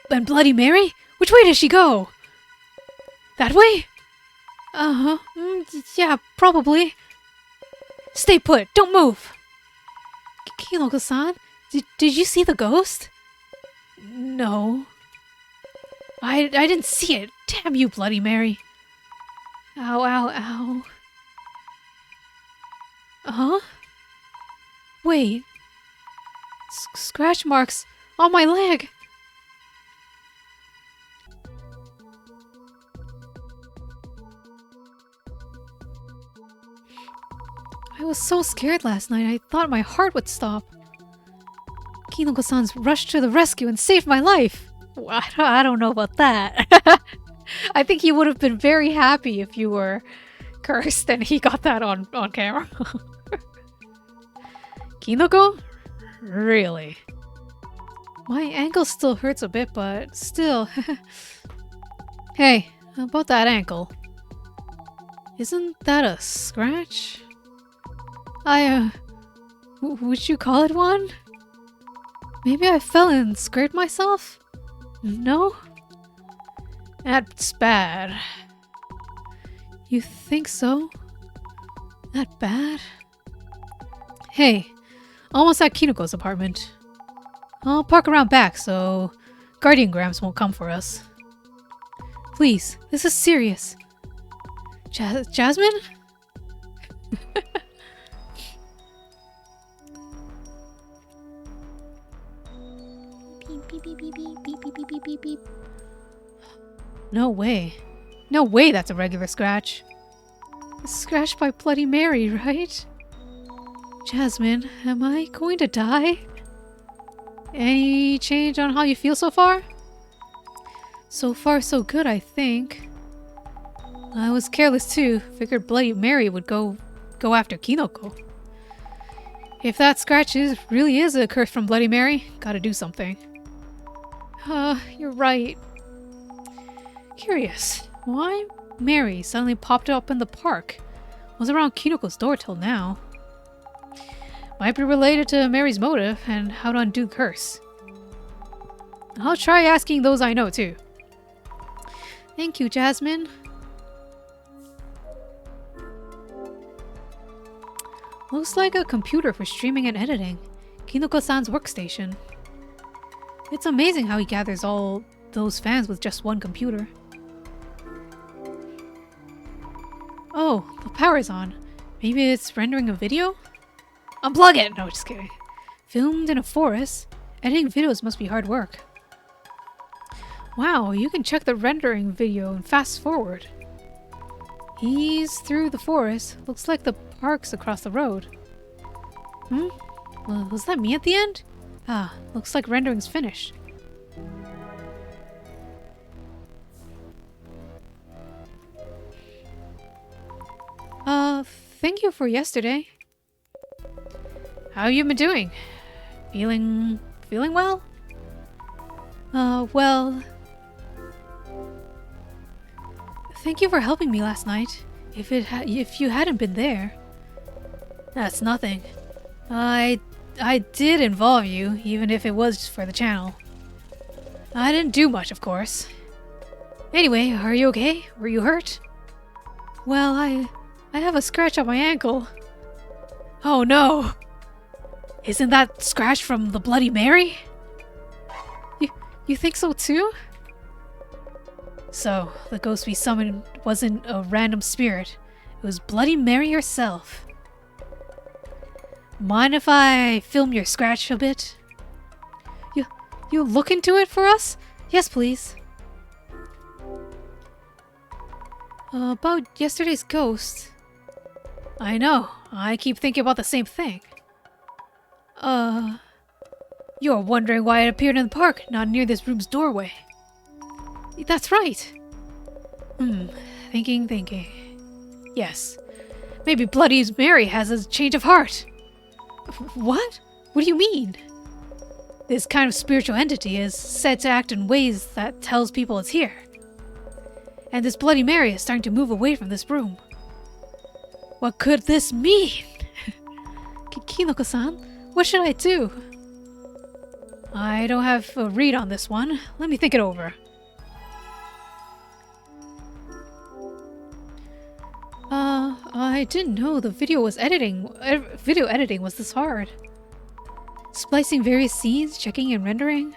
And Bloody Mary? Which way does she go? That way? Uh-huh. Yeah, probably. Stay put. Don't move. Kinoko-san, did you see the ghost? No. I didn't see it. Damn you, Bloody Mary. Ow. Huh? Wait. Scratch marks on my leg. I was so scared last night, I thought my heart would stop. Kinoko-san's rushed to the rescue and saved my life. Well, I don't know about that. I think he would have been very happy if you were cursed and he got that on camera. Kinoko? Really? My ankle still hurts a bit, but still. Hey, about that ankle. Isn't that a scratch? Would you call it one? Maybe I fell and scraped myself? No? That's bad. You think so? That bad? Hey, almost at Kinoko's apartment. I'll park around back so Guardian Grams won't come for us. Please, this is serious. Jasmine? Beep. No way. No way that's a regular scratch. A scratch by Bloody Mary, right? Jasmine, am I going to die? Any change on how you feel so far? So far, so good, I think. I was careless too. Figured Bloody Mary would go after Kinoko. If that scratch really is a curse from Bloody Mary, gotta do something. You're right. Curious, why Mary suddenly popped up in the park? Wasn't around Kinoko's door till now. Might be related to Mary's motive and how to undo the curse. I'll try asking those I know too. Thank you, Jasmine. Looks like a computer for streaming and editing. Kinoko-san's workstation. It's amazing how he gathers all those fans with just one computer. Oh, the power's on. Maybe it's rendering a video? Unplug it! No, just kidding. Filmed in a forest? Editing videos must be hard work. Wow, you can check the rendering video and fast forward. He's through the forest. Looks like the park's across the road. Well, was that me at the end? Ah, looks like rendering's finished. Thank you for yesterday. How you been doing? Feeling well? Well... Thank you for helping me last night. If you hadn't been there... That's nothing. I did involve you, even if it was for the channel. I didn't do much, of course. Anyway, are you okay? Were you hurt? Well, I have a scratch on my ankle. Oh no! Isn't that scratch from the Bloody Mary? You think so too? So, the ghost we summoned wasn't a random spirit. It was Bloody Mary herself. Mind if I film your scratch a bit? You look into it for us? Yes, please. About yesterday's ghost. I know. I keep thinking about the same thing. You're wondering why it appeared in the park, not near this room's doorway. That's right. Thinking. Yes. Maybe Bloody Mary has a change of heart. What? What do you mean? This kind of spiritual entity is said to act in ways that tells people it's here. And this Bloody Mary is starting to move away from this room. What could this mean? Kinoko-san, what should I do? I don't have a read on this one. Let me think it over. I didn't know the video editing was this hard. Splicing various scenes, checking and rendering?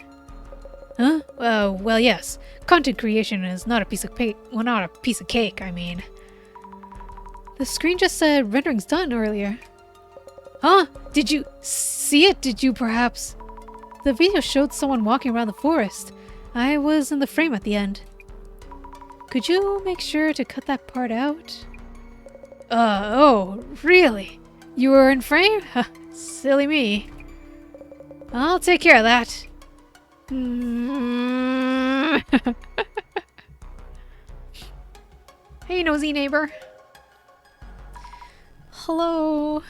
Huh? Well, yes. Content creation is not a piece of cake. Well, not a piece of cake, I mean. The screen just said rendering's done earlier. Huh? Did you see it? Did you perhaps? The video showed someone walking around the forest. I was in the frame at the end. Could you make sure to cut that part out? Oh, really? You were in frame? Silly me. I'll take care of that. Hey, nosy neighbor. Hello.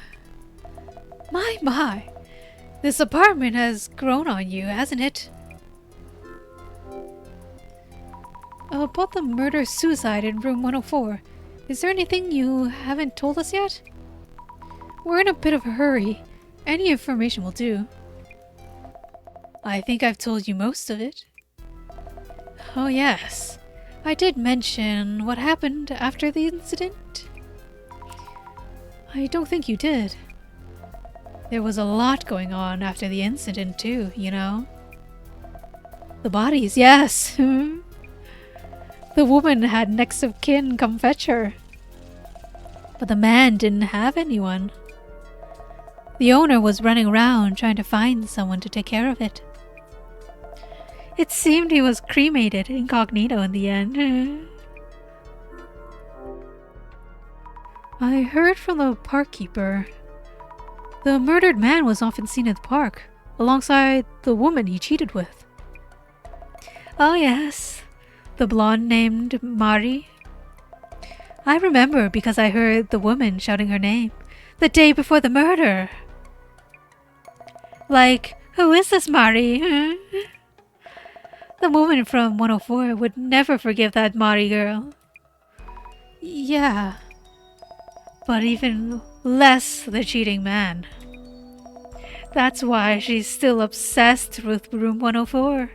My. This apartment has grown on you, hasn't it? About the murder-suicide in room 104. Is there anything you haven't told us yet? We're in a bit of a hurry. Any information will do. I think I've told you most of it. Oh yes. I did mention what happened after the incident. I don't think you did. There was a lot going on after the incident too, you know. The bodies, yes. The woman had next of kin come fetch her. But the man didn't have anyone. The owner was running around trying to find someone to take care of it. It seemed he was cremated incognito in the end. I heard from the park keeper. The murdered man was often seen at the park, alongside the woman he cheated with. Oh yes, the blonde named Mari. I remember because I heard the woman shouting her name the day before the murder. Like, who is this Mari? The woman from 104 would never forgive that Mari girl. Yeah, but even less the cheating man. That's why she's still obsessed with room 104.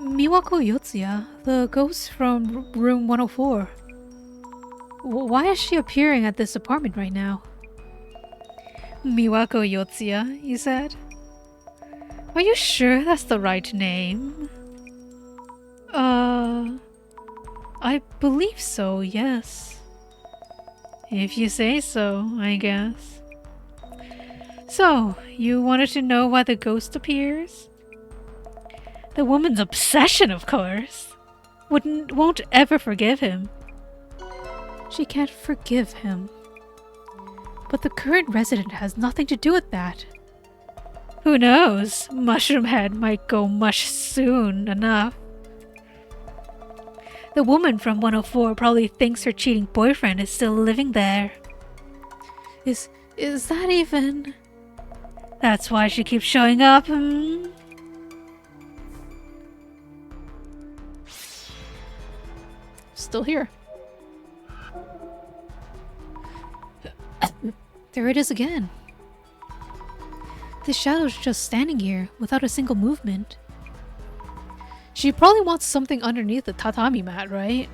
Miwako Yotsuya, the ghost from room 104. Why is she appearing at this apartment right now? Miwako Yotsuya, you said? Are you sure that's the right name? I believe so, yes. If you say so, I guess. So, you wanted to know why the ghost appears? The woman's obsession, of course. Won't ever forgive him. She can't forgive him. But the current resident has nothing to do with that. Who knows? Mushroom Head might go mush soon enough. The woman from 104 probably thinks her cheating boyfriend is still living there. Is that even... That's why she keeps showing up, Still here. There it is again. This shadow's just standing here without a single movement. She probably wants something underneath the tatami mat, right?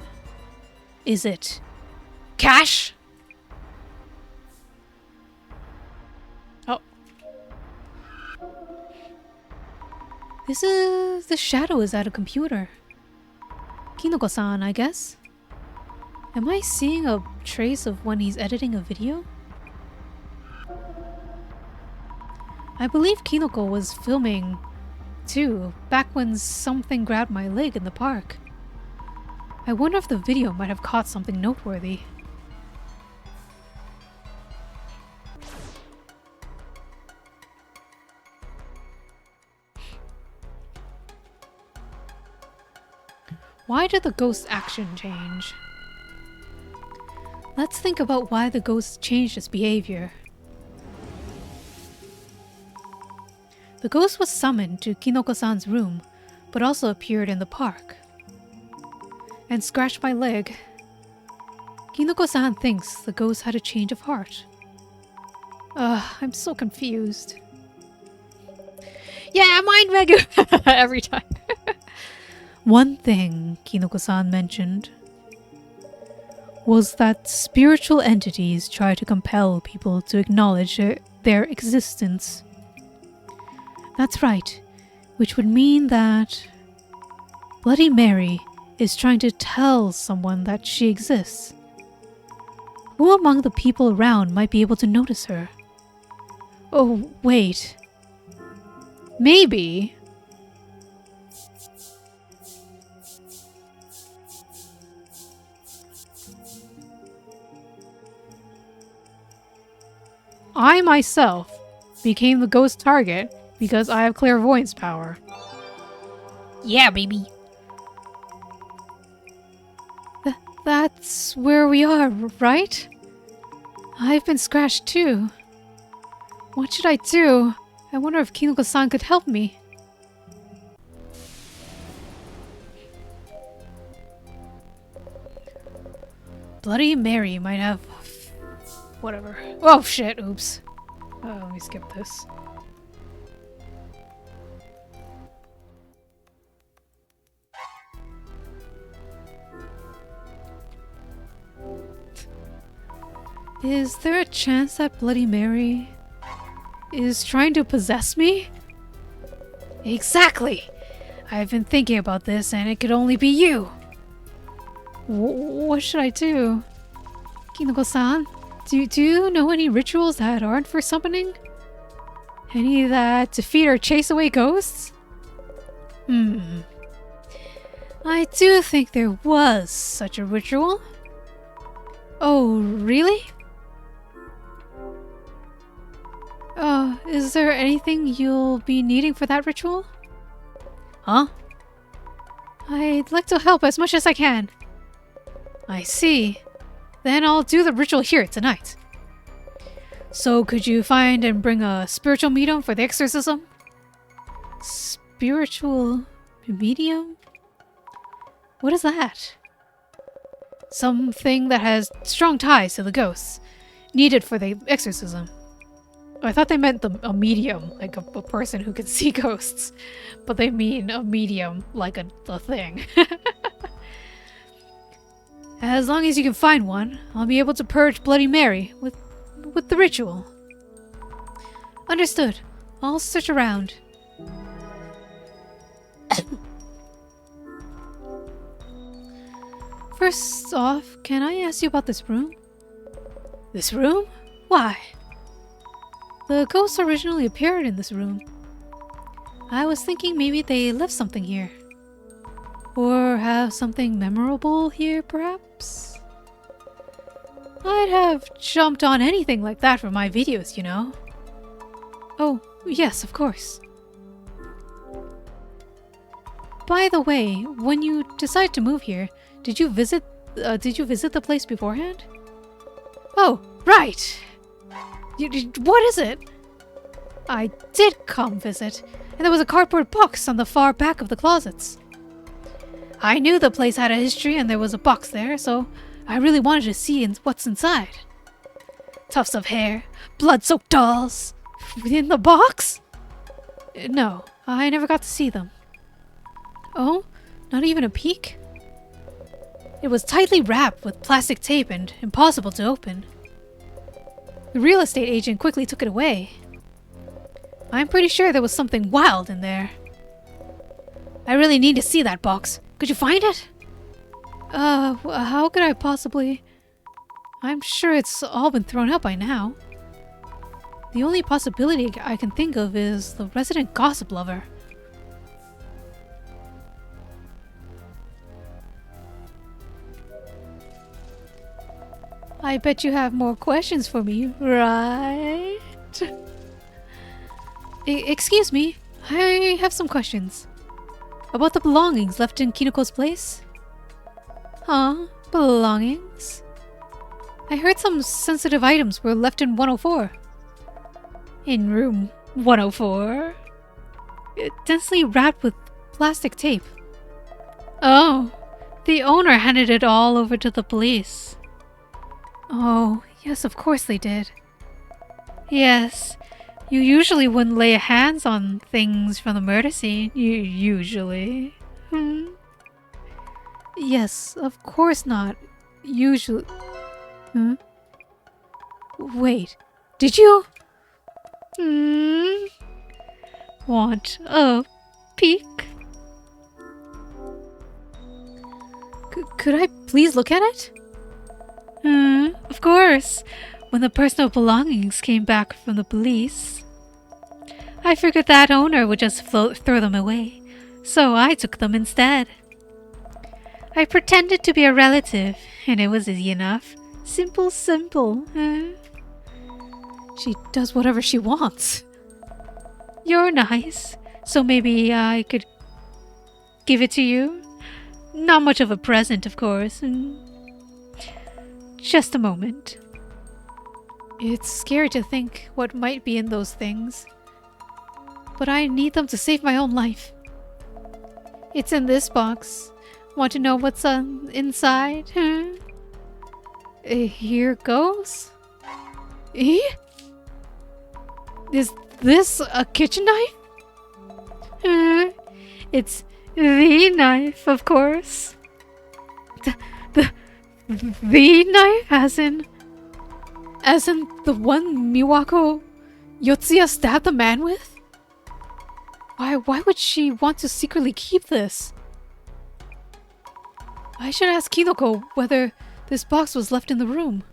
Is it cash? Oh. The shadow is at a computer. Kinoko-san, I guess? Am I seeing a trace of when he's editing a video? I believe Kinoko was filming too, back when something grabbed my leg in the park. I wonder if the video might have caught something noteworthy. Why did the ghost's action change? Let's think about why the ghost changed its behavior. The ghost was summoned to Kinoko-san's room, but also appeared in the park. And scratched my leg. Kinoko-san thinks the ghost had a change of heart. I'm so confused. Yeah, mind mega every time. One thing Kinoko-san mentioned was that spiritual entities try to compel people to acknowledge their existence. That's right, which would mean that Bloody Mary is trying to tell someone that she exists. Who among the people around might be able to notice her? Oh, wait. Maybe. I myself became the ghost target because I have clairvoyance power. Yeah, baby. That's where we are, right? I've been scratched too. What should I do? I wonder if Kinoko-san could help me. Bloody Mary might have... whatever. Oh shit, oops. Let me skip this. Is there a chance that Bloody Mary is trying to possess me? Exactly! I've been thinking about this and it could only be you! What should I do? Kinoko-san, do you know any rituals that aren't for summoning? Any that defeat or chase away ghosts? I do think there was such a ritual. Oh, really? Is there anything you'll be needing for that ritual? Huh? I'd like to help as much as I can. I see. Then I'll do the ritual here tonight. So could you find and bring a spiritual medium for the exorcism? Spiritual medium? What is that? Something that has strong ties to the ghosts, needed for the exorcism. I thought they meant a medium, like a person who could see ghosts, but they mean a medium, like a thing. As long as you can find one, I'll be able to purge Bloody Mary with the ritual. Understood. I'll search around. First off, can I ask you about this room? This room? Why? The ghosts originally appeared in this room. I was thinking maybe they left something here. Or have something memorable here, perhaps? I'd have jumped on anything like that for my videos, you know. Oh, yes, of course. By the way, when you decided to move here, did you visit the place beforehand? Oh, right! What is it? I did come visit, and there was a cardboard box on the far back of the closets. I knew the place had a history and there was a box there, so I really wanted to see what's inside. tufts of hair, blood-soaked dolls. Within the box? No, I never got to see them. Oh, not even a peek? It was tightly wrapped with plastic tape and impossible to open. The real estate agent quickly took it away. I'm pretty sure there was something wild in there. I really need to see that box. Could you find it? How could I possibly... I'm sure it's all been thrown out by now. The only possibility I can think of is the resident gossip lover. I bet you have more questions for me, right? Excuse me, I have some questions. About the belongings left in Kinoko's place? Huh? Belongings? I heard some sensitive items were left in 104. In room 104? Densely wrapped with plastic tape. Oh, the owner handed it all over to the police. Oh, yes, of course they did. Yes, you usually wouldn't lay hands on things from the murder scene. Usually. Yes, of course not. Usually. Wait, did you? Want a peek? Could I please look at it? Of course. When the personal belongings came back from the police, I figured that owner would just throw them away, so I took them instead. I pretended to be a relative, and it was easy enough. Simple. She does whatever she wants. You're nice, so maybe I could give it to you. Not much of a present, of course. Just a moment. It's scary to think what might be in those things. But I need them to save my own life. It's in this box. Want to know what's inside? Here goes. Eh? Is this a kitchen knife? It's the knife, of course. The knife, as in the one Miwako Yotsuya stabbed the man with? Why would she want to secretly keep this? I should ask Kinoko whether this box was left in the room.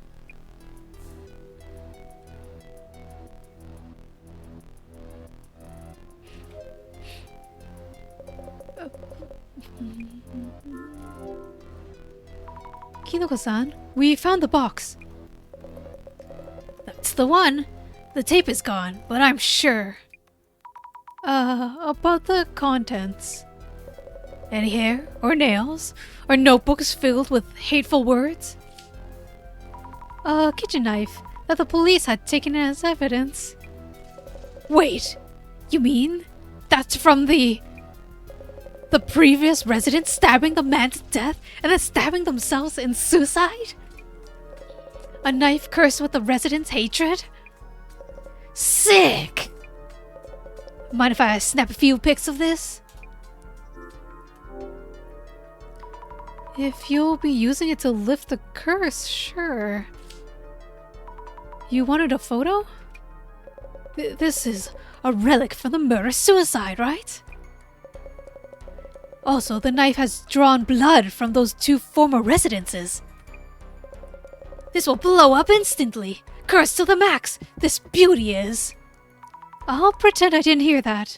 Kinoko-san, we found the box. That's the one. The tape is gone, but I'm sure. About the contents. Any hair, or nails, or notebooks filled with hateful words? A kitchen knife that the police had taken as evidence. Wait, you mean that's from the previous resident stabbing the man to death and then stabbing themselves in suicide? A knife cursed with the resident's hatred? Sick! Mind if I snap a few pics of this? If you'll be using it to lift the curse, sure. You wanted a photo? This is a relic from the murder-suicide, right? Also, the knife has drawn blood from those two former residences. This will blow up instantly. Cursed to the max, this beauty is. I'll pretend I didn't hear that.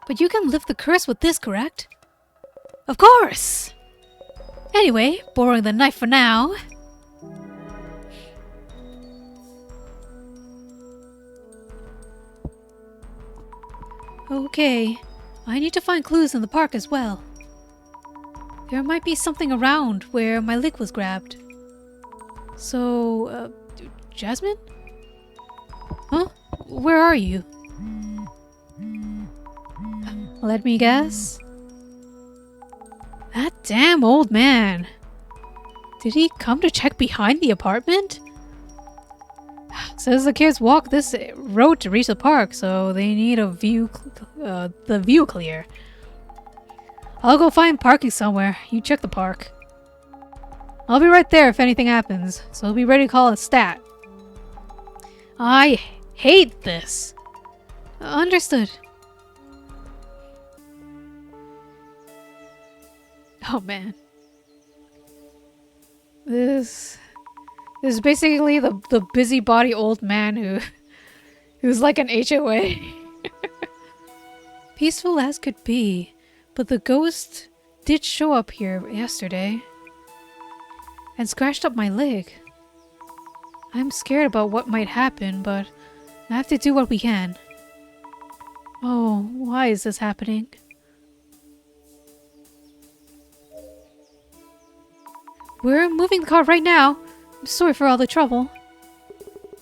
But you can lift the curse with this, correct? Of course! Anyway, borrowing the knife for now. Okay, I need to find clues in the park as well. There might be something around where my leg was grabbed. So, Jasmine? Huh? Where are you? Let me guess. That damn old man. Did he come to check behind the apartment? Says the kids walk this road to reach the park, so they need a view, the view clear. I'll go find parking somewhere. You check the park. I'll be right there if anything happens, so be ready to call a stat. I hate this. Understood. Oh man. This is basically the busybody old man who's like an HOA. Peaceful as could be, but the ghost did show up here yesterday and scratched up my leg. I'm scared about what might happen, but I have to do what we can. Oh, why is this happening? We're moving the car right now. I'm sorry for all the trouble.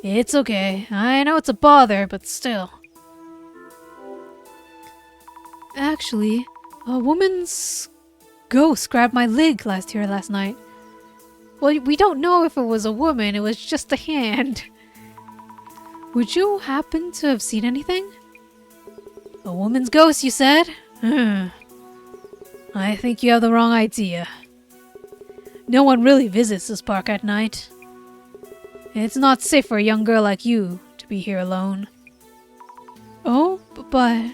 It's okay. I know it's a bother, but still. Actually, a woman's ghost grabbed my leg last night. Well, we don't know if it was a woman, it was just a hand. Would you happen to have seen anything? A woman's ghost, you said? I think you have the wrong idea. No one really visits this park at night. It's not safe for a young girl like you to be here alone. Oh, but...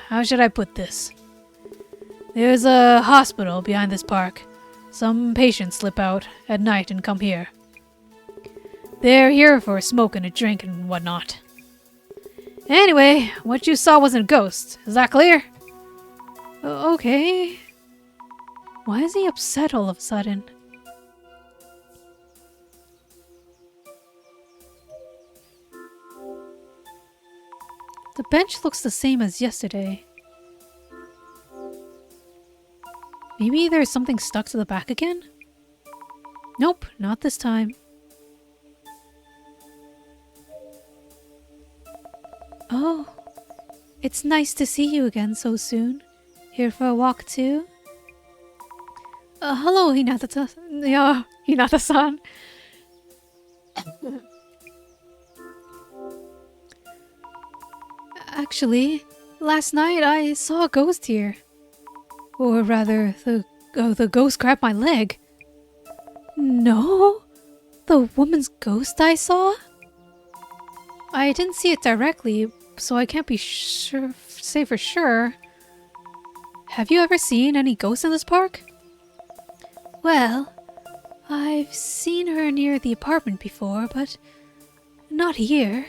how should I put this? There's a hospital behind this park. Some patients slip out at night and come here. They're here for a smoke and a drink and whatnot. Anyway, what you saw wasn't a ghost. Is that clear? Okay. Why is he upset all of a sudden? The bench looks the same as yesterday. Maybe there's something stuck to the back again? Nope, not this time. Oh, it's nice to see you again so soon. Here for a walk too? Hello, Hinata-san. Actually, last night I saw a ghost here. Or rather, the ghost grabbed my leg. No? The woman's ghost I saw? I didn't see it directly, so I can't say for sure. Have you ever seen any ghosts in this park? Well, I've seen her near the apartment before, but not here.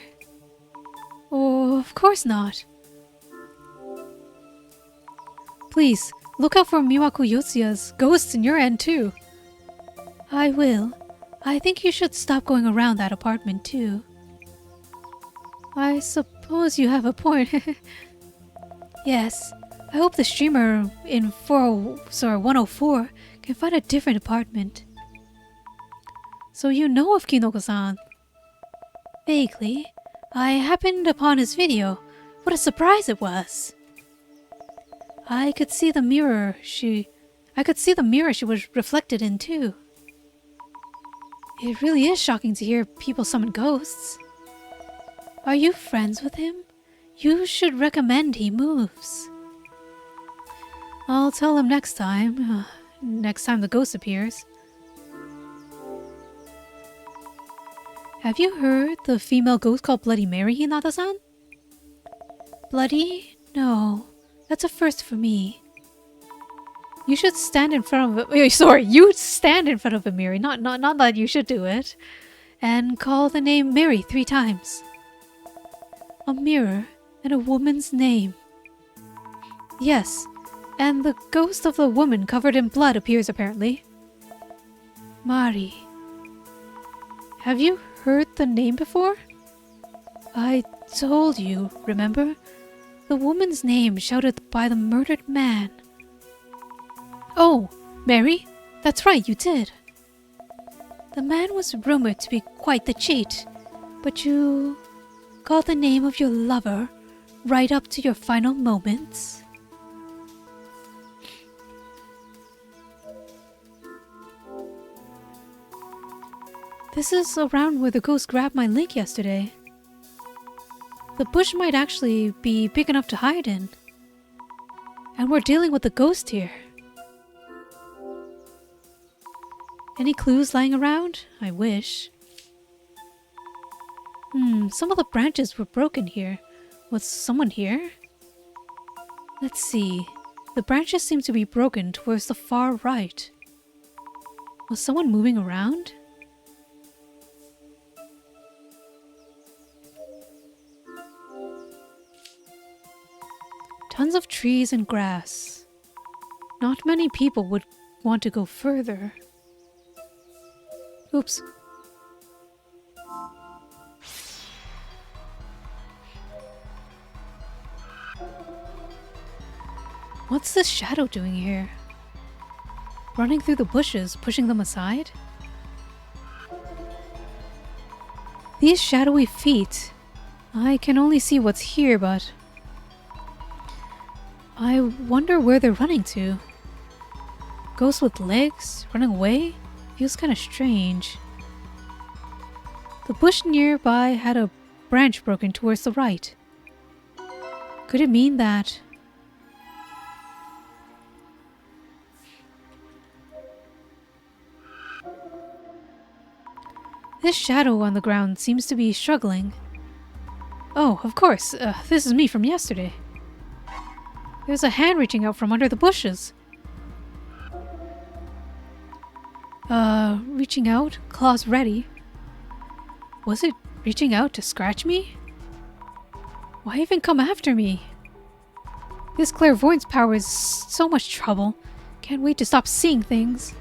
Oh, of course not. Please, look out for Miwako Yotsuya's ghosts in your end too. I will. I think you should stop going around that apartment too. I suppose you have a point. Yes, I hope the streamer in 104 can find a different apartment. So you know of Kinoko-san? Vaguely. I happened upon his video. What a surprise it was. I could see the mirror she was reflected in too. It really is shocking to hear people summon ghosts. Are you friends with him? You should recommend he moves. I'll tell him next time. Next time the ghost appears. Have you heard the female ghost called Bloody Mary, Hinata-san? Bloody? No. That's a first for me. You should stand in front of it. Sorry, you stand in front of a mirror. Not that you should do it. And call the name Mary 3 times. A mirror and a woman's name. Yes, and the ghost of the woman covered in blood appears apparently. Mari. Have you heard the name before? I told you, remember? The woman's name shouted by the murdered man. Oh, Mary? That's right, you did. The man was rumored to be quite the cheat, but you called the name of your lover right up to your final moments. This is around where the ghost grabbed my leg yesterday. The bush might actually be big enough to hide in. And we're dealing with the ghost here. Any clues lying around? I wish. Some of the branches were broken here. Was someone here? Let's see. The branches seem to be broken towards the far right. Was someone moving around? Tons of trees and grass. Not many people would want to go further. Oops. What's this shadow doing here? Running through the bushes, pushing them aside? These shadowy feet. I can only see what's here, but I wonder where they're running to. Ghosts with legs, running away? Feels kind of strange. The bush nearby had a branch broken towards the right. Could it mean that... This shadow on the ground seems to be struggling. Oh, of course, this is me from yesterday. There's a hand reaching out from under the bushes. Reaching out, claws ready. Was it reaching out to scratch me? Why even come after me? This clairvoyance power is so much trouble. Can't wait to stop seeing things.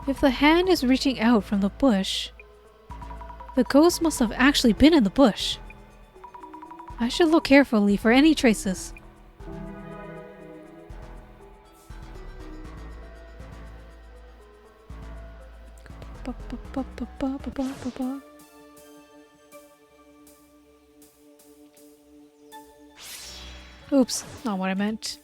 If the hand is reaching out from the bush, the ghost must have actually been in the bush. I should look carefully for any traces. Oops, not what I meant.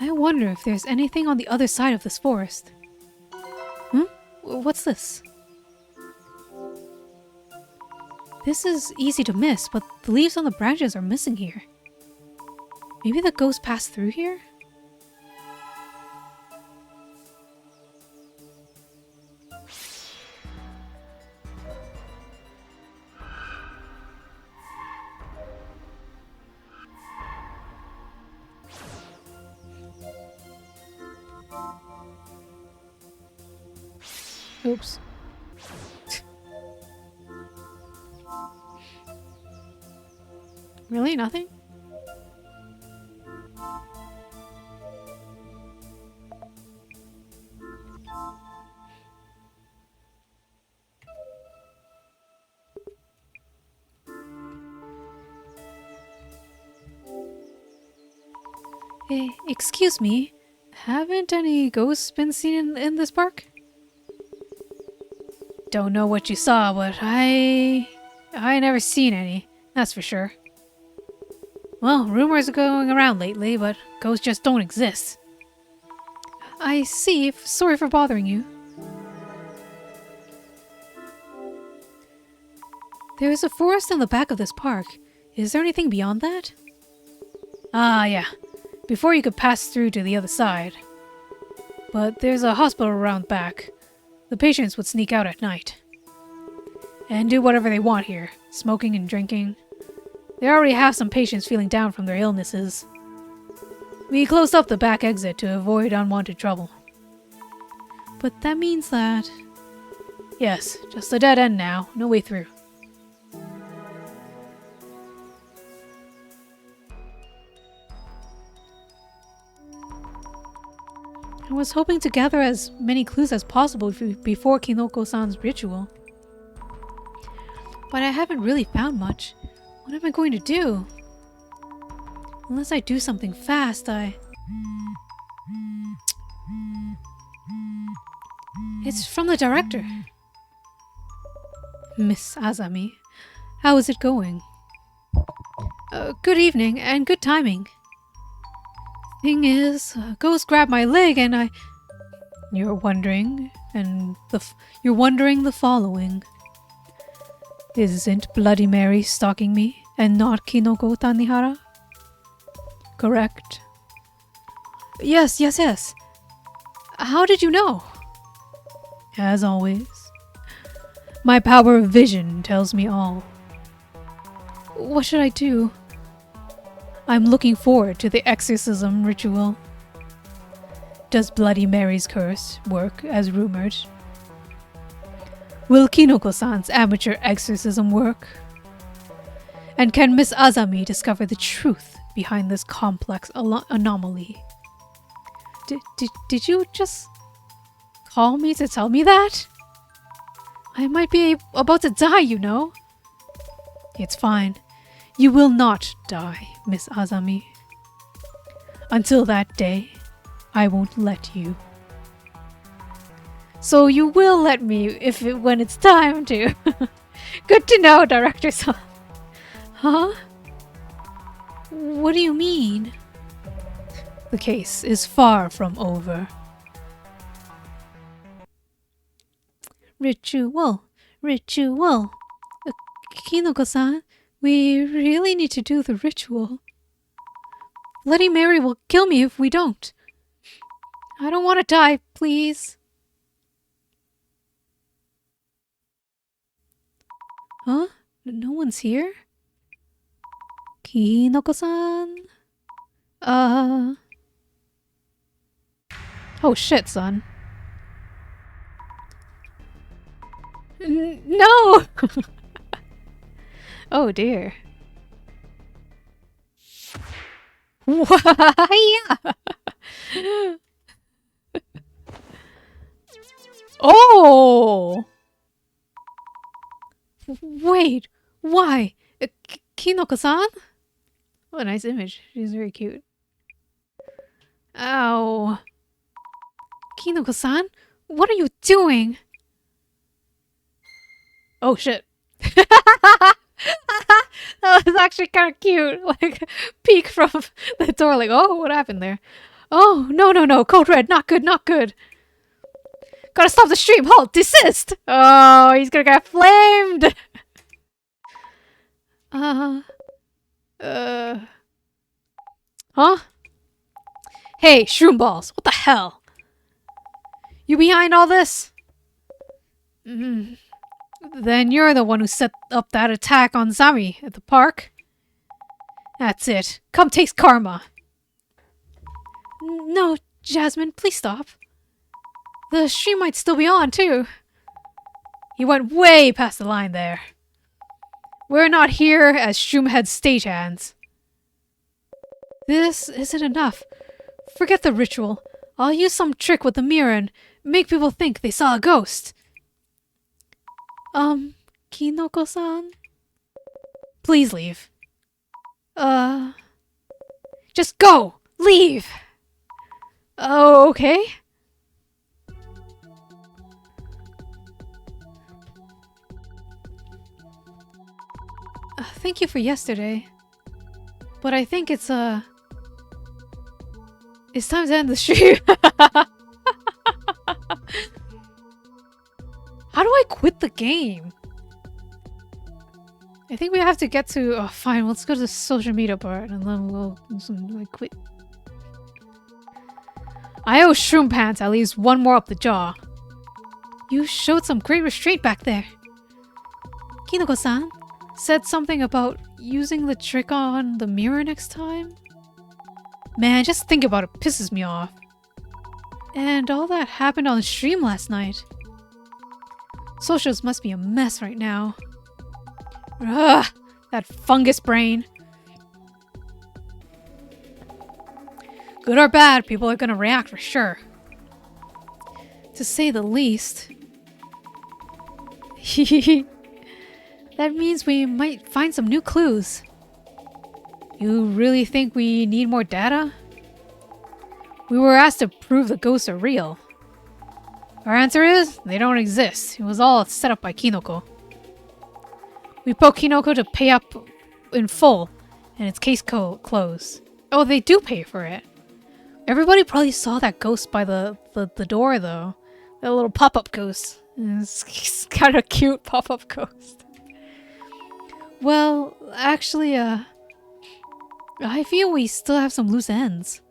I wonder if there's anything on the other side of this forest. What's this? This is easy to miss, but the leaves on the branches are missing here. Maybe the ghost passed through here? Oops. Really? Nothing? Hey, excuse me. Haven't any ghosts been seen in this park? Don't know what you saw, but I never seen any, that's for sure. Well, rumors are going around lately, but ghosts just don't exist. I see. Sorry for bothering you. There is a forest in the back of this park. Is there anything beyond that? Ah, yeah. Before you could pass through to the other side. But there's a hospital around back. The patients would sneak out at night. And do whatever they want here. Smoking and drinking. They already have some patients feeling down from their illnesses. We closed up the back exit to avoid unwanted trouble. But that means that... Yes, just a dead end now. No way through. I was hoping to gather as many clues as possible before Kinoko-san's ritual. But I haven't really found much. What am I going to do? Unless I do something fast, It's from the director. Miss Azami, how is it going? Good evening, and good timing. Thing is, ghost grabbed my leg and I... You're wondering the following. Isn't Bloody Mary stalking me, and not Kinoko Tanihara? Correct? Yes. How did you know? As always. My power of vision tells me all. What should I do? I'm looking forward to the exorcism ritual. Does Bloody Mary's curse work as rumored? Will Kinoko-san's amateur exorcism work? And can Miss Azami discover the truth behind this complex anomaly? Did you just call me to tell me that? I might be about to die, you know. It's fine. You will not die, Miss Azami. Until that day, I won't let you. So you will let me when it's time to. Good to know, Director-san. Huh? What do you mean? The case is far from over. Ritual. Kinoko-san, we really need to do the ritual. Bloody Mary will kill me if we don't. I don't want to die, please. Huh? No one's here? Kinoko-san? Oh shit, son. No! Oh dear. Why? Oh! Wait, why? Kinoko-san? What a nice image. She's very cute. Ow. Kinoko-san? What are you doing? Oh shit. That was actually kind of cute. Like, peek from the door, like, oh, what happened there? Oh, no. Code red, not good. Gotta stop the stream. Halt, desist. Oh, he's gonna get flamed. Huh? Hey, shroom balls. What the hell? You behind all this? Then you're the one who set up that attack on Zami at the park. That's it. Come taste karma. No, Jasmine, please stop. The stream might still be on, too. You went way past the line there. We're not here as Shroomhead stagehands. This isn't enough. Forget the ritual. I'll use some trick with the mirror and make people think they saw a ghost. Kinoko-san? Please leave. Just go! Leave! Oh, okay. Thank you for yesterday. But I think it's time to end the stream. How do I quit the game? I think we have to get to... Oh, fine. Let's go to the social media part and then we'll quit. I owe Shroom Pants at least one more up the jaw. You showed some great restraint back there. Kinoko-san said something about using the trick on the mirror next time. Man, just think about it pisses me off. And all that happened on stream last night. Socials must be a mess right now. Ugh, that fungus brain. Good or bad, people are gonna react for sure. To say the least. That means we might find some new clues. You really think we need more data? We were asked to prove the ghosts are real. Our answer is, they don't exist. It was all set up by Kinoko. We poked Kinoko to pay up in full, And its case closed. Oh, they do pay for it. Everybody probably saw that ghost by the door, though. That little pop-up ghost. It's kind of cute pop-up ghost. Well, actually, I feel we still have some loose ends.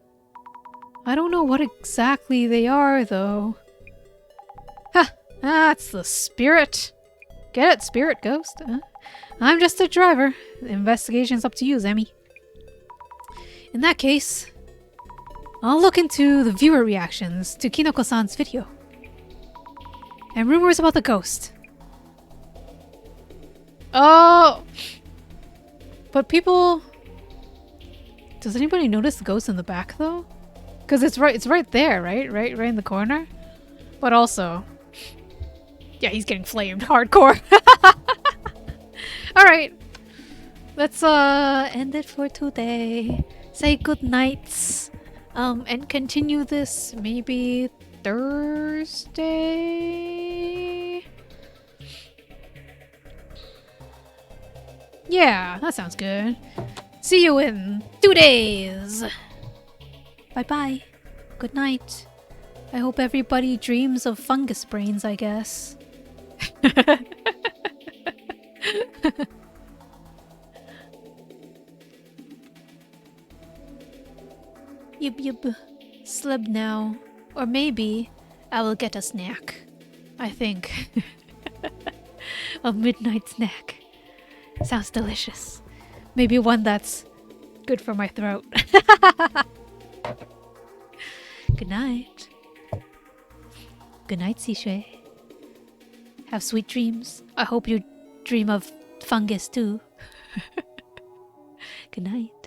I don't know what exactly they are, though. Ha! That's the spirit. Get it, spirit ghost? I'm just a driver. The investigation's up to you, Zemi. In that case, I'll look into the viewer reactions to Kinoko-san's video. And rumors about the ghost. Oh! But people... Does anybody notice the ghost in the back, though? Because it's right there, right? Right in the corner? But also... Yeah, he's getting flamed hardcore. Alright. Let's end it for today. Say good nights. And continue this maybe Thursday? Yeah, that sounds good. See you in 2 days. Bye-bye. Good night. I hope everybody dreams of fungus brains, I guess. Yub. Slip now. Or maybe I will get a snack. I think. A midnight snack. Sounds delicious. Maybe one that's good for my throat. Good night. Good night, Shueisha. Have sweet dreams. I hope you dream of fungus too. Good night.